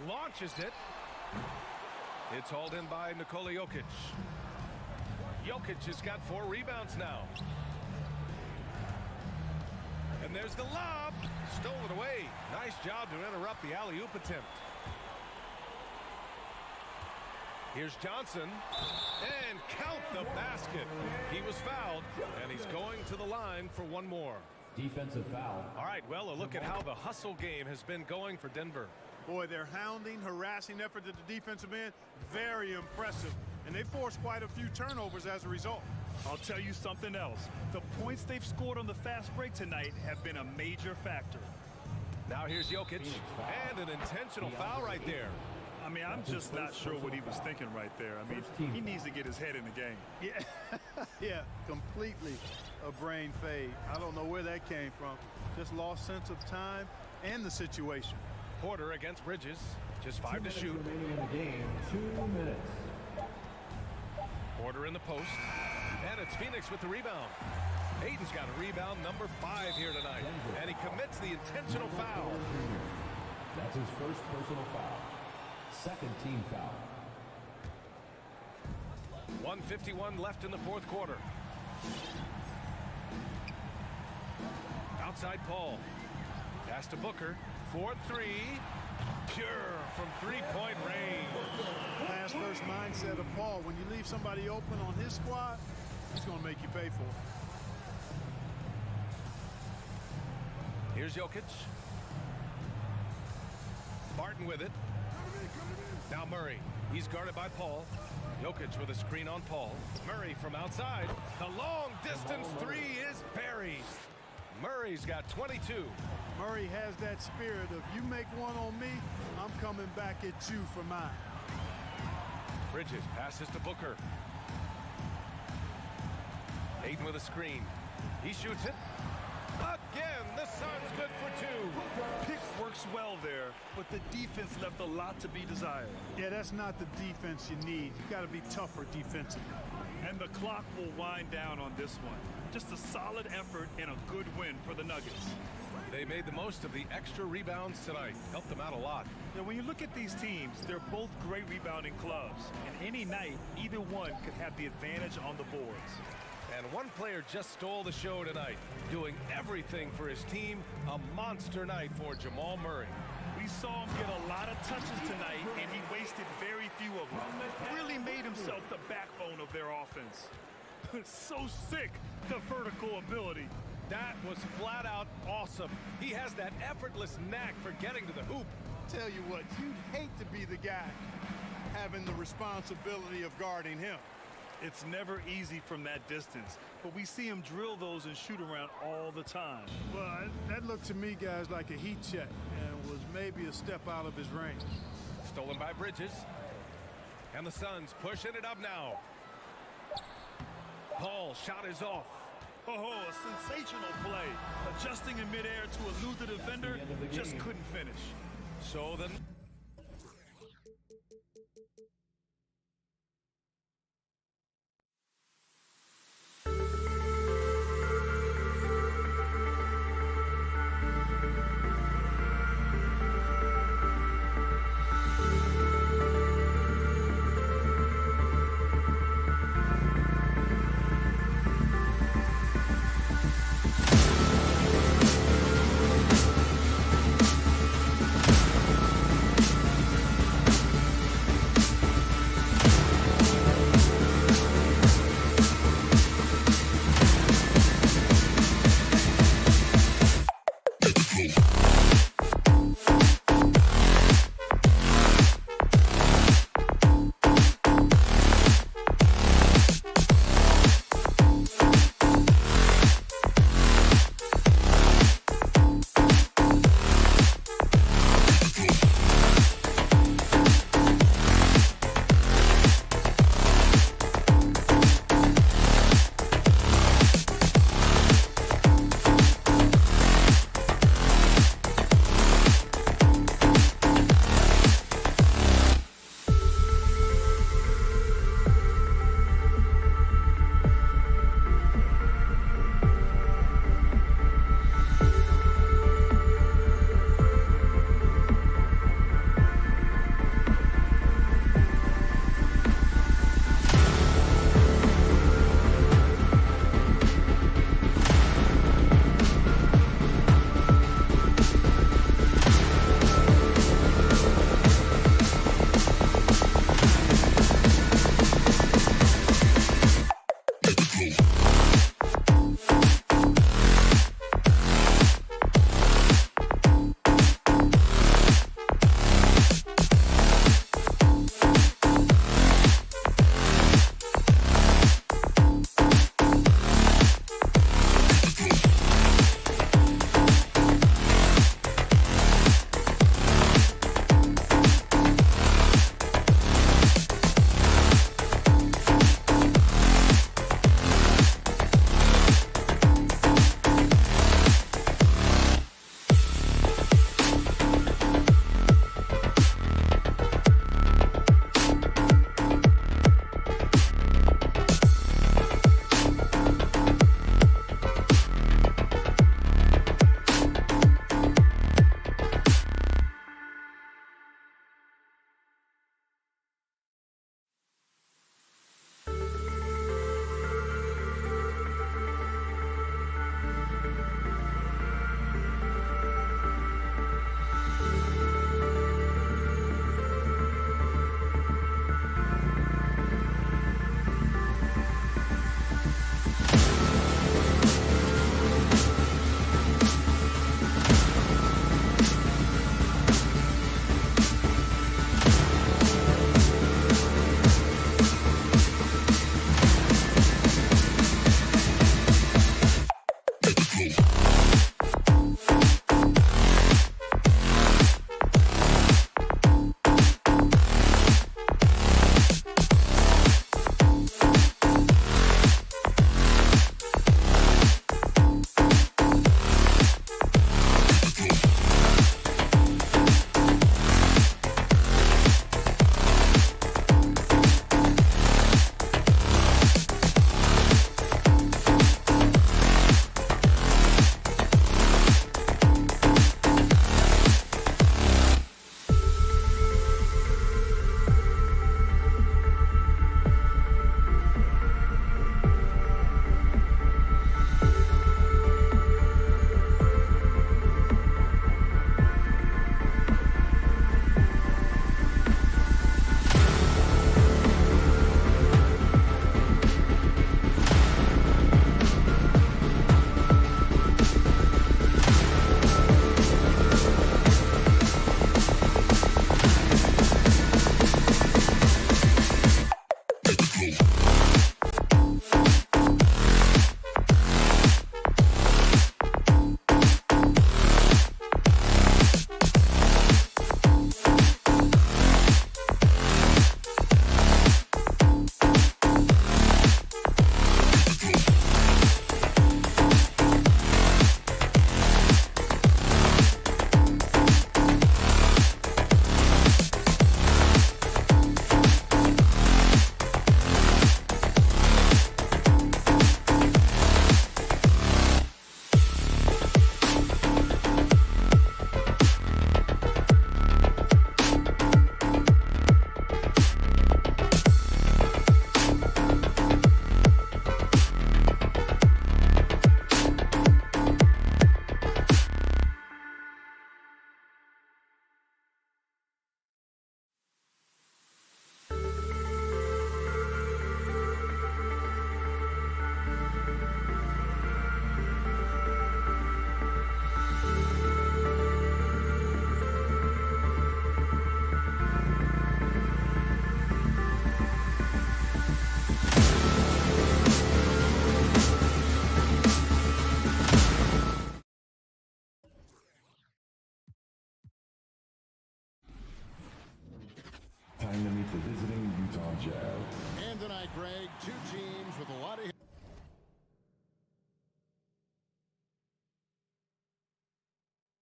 Launches it. It's hauled in by Nikola Jokic. Jokic has got 4 rebounds now. And there's the lob. Stolen away. Nice job to interrupt the alley-oop attempt. Here's Johnson. And count the basket. He was fouled, and he's going to the line for one more. Defensive foul. All right, well, a look at how the hustle game has been going for Denver. Boy, their hounding, harassing effort at the defensive end, very impressive. And they forced quite a few turnovers as a result. I'll tell you something else. The points they've scored on the fast break tonight have been a major factor. Now here's Jokic, and an intentional foul right there. I mean, I'm just not sure what he was thinking right there. I mean, he needs to get his head in the game. Yeah, yeah, completely a brain fade. I don't know where that came from. Just lost sense of time and the situation. Porter against Bridges, just 5 to shoot. Remaining in the game, 2 minutes. Porter in the post, and it's Phoenix with the rebound. Ayton's got a rebound number 5 here tonight, and he commits the intentional foul. That's his first personal foul. Second team foul. 1:51 left in the fourth quarter. Outside Paul. Pass to Booker. 4-3. Pure from three-point range. Pass first mindset of Paul. When you leave somebody open on his squad, he's going to make you pay for it. Here's Jokic. Barton with it. Now Murray. He's guarded by Paul. Jokic with a screen on Paul. Murray from outside. The long distance three is buried. Murray's got 22. Murray has that spirit of you make one on me, I'm coming back at you for mine. Bridges passes to Booker. Ayton with a screen. He shoots it. Again, the Suns good for 2. Pick works well there, but the defense left a lot to be desired. Yeah, that's not the defense you need. You got to be tougher defensively. And the clock will wind down on this one. Just a solid effort and a good win for the Nuggets. They made the most of the extra rebounds tonight. Helped them out a lot. Now, when you look at these teams, they're both great rebounding clubs. And any night, either one could have the advantage on the boards. And one player just stole the show tonight, doing everything for his team. A monster night for Jamal Murray. We saw him get a lot of touches tonight, and he wasted very few of them. Really made himself the backbone of their offense. So sick, the vertical ability. That was flat out awesome. He has that effortless knack for getting to the hoop. Tell you what, you'd hate to be the guy having the responsibility of guarding him. It's never easy from that distance, but we see him drill those and shoot around all the time. Well, that looked to me, guys, like a heat check and was maybe a step out of his range. Stolen by Bridges. And the Suns pushing it up now. Paul shot is off. Oh, a sensational play. Adjusting in midair to elude the defender, just couldn't finish. So then...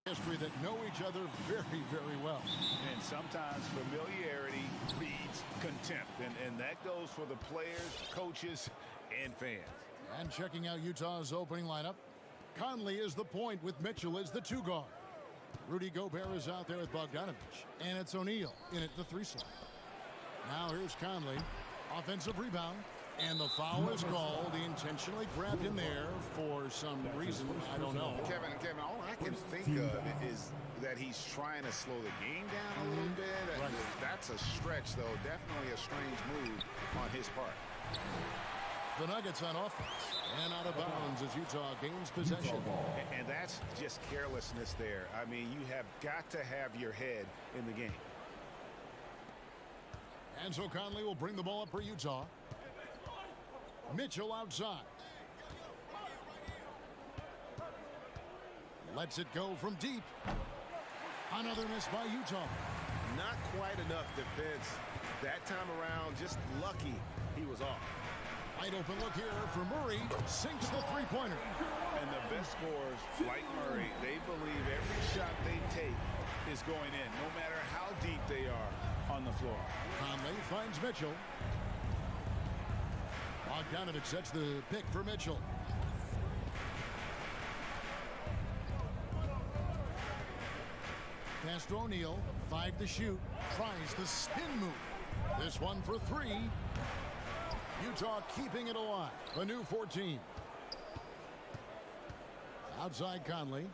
History that know each other very, very well. And sometimes familiarity breeds contempt. And that goes for the players, coaches, and fans. And checking out Utah's opening lineup, Conley is the point with Mitchell as the 2 guard. Rudy Gobert is out there with Bogdanovich. And it's O'Neal in at the 3 slot. Now here's Conley. Offensive rebound. And the foul is called. He intentionally grabbed him there for some reason. I don't know. Kevin, all I can think of is that he's trying to slow the game down a little bit. Right. That's a stretch, though. Definitely a strange move on his part. The Nuggets on offense. And out of bounds as Utah gains possession. And that's just carelessness there. I mean, you have got to have your head in the game. And so Conley will bring the ball up for Utah. Mitchell outside. Lets it go from deep. Another miss by Utah. Not quite enough defense that time around. Just lucky he was off. Wide open look here for Murray. Sinks the 3-pointer. And the best scorers, like Murray, they believe every shot they take is going in, no matter how deep they are on the floor. Conley finds Mitchell. Bogdanovich sets the pick for Mitchell. Pass to O'Neal. 5 to shoot. Tries the spin move. This one for 3. Utah keeping it alive. A new 14. Outside Conley.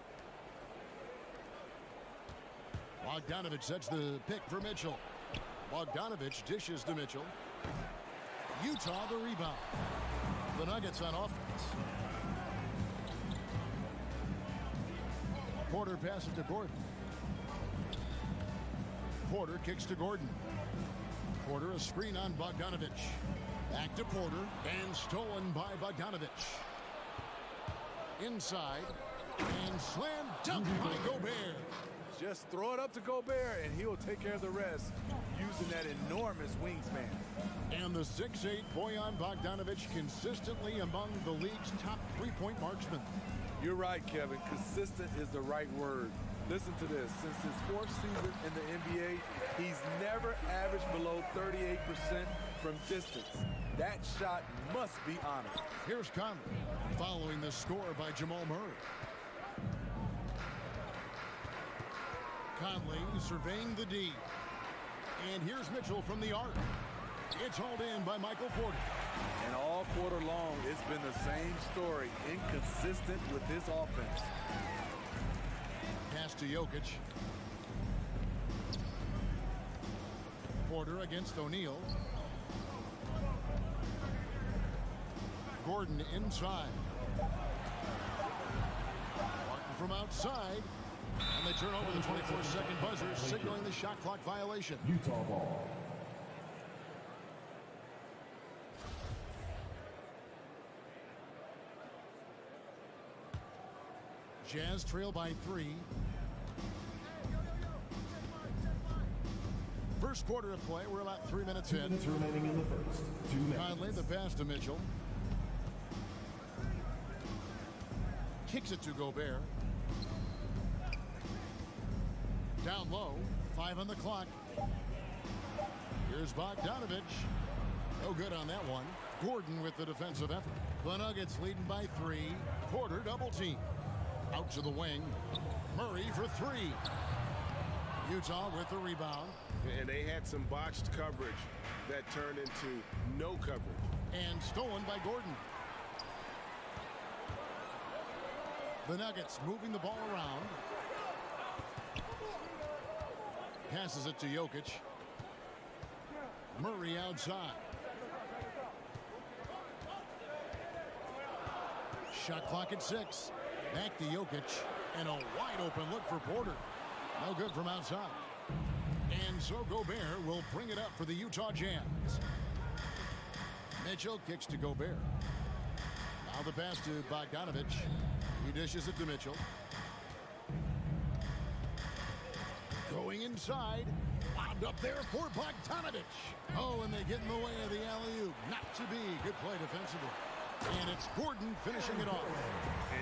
Bogdanovich sets the pick for Mitchell. Bogdanovich dishes to Mitchell. Utah the rebound. The Nuggets on offense. Porter passes to Gordon. Porter kicks to Gordon. Porter a screen on Bogdanovich. Back to Porter and stolen by Bogdanovich. Inside and slam dunk by Gobert. Just throw it up to Gobert and he'll take care of the rest using that enormous wingspan. And the 6'8" Bojan Bogdanovich consistently among the league's top 3-point marksmen. You're right, Kevin. Consistent is the right word. Listen to this. Since his 4th season in the NBA, he's never averaged below 38% from distance. That shot must be honored. Here's Conley following the score by Jamal Murray. Conley surveying the D. And here's Mitchell from the arc. It's hauled in by Michael Porter. And all quarter long, it's been the same story. Inconsistent with his offense. Pass to Jokic. Porter against O'Neal. Gordon inside. Martin from outside. And they turn over the 24-second buzzer, signaling the shot clock violation. Utah ball. Jazz trail by 3. First quarter of play. We're about 3 minutes in. 2 minutes remaining in the first. 2 minutes. Conley the pass to Mitchell. Kicks it to Gobert. Down low. 5 on the clock. Here's Bogdanovich. No good on that one. Gordon with the defensive effort. The Nuggets leading by 3. Porter double team. Out to the wing. Murray for 3. Utah with the rebound. And they had some botched coverage that turned into no coverage. And stolen by Gordon. The Nuggets moving the ball around. Passes it to Jokic. Murray outside. Shot clock at 6. Back to Jokic. And a wide open look for Porter. No good from outside. And so Gobert will bring it up for the Utah Jazz. Mitchell kicks to Gobert. Now the pass to Bogdanovich. He dishes it to Mitchell. Going inside. Lobbed up there for Bogdanovich. Oh, and they get in the way of the alley-oop. Not to be. Good play defensively. And it's Gordon finishing it off.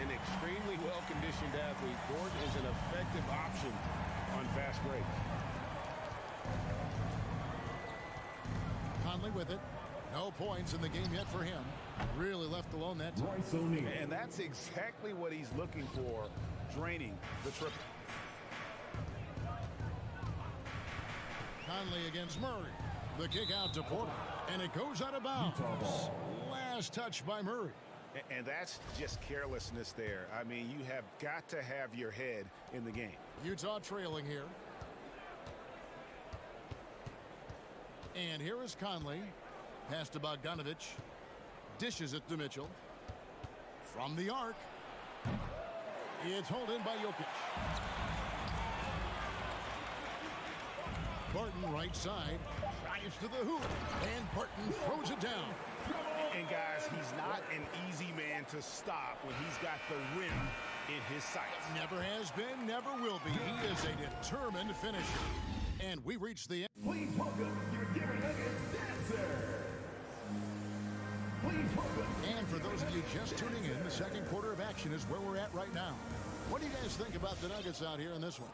An extremely well-conditioned athlete. athlete, Gordon is an effective option on fast breaks. Conley with it. No points in the game yet for him. Really left alone that time. Royce O'Neal. And that's exactly what he's looking for, draining the triple. Conley against Murray. The kick out to Porter. And it goes out of bounds. Last touch by Murray. And that's just carelessness there. I mean, you have got to have your head in the game. Utah trailing here. And here is Conley. Pass to Bogdanovich. Dishes it to Mitchell. From the arc. It's hauled in by Jokic. Barton right side. Drives to the hoop. And Barton throws it down. And guys, he's not an easy man to stop when he's got the rim in his sights. Never has been, never will be. He is a determined finisher. And we reach the end. Please welcome your Denver Nuggets dancer. Please welcome. And for those of you just tuning in, the second quarter of action is where we're at right now. What do you guys think about the Nuggets out here in this one?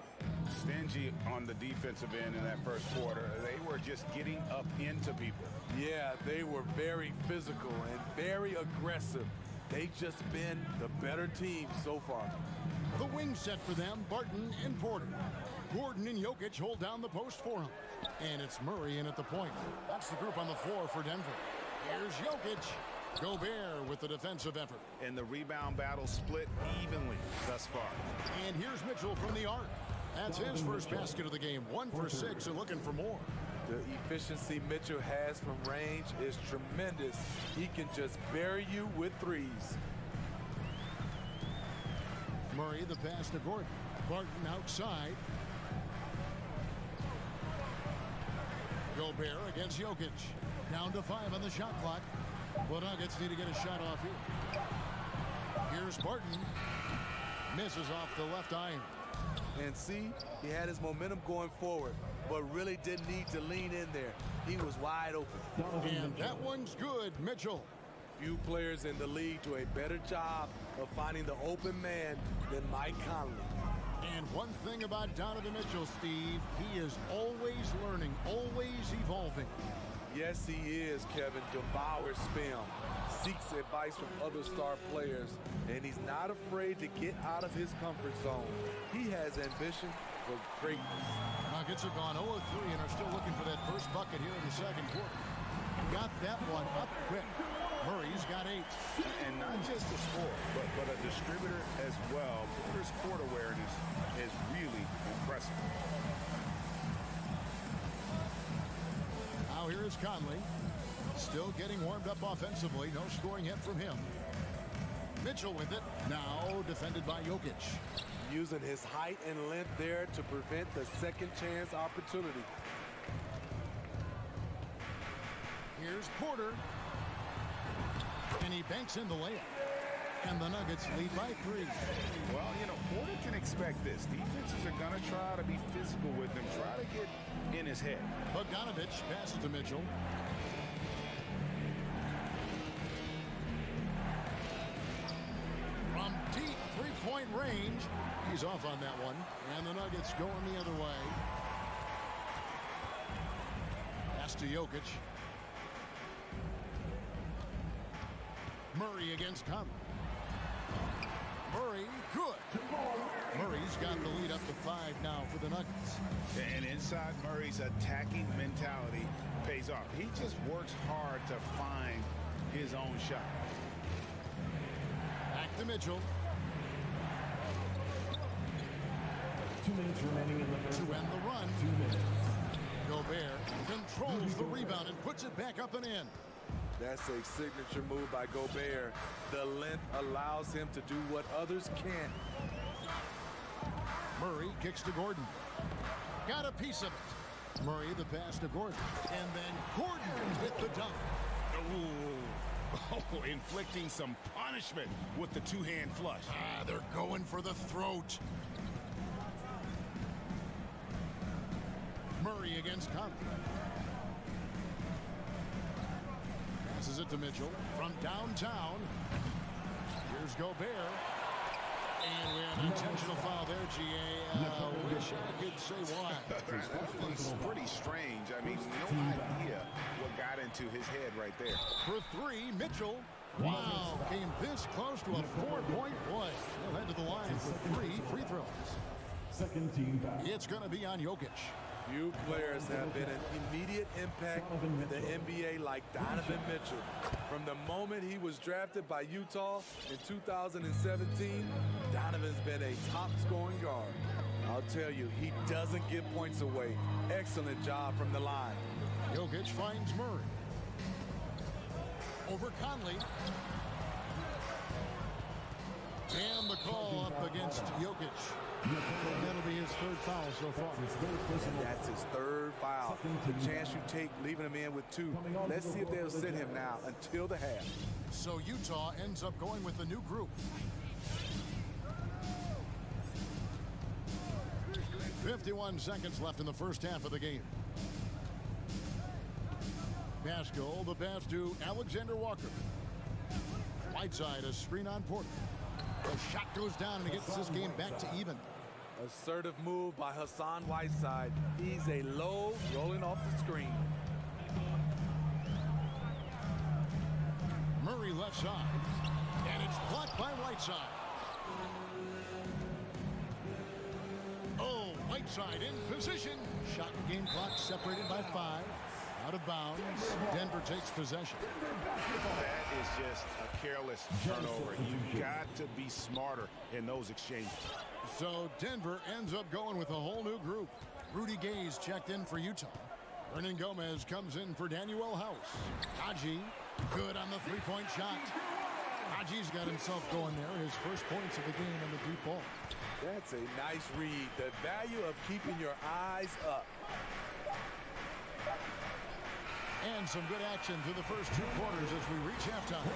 Stingy on the defensive end in that first quarter. They were just getting up into people. Yeah, they were very physical and very aggressive. They've just been the better team so far. The wing set for them, Barton and Porter. Gordon and Jokic hold down the post for him. And it's Murray in at the point. That's the group on the floor for Denver. Here's Jokic. Gobert with the defensive effort. And the rebound battle split evenly thus far. And here's Mitchell from the arc. That's his first basket of the game. 1 for 6 and looking for more. The efficiency Mitchell has from range is tremendous. He can just bury you with threes. Murray the pass to Gordon. Barton outside. Gobert against Jokic. Down to 5 on the shot clock. The Nuggets need to get a shot off here. Here's Barton. Misses off the left iron. And see, he had his momentum going forward, but really didn't need to lean in there. He was wide open. And that one's good, Mitchell. Few players in the league do a better job of finding the open man than Mike Conley. And one thing about Donovan Mitchell, Steve, he is always learning, always evolving. Yes, he is, Kevin. Devours film, seeks advice from other star players, and he's not afraid to get out of his comfort zone. He has ambition for greatness. Nuggets have gone 0-3 and are still looking for that first bucket here in the second quarter. Got that one up quick. Murray's got 8. And not just a scorer, but a distributor as well. Porter's court awareness is really impressive. Now here is Conley. Still getting warmed up offensively. No scoring yet from him. Mitchell with it. Now defended by Jokic. Using his height and length there to prevent the second chance opportunity. Here's Porter. And he banks in the layup. And the Nuggets lead by 3. Well, you know, Porter can expect this. Defenses are going to try to be physical with him, try to get in his head. Bogdanovich passes to Mitchell. From deep three-point range, he's off on that one. And the Nuggets going the other way. Pass to Jokic. Murray against Conley. Murray, good. Murray's got the lead up to 5 now for the Nuggets. And inside Murray's attacking mentality pays off. He just works hard to find his own shot. Back to Mitchell. 2 minutes remaining in the first. To end the run. 2 minutes. Gobert controls the rebound and puts it back up and in. That's a signature move by Gobert. The length allows him to do what others can't. Murray kicks to Gordon. Got a piece of it. Murray the pass to Gordon. And then Gordon with the dunk. Oh, inflicting some punishment with the two-hand flush. They're going for the throat. Murray against Conley. Passes it to Mitchell from downtown. Here's Gobert. And we have Intentional foul there, GA. Wish I could say why. That was pretty strange. I mean, no idea what got into his head right there. For three, Mitchell. Wow, came this close to a 4-point play. He'll head to the line for 3 free throws. Second team foul. It's going to be on Jokic. Few players have been an immediate impact in the NBA like Donovan Mitchell. From the moment he was drafted by Utah in 2017, Donovan's been a top-scoring guard. I'll tell you, he doesn't give points away. Excellent job from the line. Jokic finds Murray. Over Conley. And the call up against Jokic. That'll be his third foul so far. And that's his third foul. The chance you take leaving him in with 2. Let's see if they'll sit him now until the half. So Utah ends up going with the new group. 51 seconds left in the first half of the game. Pascal, the pass to Alexander Walker. Whiteside, a screen on Porter. The shot goes down and it gets this game back to even. Assertive move by Hassan Whiteside. He's a low rolling off the screen. Murray left side. And it's blocked by Whiteside. Oh, Whiteside in position. Shot and game clock separated by 5. Out of bounds. Denver takes possession. That is just a careless turnover. You've got to be smarter in those exchanges. So Denver ends up going with a whole new group. Rudy Gay's checked in for Utah. Hernan Gomez comes in for Danuel House. Haji, good on the three-point shot. Haji's got himself going there. His first points of the game on the deep ball. That's a nice read. The value of keeping your eyes up. And some good action through the first 2 quarters as we reach halftime.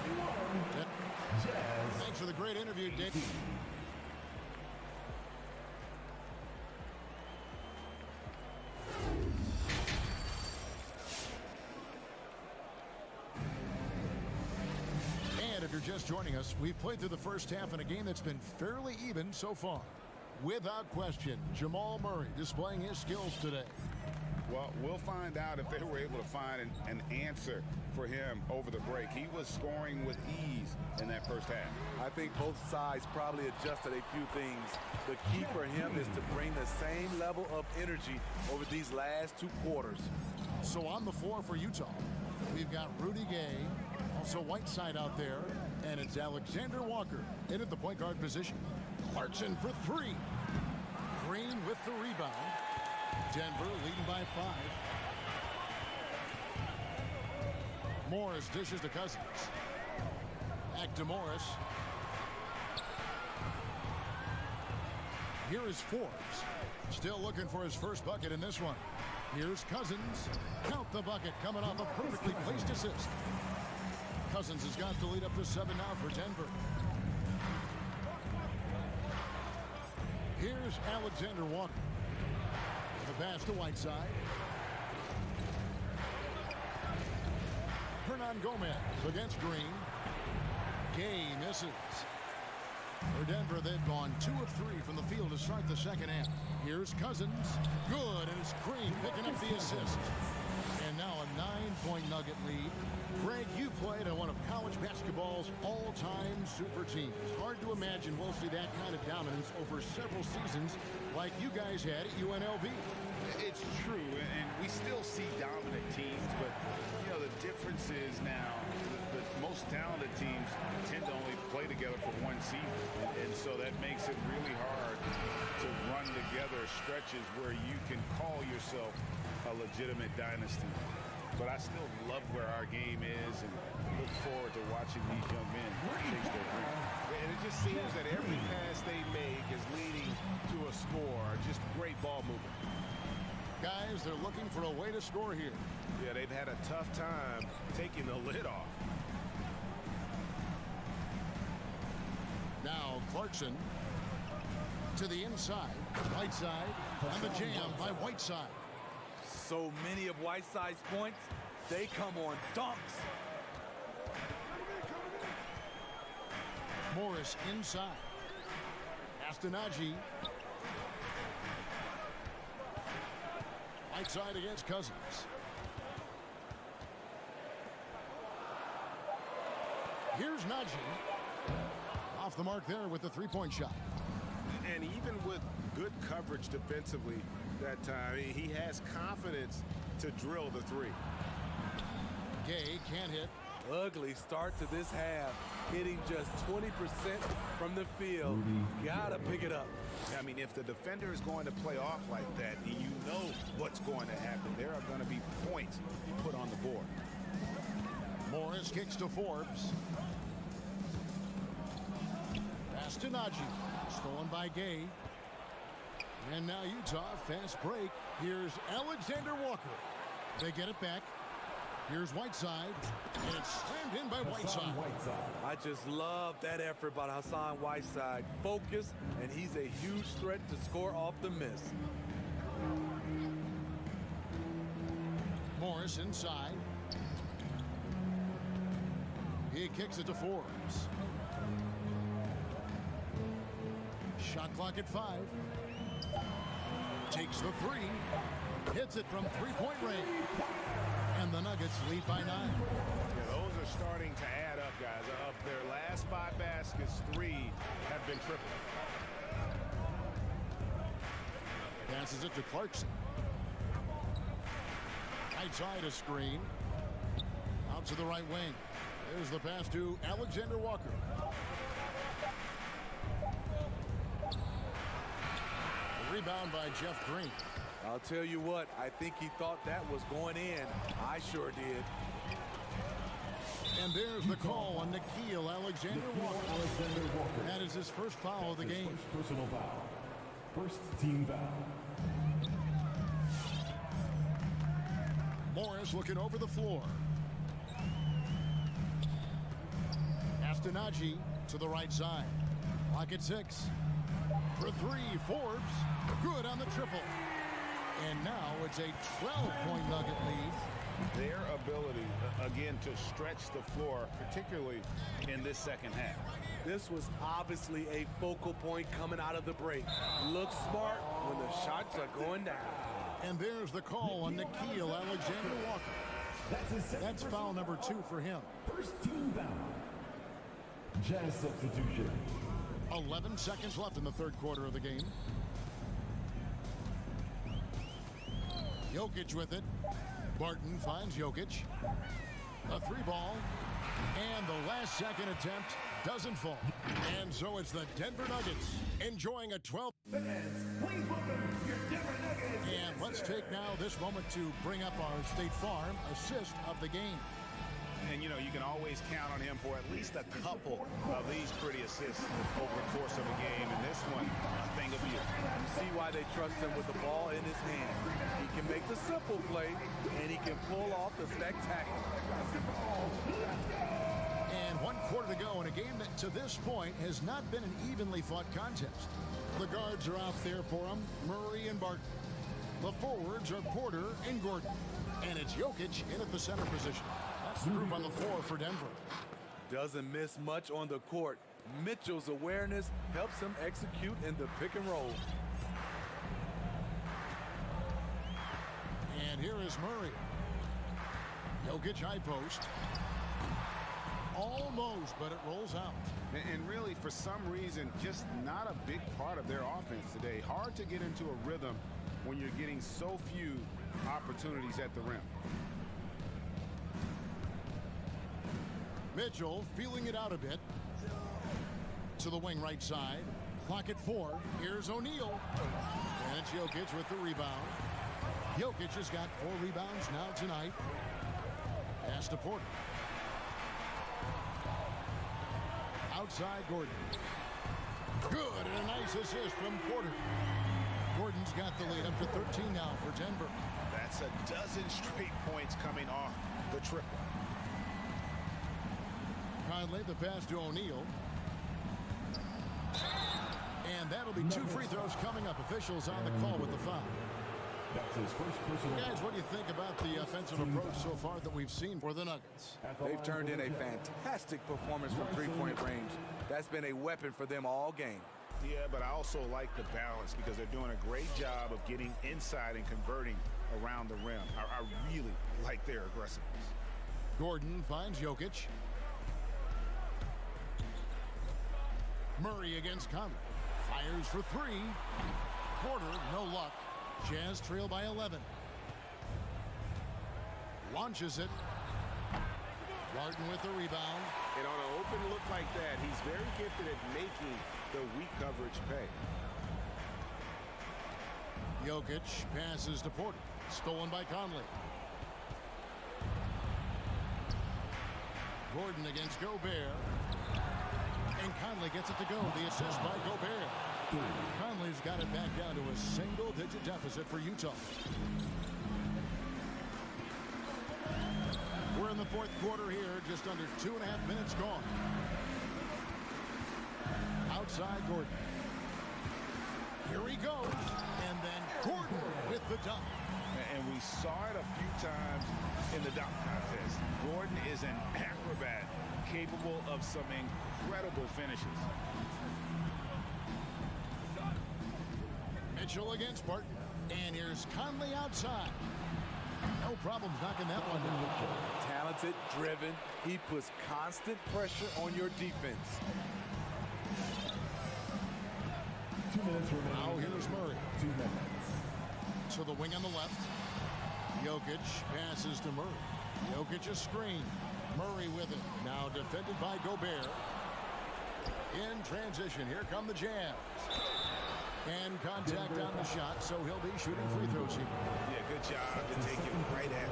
Thanks for the great interview, Dave. And if you're just joining us, we've played through the first half in a game that's been fairly even so far. Without question, Jamal Murray displaying his skills today. Well, we'll find out if they were able to find an answer for him over the break. He was scoring with ease in that first half. I think both sides probably adjusted a few things. The key for him is to bring the same level of energy over these last 2 quarters. So on the floor for Utah, we've got Rudy Gay, also Whiteside out there, and it's Alexander Walker in at the point guard position. Clarkson for 3. Green with the rebound. Denver leading by 5. Morris dishes to Cousins. Back to Morris. Here is Forbes. Still looking for his first bucket in this one. Here's Cousins. Count the bucket coming off a perfectly placed assist. Cousins has got the lead up to 7 now for Denver. Here's Alexander Walker. The pass to Whiteside. Hernan Gomez against Green. Gay misses. For Denver, they've gone 2 of 3 from the field to start the second half. Here's Cousins. Good, and it's Green picking up the assist. And now a 9-point Nugget lead. Greg, you played on one of college basketball's all-time super teams. Hard to imagine we'll see that kind of dominance over several seasons like you guys had at UNLV. It's true, and we still see dominant teams, but, you know, the difference is now the most talented teams tend to only play together for one season, and so that makes it really hard to run together stretches where you can call yourself a legitimate dynasty. But I still love where our game is and look forward to watching these young men chase their dreams. And it just seems that every pass they make is leading to a score. Just great ball movement. Guys, they're looking for a way to score here. Yeah, they've had a tough time taking the lid off. Now Clarkson to the inside. Whiteside on the jam by Whiteside. So many of Whiteside's points, they come on dunks. Morris inside. Astonagi. Right side against Cousins. Here's Najee. Off the mark there with the three-point shot. And even with good coverage defensively that time, he has confidence to drill the three. Gay can't hit. Ugly start to this half. Hitting just 20% from the field. Gotta pick it up. I mean, if the defender is going to play off like that, you know what's going to happen. There are going to be points put on the board. Morris kicks to Forbes. Pass to Najee. Stolen by Gay. And now Utah, fast break. Here's Alexander Walker. They get it back. Here's Whiteside. And it's slammed in by Whiteside. I just love that effort by Hassan Whiteside. Focus, and he's a huge threat to score off the miss. Morris inside. He kicks it to Forbes. Shot clock at 5. Takes the three. Hits it from three-point range. And the Nuggets lead by 9. Yeah, those are starting to add up, guys. Of their last 5 baskets, 3 have been triple. Passes it to Clarkson. Right side a screen. Out to the right wing. There's the pass to Alexander Walker. The rebound by Jeff Green. I'll tell you what, I think he thought that was going in. I sure did. And there's the call on Nickeil Alexander Walker. That is his first foul of the game. First personal foul. First team foul. Morris looking over the floor. Astonagi to the right side. Clock at 6. For 3, Forbes. Good on the triple. And now it's a 12-point Nugget lead. Their ability, again, to stretch the floor, particularly in this second half. This was obviously a focal point coming out of the break. Looks smart when the shots are going down. And there's the call on Nickeil Alexander Walker. That's foul number 2 for him. First team foul. Jazz substitution. 11 seconds left in the third quarter of the game. Jokic with it. Barton finds Jokic. A 3-ball. And the last second attempt doesn't fall. And so it's the Denver Nuggets enjoying a 12. Fans, please welcome your Denver Nuggets. And let's take now this moment to bring up our State Farm assist of the game. And, you know, you can always count on him for at least a couple of these pretty assists over the course of a game. And this one, a thing of beauty. You see why they trust him with the ball in his hand. He can make the simple play, and he can pull off the spectacular. And 1 quarter to go in a game that to this point has not been an evenly fought contest. The guards are out there for him, Murray and Barton. The forwards are Porter and Gordon. And it's Jokic in at the center position. That's the group on the floor for Denver. Doesn't miss much on the court. Mitchell's awareness helps him execute in the pick and roll. And here is Murray. Jokic high post. Almost, but it rolls out. And really, for some reason, just not a big part of their offense today. Hard to get into a rhythm when you're getting so few opportunities at the rim. Mitchell feeling it out a bit. To the wing right side. Clock at 4. Here's O'Neal. And it's Jokic with the rebound. Jokic has got 4 rebounds now tonight. Pass to Porter. Outside Gordon. Good, and a nice assist from Porter. Gordon's got the lead up to 13 now for Denver. That's a dozen straight points coming off the triple. Conley, the pass to O'Neal. And that'll be 2 free throws coming up. Officials on the call with the foul. That's his first personal. Guys, what do you think about the offensive approach so far that we've seen for the Nuggets? They've turned in a fantastic performance from three-point range. That's been a weapon for them all game. Yeah, but I also like the balance because they're doing a great job of getting inside and converting around the rim. I really like their aggressiveness. Gordon finds Jokic. Murray against Conley. Fires for three. Porter, no luck. Jazz trail by 11. Launches it. Martin with the rebound. And on an open look like that, he's very gifted at making the weak coverage pay. Jokic passes to Porter. Stolen by Conley. Gordon against Gobert. And Conley gets it to go. The assist by Gobert. Conley's got it back down to a single-digit deficit for Utah. We're in the fourth quarter here, just under 2.5 minutes gone. Outside Gordon. Here he goes. And then Gordon with the dunk. And we saw it a few times in the dunk contest. Gordon is an acrobat capable of some incredible finishes. Mitchell against Barton. And here's Conley outside. No problems knocking that one down. Talented, driven. He puts constant pressure on your defense. 2 minutes remaining. Now here's Murray. 2 minutes. To the wing on the left. Jokic passes to Murray. Jokic a screen. Murray with it. Now defended by Gobert. In transition, here come the Jazz. And contact on the shot, so he'll be shooting free throws here. Yeah, good job to take it right at him.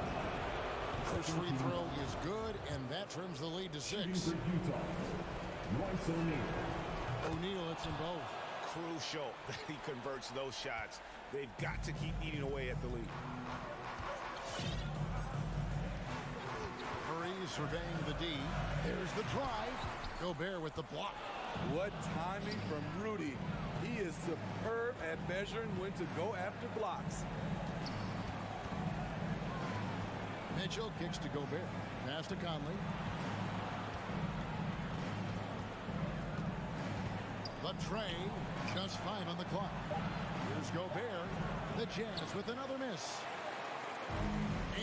First free throw is good, and that trims the lead to 6. For Utah, Royce O'Neal. O'Neal hits them both. Crucial that he converts those shots. They've got to keep eating away at the lead. Murray surveying the D. There's the drive. Gobert with the block. What timing from Rudy. He is superb at measuring when to go after blocks. Mitchell kicks to Gobert. Pass to Conley. The train. Just 5 on the clock. Here's Gobert. The Jazz with another miss.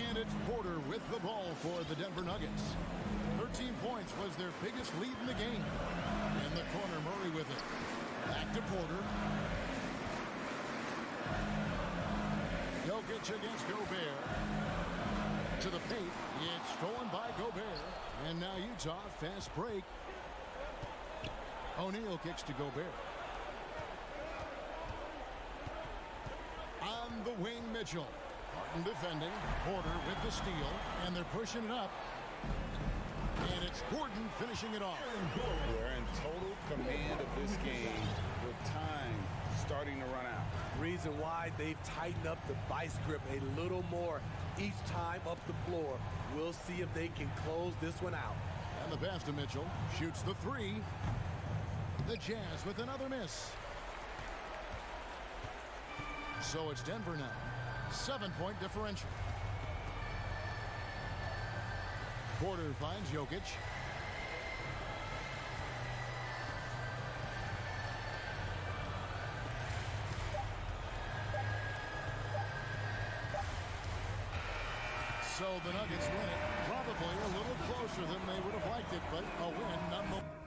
And it's Porter with the ball for the Denver Nuggets. 13 points was their biggest lead in the game. In the corner, Murray with it. Back to Porter. Jokic against Gobert. To the paint. It's stolen by Gobert. And now Utah, fast break. O'Neal kicks to Gobert. On the wing, Mitchell. Martin defending. Porter with the steal. And they're pushing it up. And it's Gordon finishing it off. We're in total command of this game with time starting to run out. Reason why they've tightened up the vice grip a little more each time up the floor. We'll see if they can close this one out. And the pass to Mitchell. Shoots the three. The Jazz with another miss. So it's Denver now. 7-point differential. Porter finds Jokic. So the Nuggets win it. Probably a little closer than they would have liked it, but a win nonetheless.